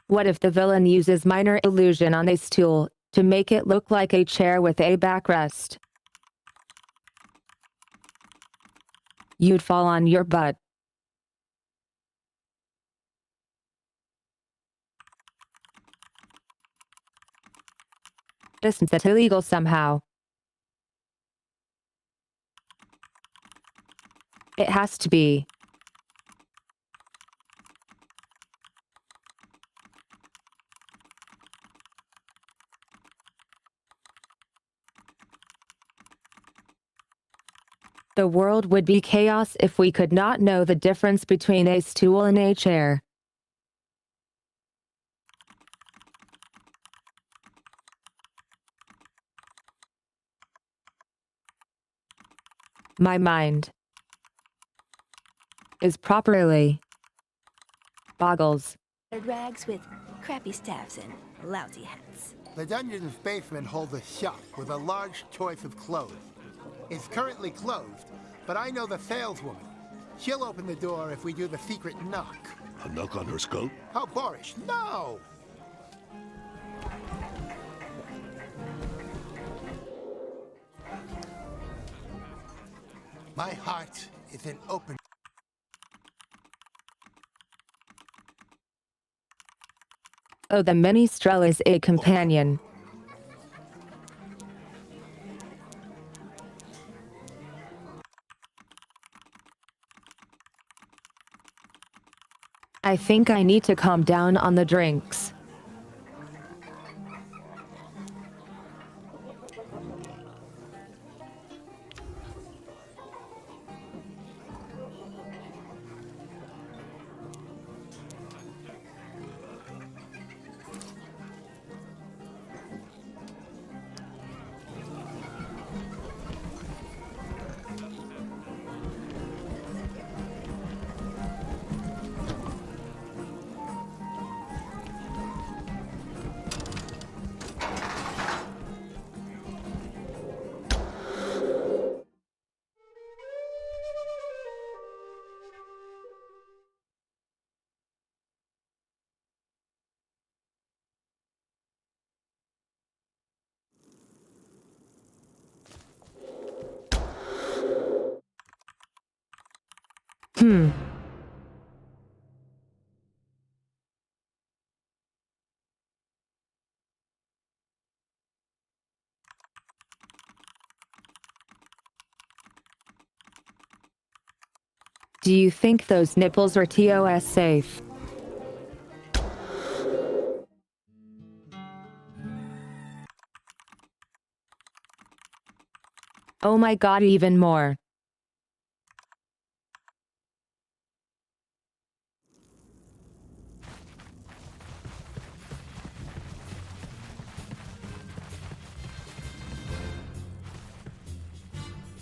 What if the villain uses minor illusion on a stool to make it look like a chair with a backrest? You'd fall on your butt. Isn't that illegal somehow? It has to be. The world would be chaos if we could not know the difference between a stool and a chair. My mind is properly boggles. rags with crappy staffs and lousy hats. The dungeon's basement holds a shop with a large choice of clothes. It's currently closed, but I know the saleswoman. She'll open the door if we do the secret knock. A knock on her skull? How boorish. No! My heart is an open... Oh, the minstrel is a companion. I think I need to calm down on the drinks. Do you think those nipples are TOS safe? Oh my god, even more.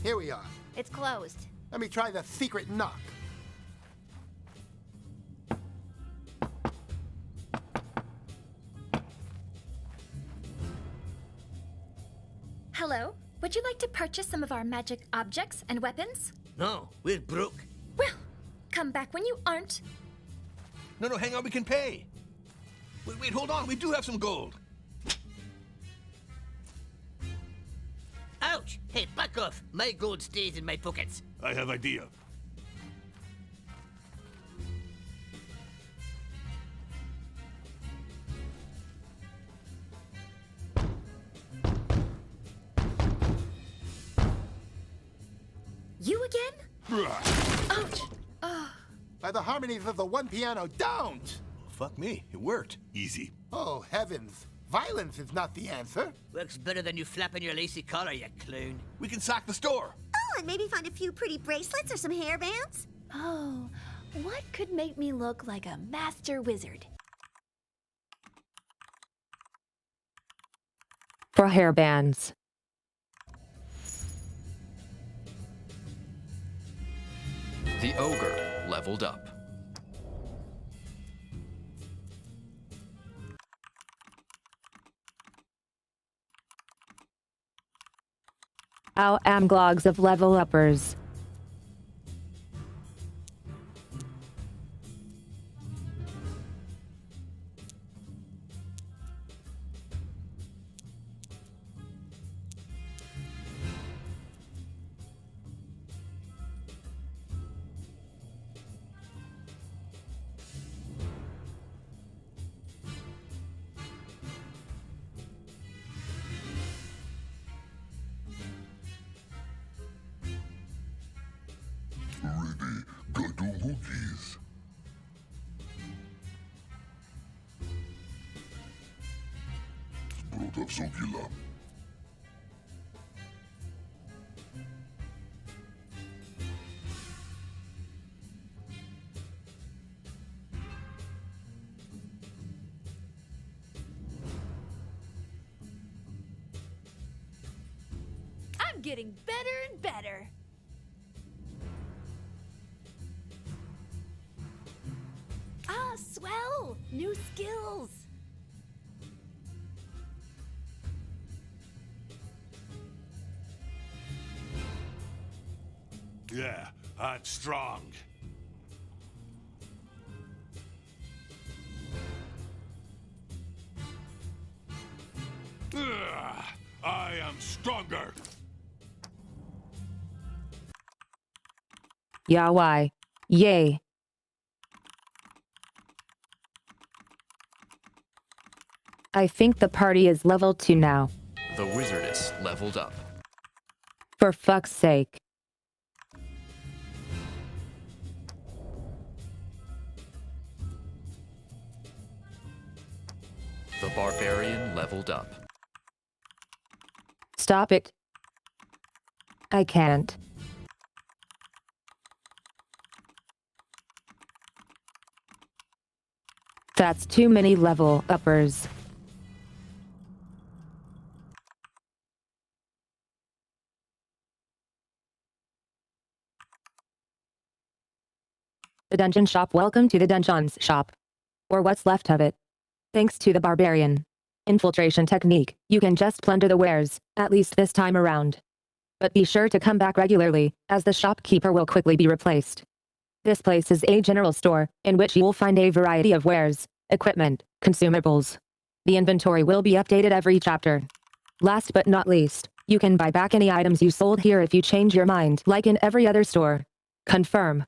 Here we are. It's closed. Let me try the secret knock. Hello? Would you like to purchase some of our magic objects and weapons? No, we're broke. Well, come back when you aren't. No, hang on, we can pay. Wait, hold on, we do have some gold. Ouch! Hey, back off. My gold stays in my pockets. I have idea. You again? Ouch! By the harmonies of the one piano, don't! Fuck me, it worked. Easy. Oh, heavens. Violence is not the answer. Works better than you flapping your lacy collar, you clown. We can sack the store. Oh, and maybe find a few pretty bracelets or some hairbands. Oh, what could make me look like a master wizard? For hairbands. The ogre leveled up. Ow, amglogs of level uppers. Ready, gadumugis. Zbrota Sogila. I'm getting better and better. Ah, swell! New skills! Yeah, I'm strong. Ugh, I am stronger. Yawai. Yay. I think the party is level 2 now. The wizardess leveled up. For fuck's sake. The barbarian leveled up. Stop it. I can't. That's too many level uppers. The dungeon shop. Welcome to the dungeon's shop. Or what's left of it. Thanks to the barbarian infiltration technique, you can just plunder the wares, at least this time around. But be sure to come back regularly, as the shopkeeper will quickly be replaced. This place is a general store, in which you will find a variety of wares, equipment, consumables. The inventory will be updated every chapter. Last but not least, you can buy back any items you sold here if you change your mind, like in every other store. Confirm.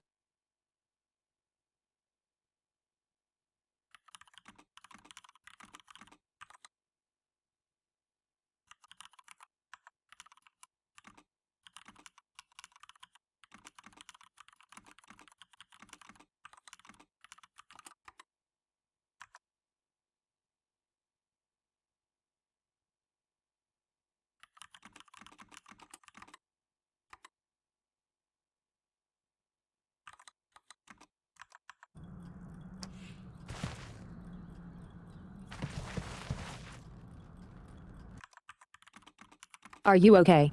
Are you okay?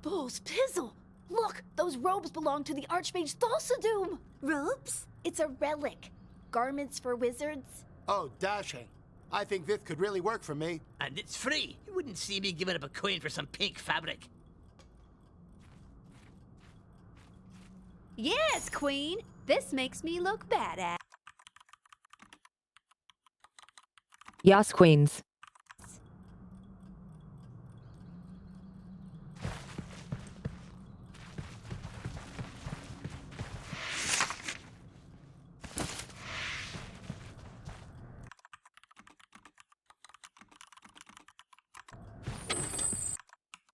Bulls Pizzle! Look, those robes belong to the Archmage Thulsadoom! Robes? It's a relic. Garments for wizards. Oh, dashing. I think this could really work for me. And it's free. You wouldn't see me giving up a coin for some pink fabric. Yes, Queen. This makes me look badass. Yas queens.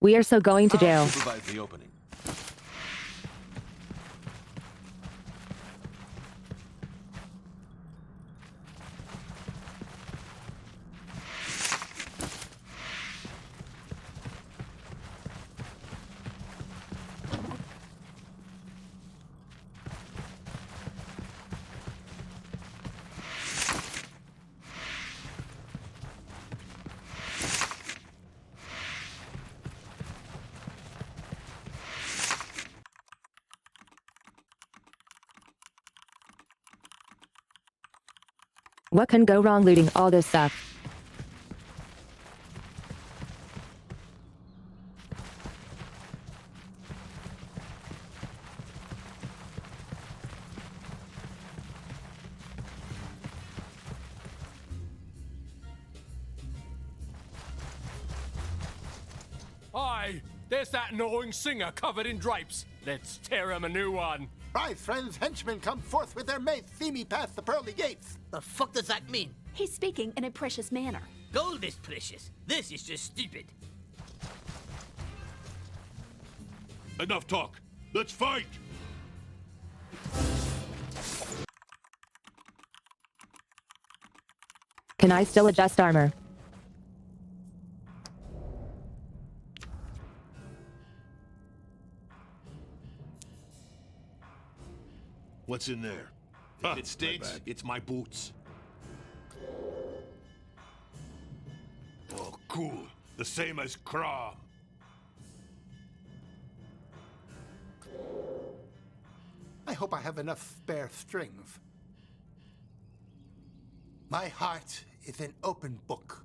We are so going to jail. I'll supervise the opening. What can go wrong looting all this stuff? Aye, there's that gnawing singer covered in drapes. Let's tear him a new one. Right, friends, henchmen come forth with their mates. See me past the pearly gates. The fuck does that mean? He's speaking in a precious manner. Gold is precious. This is just stupid. Enough talk. Let's fight! Can I still adjust armor? What's in there? If it states, it's my boots. Oh, cool. The same as Kra. I hope I have enough spare strings. My heart is an open book.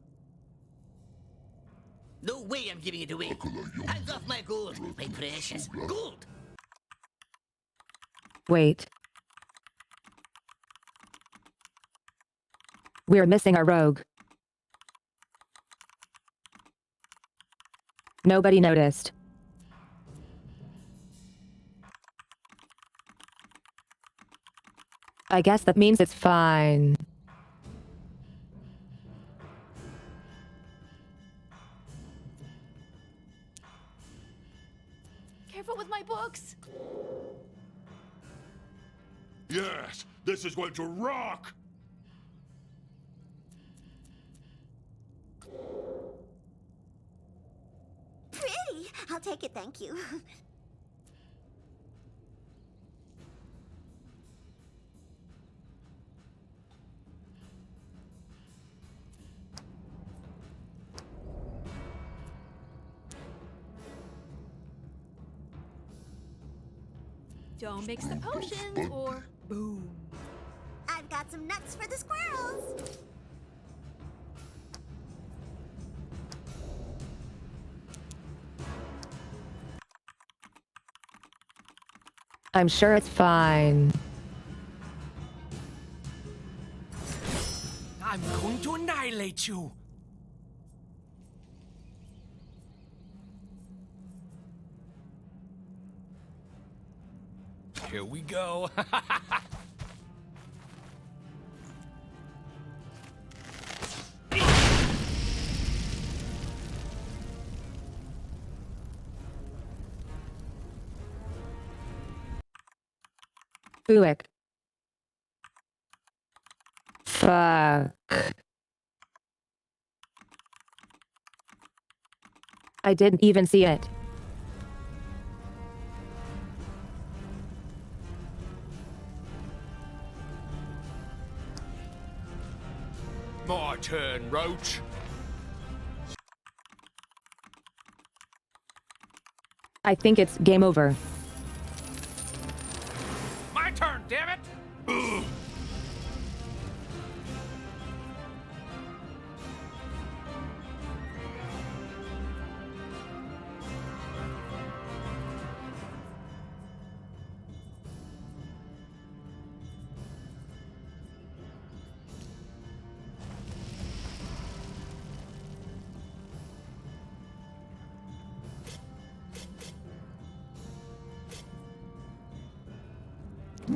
No way I'm giving it away. Hands off my gold, my precious gold. Wait. We're missing our rogue. Nobody noticed. I guess that means it's fine. Careful with my books. Yes, this is going to rock! Pretty. I'll take it, thank you. Don't mix the potions or boom. I've got some nuts for the squirrels. I'm sure it's fine. I'm going to annihilate you. Here we go. Buick. Fuck. I didn't even see it. More turn, Roach. I think it's game over. My turn, damn it!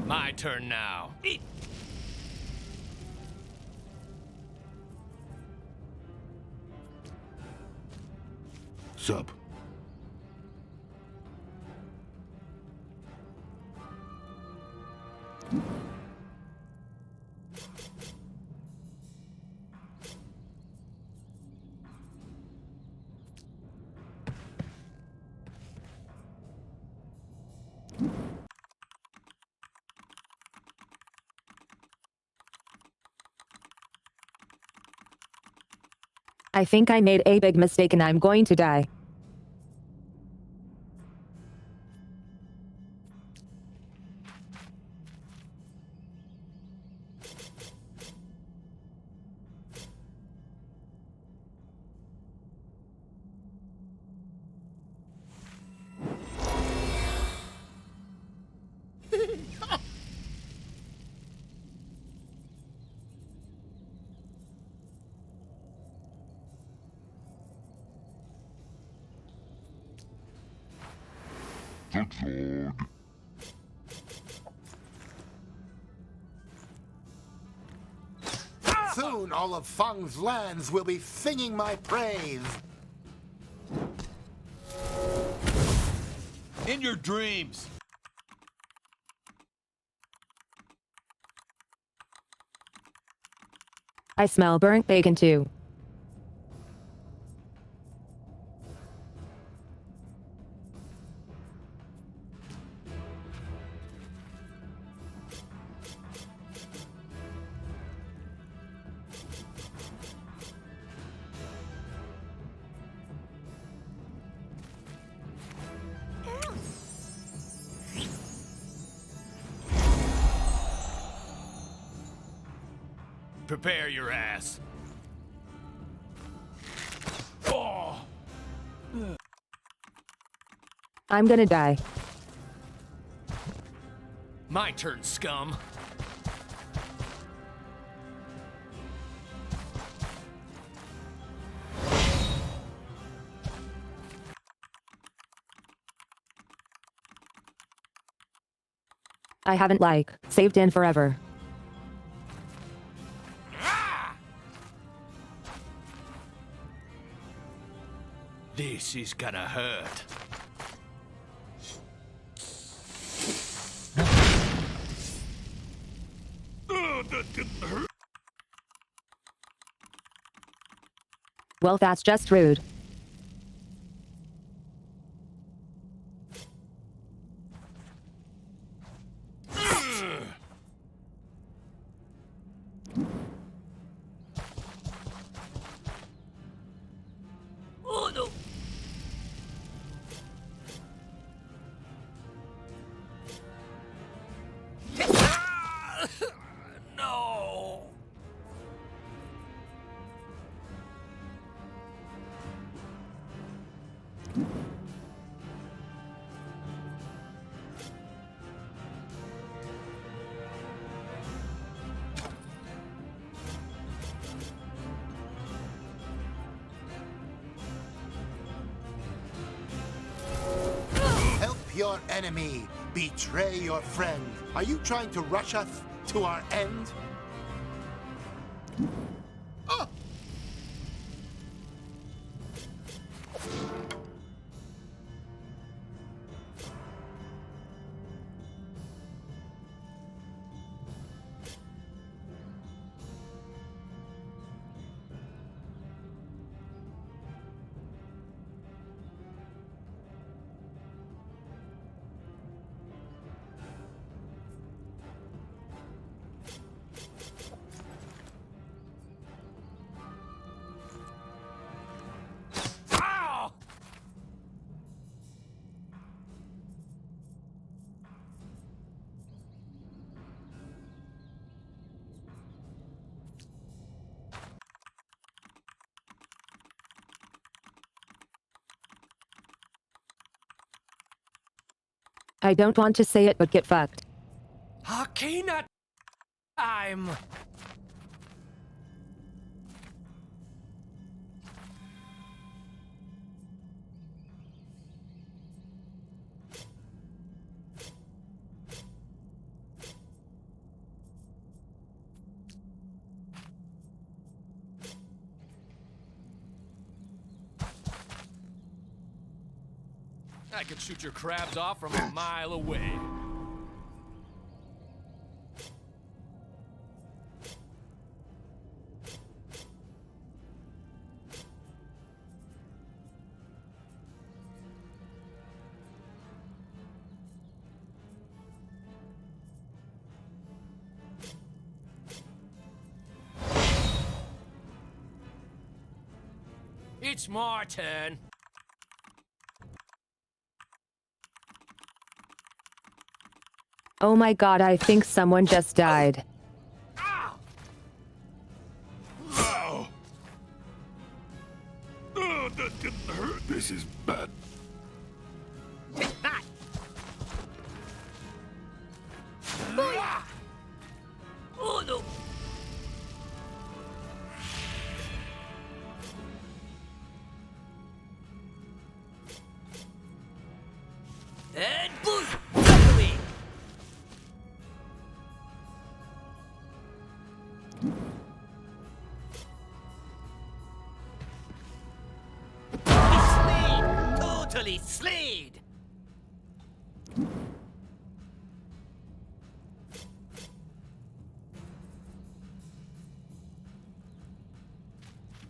My turn now. Eat. Sup? I think I made a big mistake and I'm going to die. Zigzag. Soon all of Fang's lands will be singing my praise. In your dreams. I smell burnt bacon too. Prepare your ass. Oh. I'm gonna die. My turn, scum. I haven't saved in forever. This is gonna hurt. Well, that's just rude. Oh no! No! Help your enemy, betray your friend. Are you trying to rush us to our end? I don't want to say it, but get fucked. Hakina time! I could shoot your crabs off from a mile away. It's my turn. Oh my god, I think someone just died. Ow! Oh, that didn't hurt. This is bad. Oh no! And boom! Right away! Slayed! Totally slayed!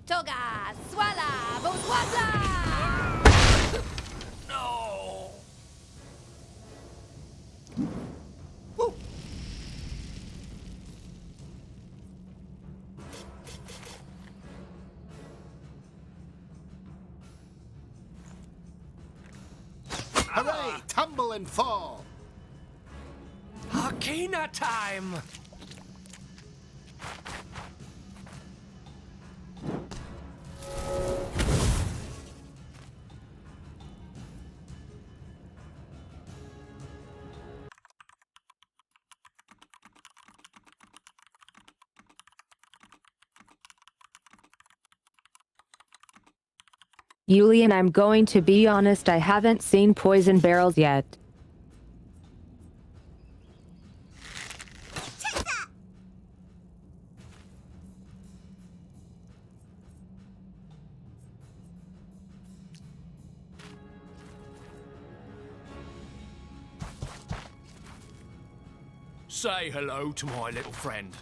Toga, swala, bonsoir! No! Hooray! Tumble and fall! Hakina time! Yulian, I'm going to be honest, I haven't seen poison barrels yet. Say hello to my little friend.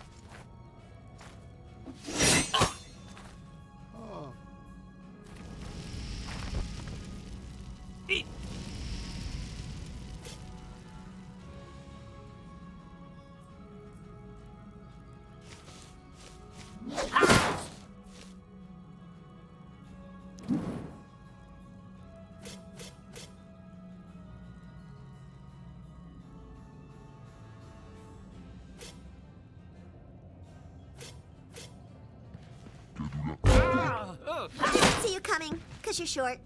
I didn't see you coming, because you're short.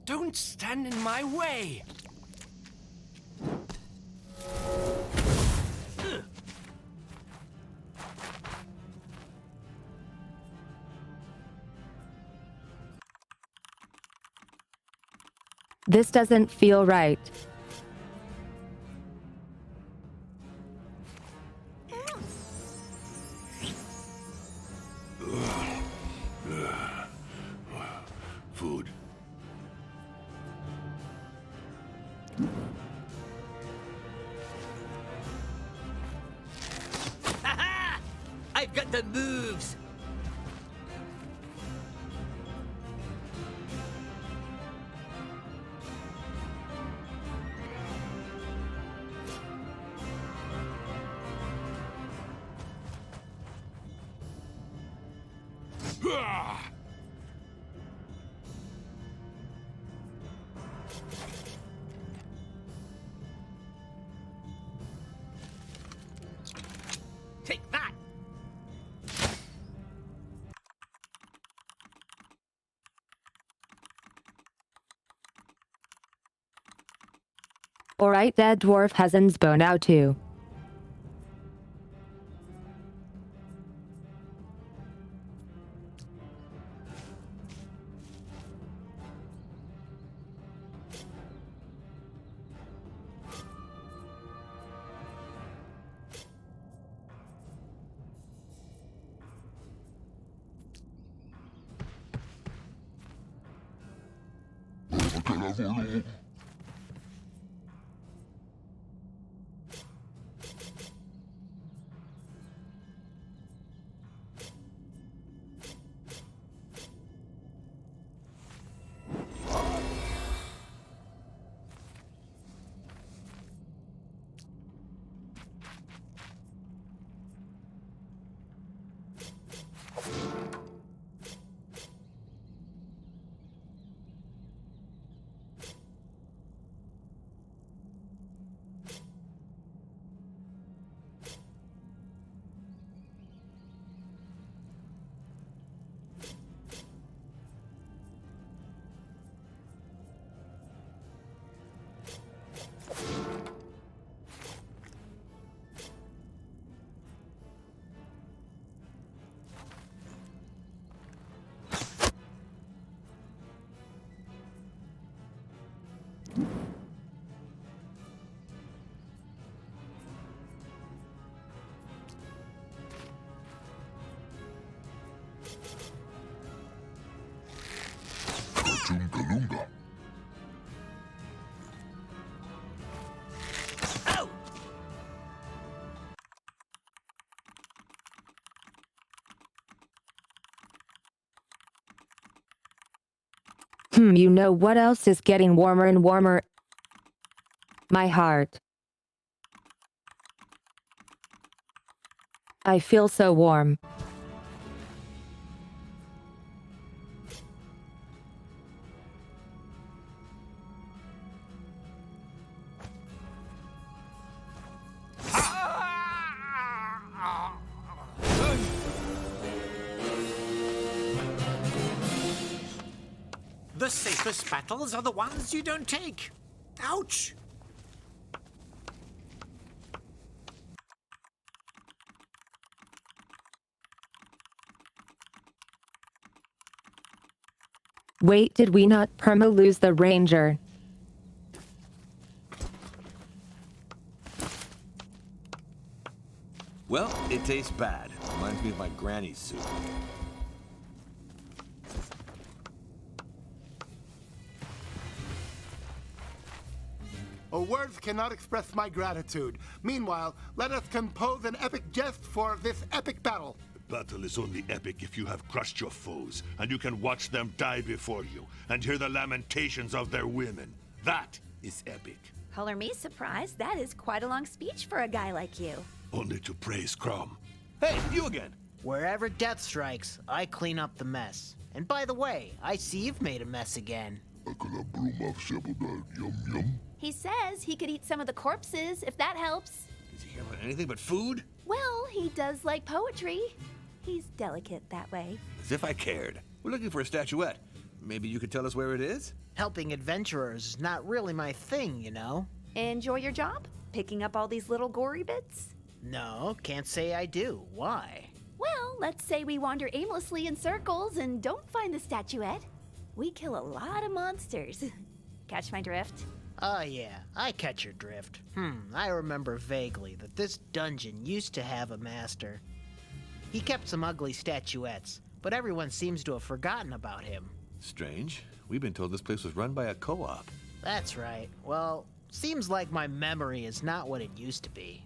Don't stand in my way! This doesn't feel right. Food. I've got the moves! Alright, that dwarf has inspo now too. Chungalunga. You know what else is getting warmer and warmer? My heart. I feel so warm. The safest battles are the ones you don't take. Ouch! Wait, did we not perma-lose the ranger? Well, it tastes bad. Reminds me of my granny's soup. Oh, words cannot express my gratitude. Meanwhile, let us compose an epic jest for this epic battle. The battle is only epic if you have crushed your foes, and you can watch them die before you, and hear the lamentations of their women. That is epic. Color me surprised. That is quite a long speech for a guy like you. Only to praise Crom. Hey, you again! Wherever death strikes, I clean up the mess. And by the way, I see you've made a mess again. He says he could eat some of the corpses, if that helps. Does he hear about anything but food? Well, he does like poetry. He's delicate that way. As if I cared. We're looking for a statuette. Maybe you could tell us where it is? Helping adventurers is not really my thing, you know. Enjoy your job? Picking up all these little gory bits? No, can't say I do. Why? Well, let's say we wander aimlessly in circles and don't find the statuette. We kill a lot of monsters. Catch my drift? Oh yeah, I catch your drift. I remember vaguely that this dungeon used to have a master. He kept some ugly statuettes, but everyone seems to have forgotten about him. Strange. We've been told this place was run by a co-op. That's right. Well, seems like my memory is not what it used to be.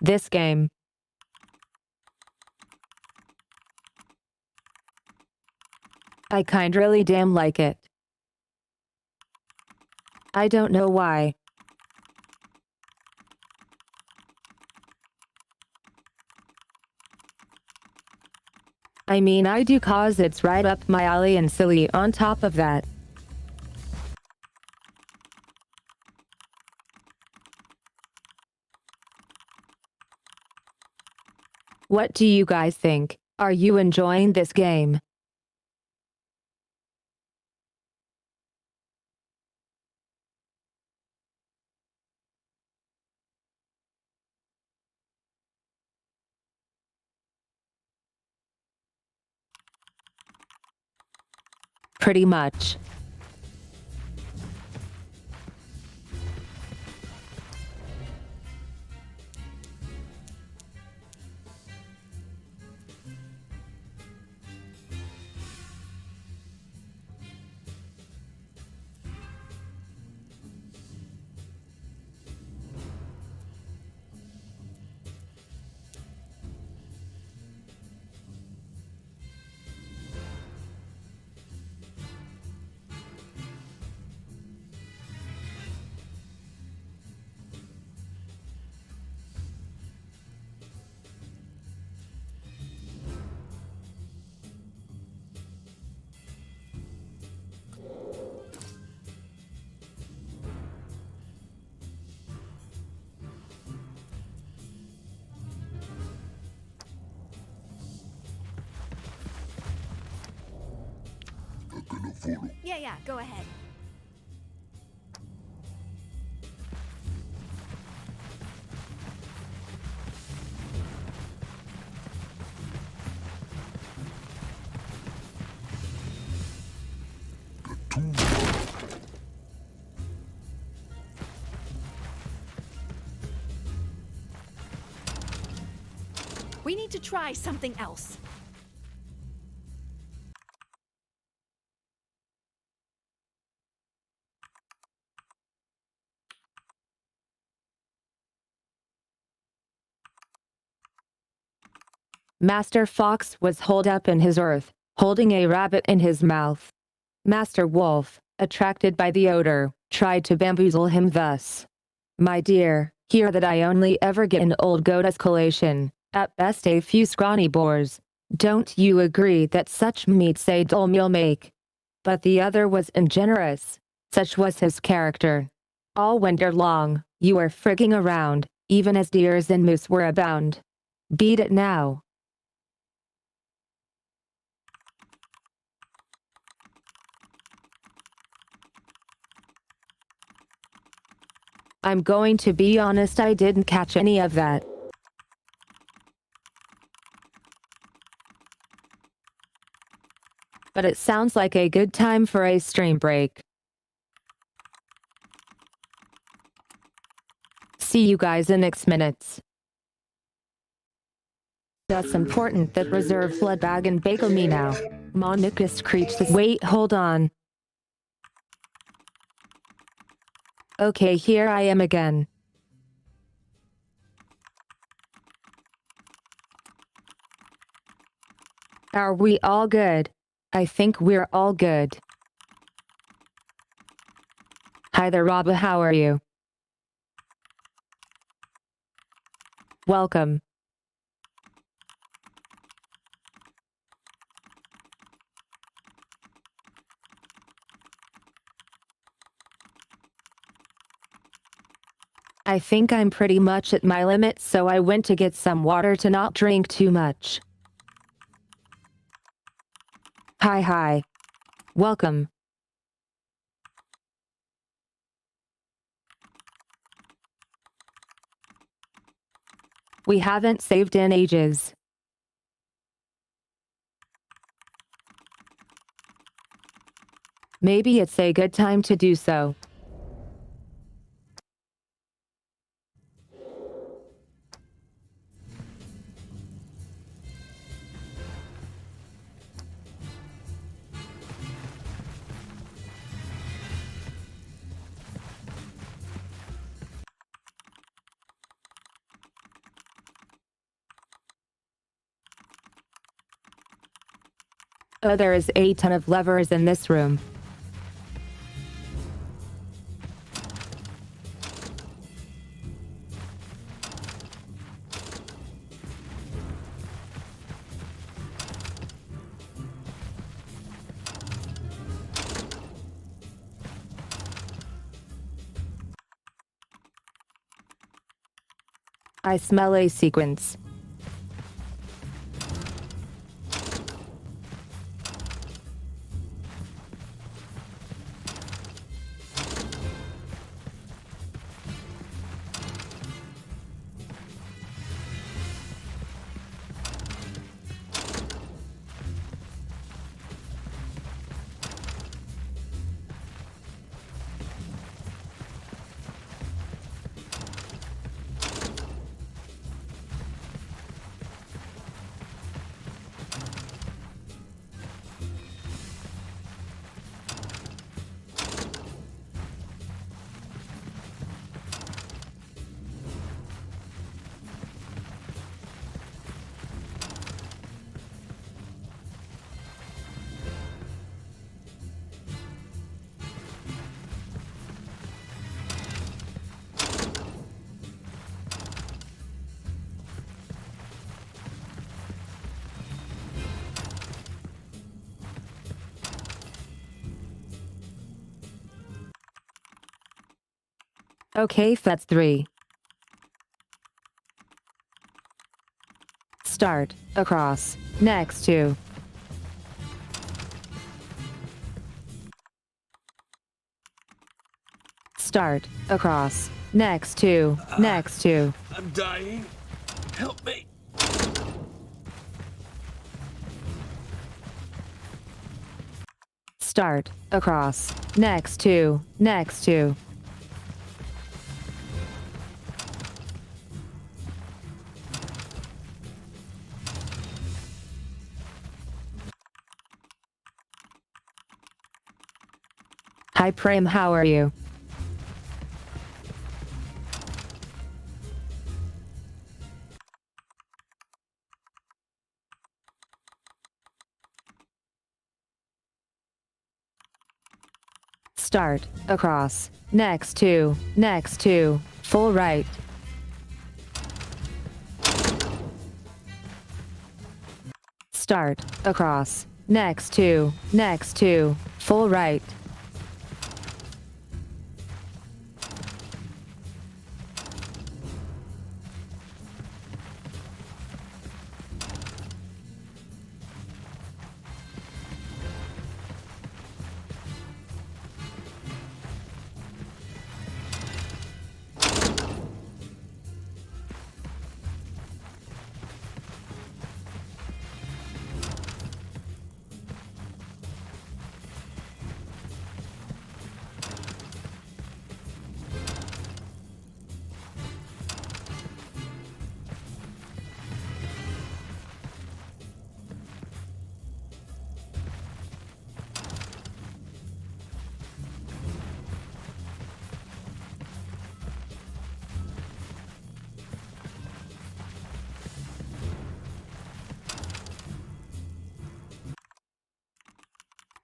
This game. I kind really damn like it. I don't know why. I mean, I do, cause it's right up my alley and silly on top of that. What do you guys think? Are you enjoying this game? Pretty much. Yeah, go ahead. We need to try something else. Master Fox was holed up in his earth, holding a rabbit in his mouth. Master Wolf, attracted by the odor, tried to bamboozle him thus. My dear, hear that I only ever get an old goat as collation, at best a few scrawny boars. Don't you agree that such meats a dull meal make? But the other was ungenerous. Such was his character. All winter long, you were frigging around, even as deers and moose were abound. Beat it now. I'm going to be honest, I didn't catch any of that. But it sounds like a good time for a stream break. See you guys in next minutes. That's important that reserve blood bag and bagel me now. Monica screeched this. Wait, hold on. Okay, here I am again. Are we all good? I think we're all good. Hi there, Robba, how are you? Welcome. I think I'm pretty much at my limit, so I went to get some water to not drink too much. Hi. Welcome. We haven't saved in ages. Maybe it's a good time to do so. Oh, there is a ton of levers in this room. I smell a sequence. Okay, that's 3. Start, across, next to. Start, across, next to, next to. I'm dying. Help me. Start, across, next to, next to. Hi Prim, how are you? Start, across, next to, full right. Start, across, next to, full right.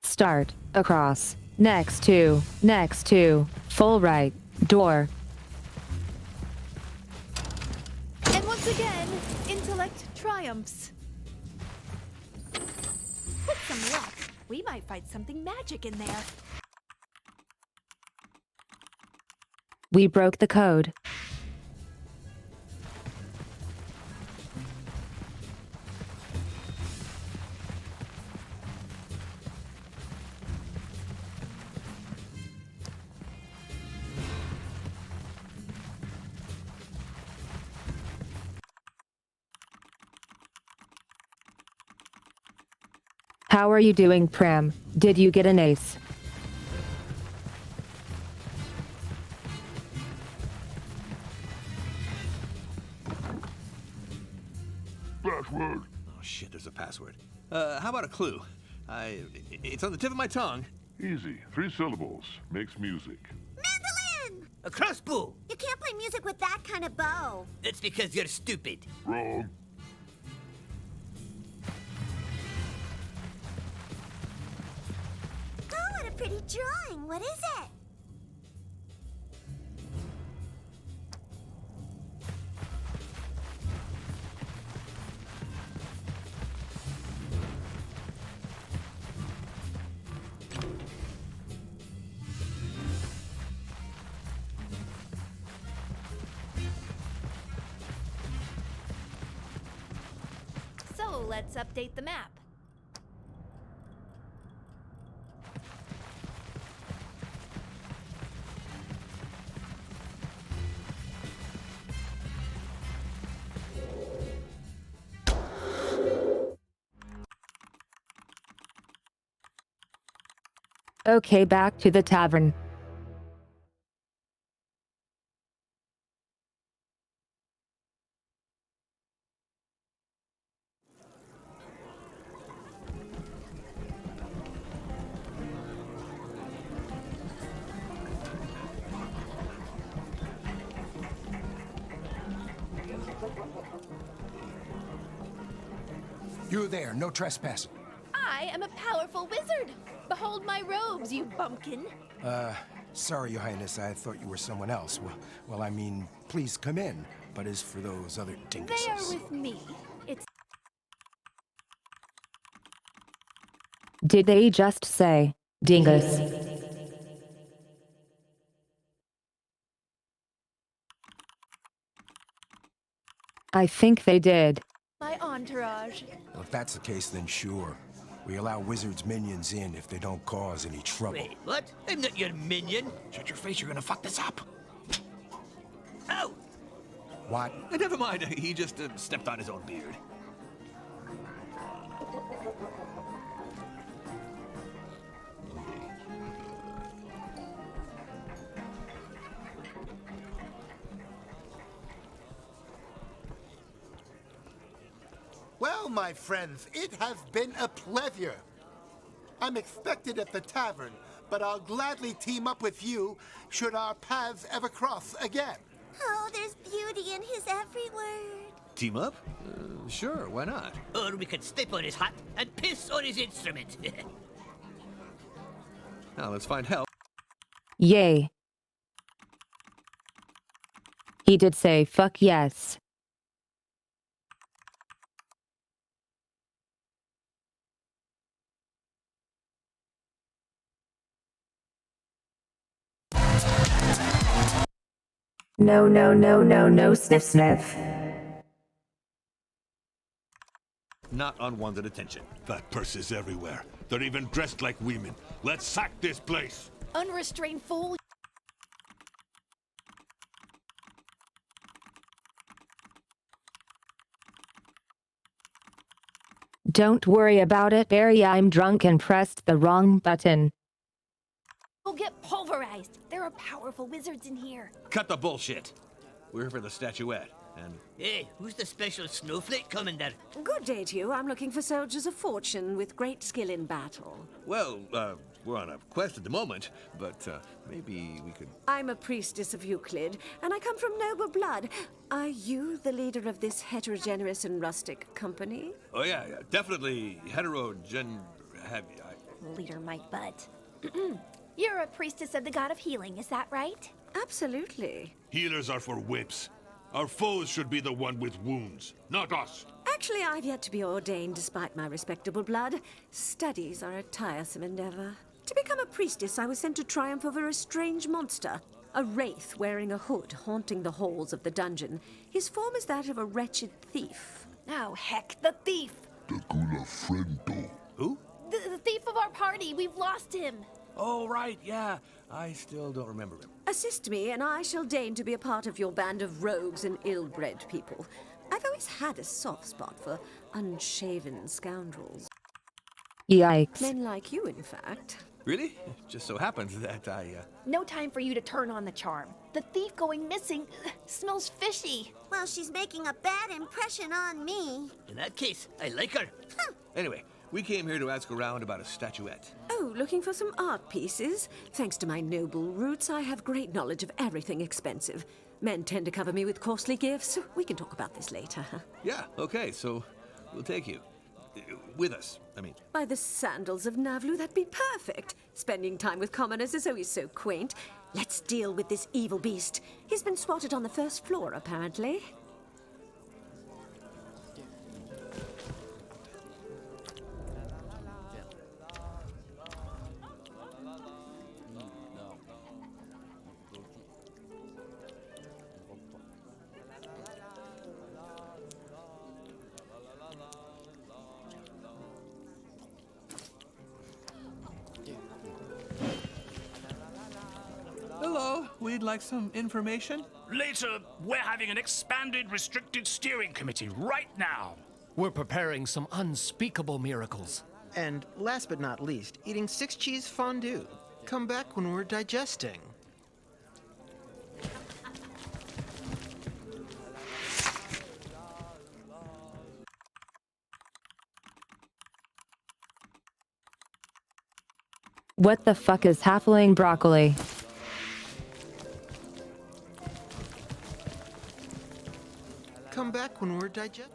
Start, across, next to, full right, door. And once again, intellect triumphs. With some luck, we might find something magic in there. We broke the code. How are you doing, Prim? Did you get an ace? Password. Oh shit, there's a password. How about a clue? It's on the tip of my tongue. Easy. 3 syllables. Makes music. Mandolin! A crossbow! You can't play music with that kind of bow. That's because you're stupid. Wrong. Oh, what a pretty drawing. What is it? So let's update the map. Okay, back to the tavern. You there, no trespassing. I am a powerful wizard. Behold my robes, you bumpkin. Sorry, Your Highness, I thought you were someone else. Well, I mean, please come in. But as for those other dinguses... They are with me. It's... Did they just say, dingus? I think they did. My entourage. Well, if that's the case, then sure. We allow wizards' minions in if they don't cause any trouble. Wait, what? I'm not your minion. Shut your face, you're gonna fuck this up. Ow! What? Never mind, he just stepped on his own beard. Well, my friends, it has been a pleasure. I'm expected at the tavern, but I'll gladly team up with you should our paths ever cross again. Oh, there's beauty in his every word. Team up? Sure, why not? Or we could step on his hat and piss on his instrument. Now let's find help. Yay. He did say fuck yes. No, no, no, no, no, sniff, sniff. Not unwanted attention. That purse is everywhere. They're even dressed like women. Let's sack this place. Unrestrained fool. Don't worry about it, Barry. I'm drunk and pressed the wrong button. We'll get pulverized. There are powerful wizards in here. Cut the bullshit. We're here for the statuette, and... Hey, who's the special snowflake coming there? Good day to you. I'm looking for soldiers of fortune with great skill in battle. Well, we're on a quest at the moment, but maybe we could... I'm a priestess of Euclid, and I come from noble blood. Are you the leader of this heterogeneous and rustic company? Oh, yeah, definitely Leader Mike Butt. You're a priestess of the god of healing, is that right? Absolutely. Healers are for whips. Our foes should be the one with wounds, not us. Actually, I've yet to be ordained despite my respectable blood. Studies are a tiresome endeavor. To become a priestess, I was sent to triumph over a strange monster. A wraith wearing a hood haunting the halls of the dungeon. His form is that of a wretched thief. Oh, heck, the thief! Who? The thief of our party. We've lost him. Oh, right, yeah. I still don't remember him. Assist me, and I shall deign to be a part of your band of rogues and ill-bred people. I've always had a soft spot for unshaven scoundrels. Yikes. Men like you, in fact. Really? It just so happens that No time for you to turn on the charm. The thief going missing smells fishy. Well, she's making a bad impression on me. In that case, I like her. Anyway, we came here to ask around about a statuette. Oh, looking for some art pieces? Thanks to my noble roots, I have great knowledge of everything expensive. Men tend to cover me with costly gifts. We can talk about this later. Yeah, okay, so we'll take you. With us, I mean. By the sandals of Naheulbeuk, that'd be perfect. Spending time with commoners is always so quaint. Let's deal with this evil beast. He's been spotted on the first floor, apparently. Hello, we'd like some information. Later, we're having an expanded restricted steering committee right now. We're preparing some unspeakable miracles. And last but not least, eating 6-cheese fondue. Come back when we're digesting. What the fuck is halfling broccoli? Come back when we're digesting.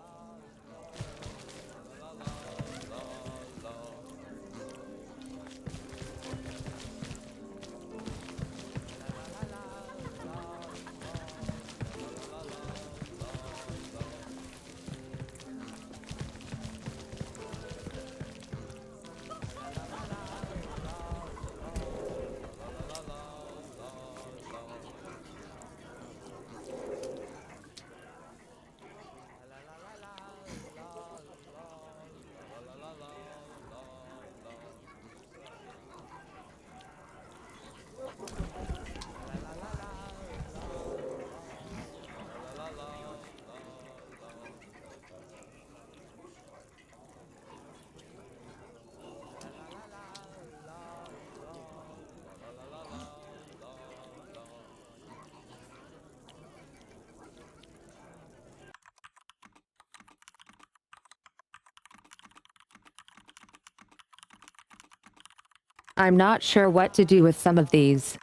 I'm not sure what to do with some of these.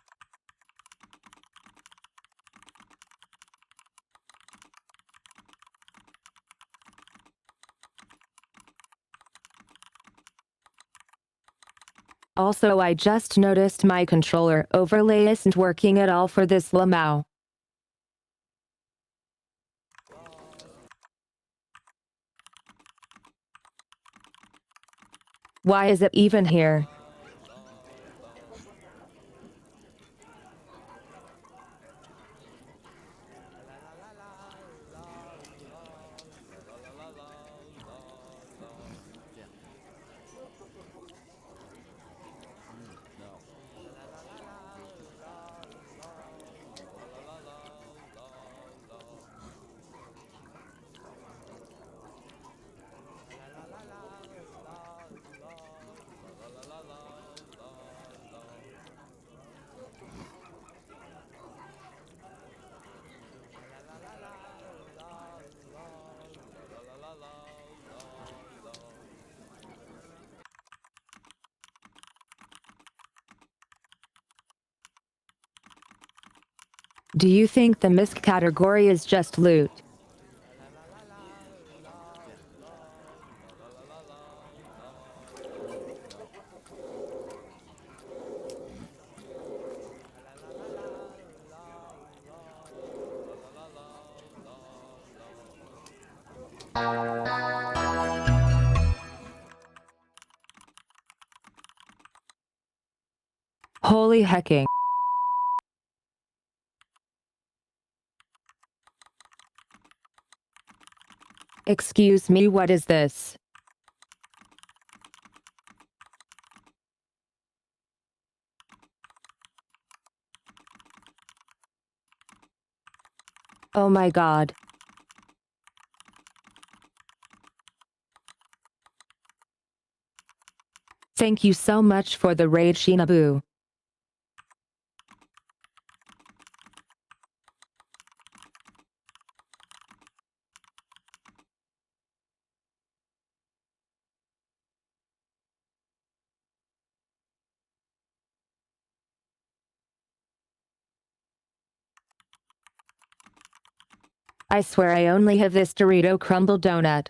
Also, I just noticed my controller overlay isn't working at all for this Lamau. Why is it even here? Do you think the misc category is just loot? Holy hecking. Excuse me, what is this? Oh my god. Thank you so much for the raid, Shinabu. I swear I only have this Dorito crumble donut.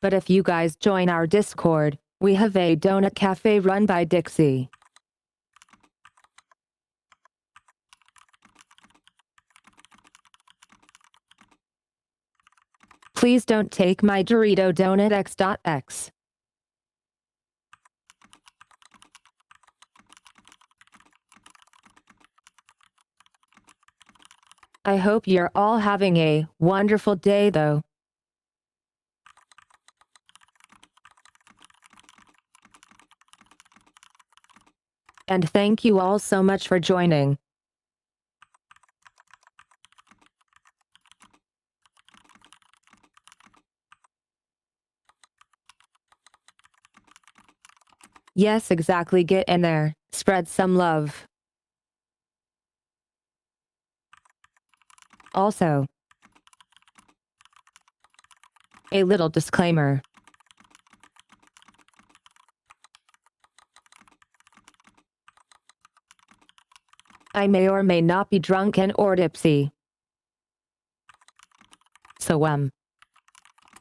But if you guys join our Discord, we have a donut cafe run by Dixie. Please don't take my Dorito donut x.x. I hope you're all having a wonderful day though. And thank you all so much for joining. Yes, exactly, get in there, spread some love. Also, a little disclaimer. I may or may not be drunken or tipsy. So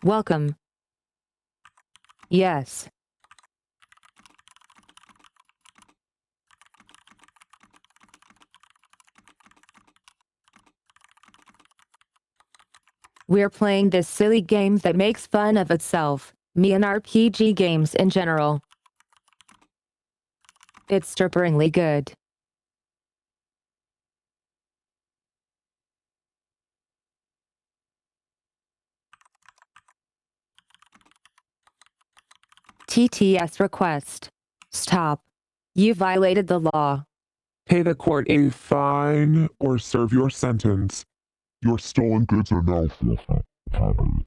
welcome. Yes. We're playing this silly game that makes fun of itself, me and RPG games in general. It's stupidly good. TTS request. Stop. You violated the law. Pay the court a fine or serve your sentence. Your stolen goods are now forfeit.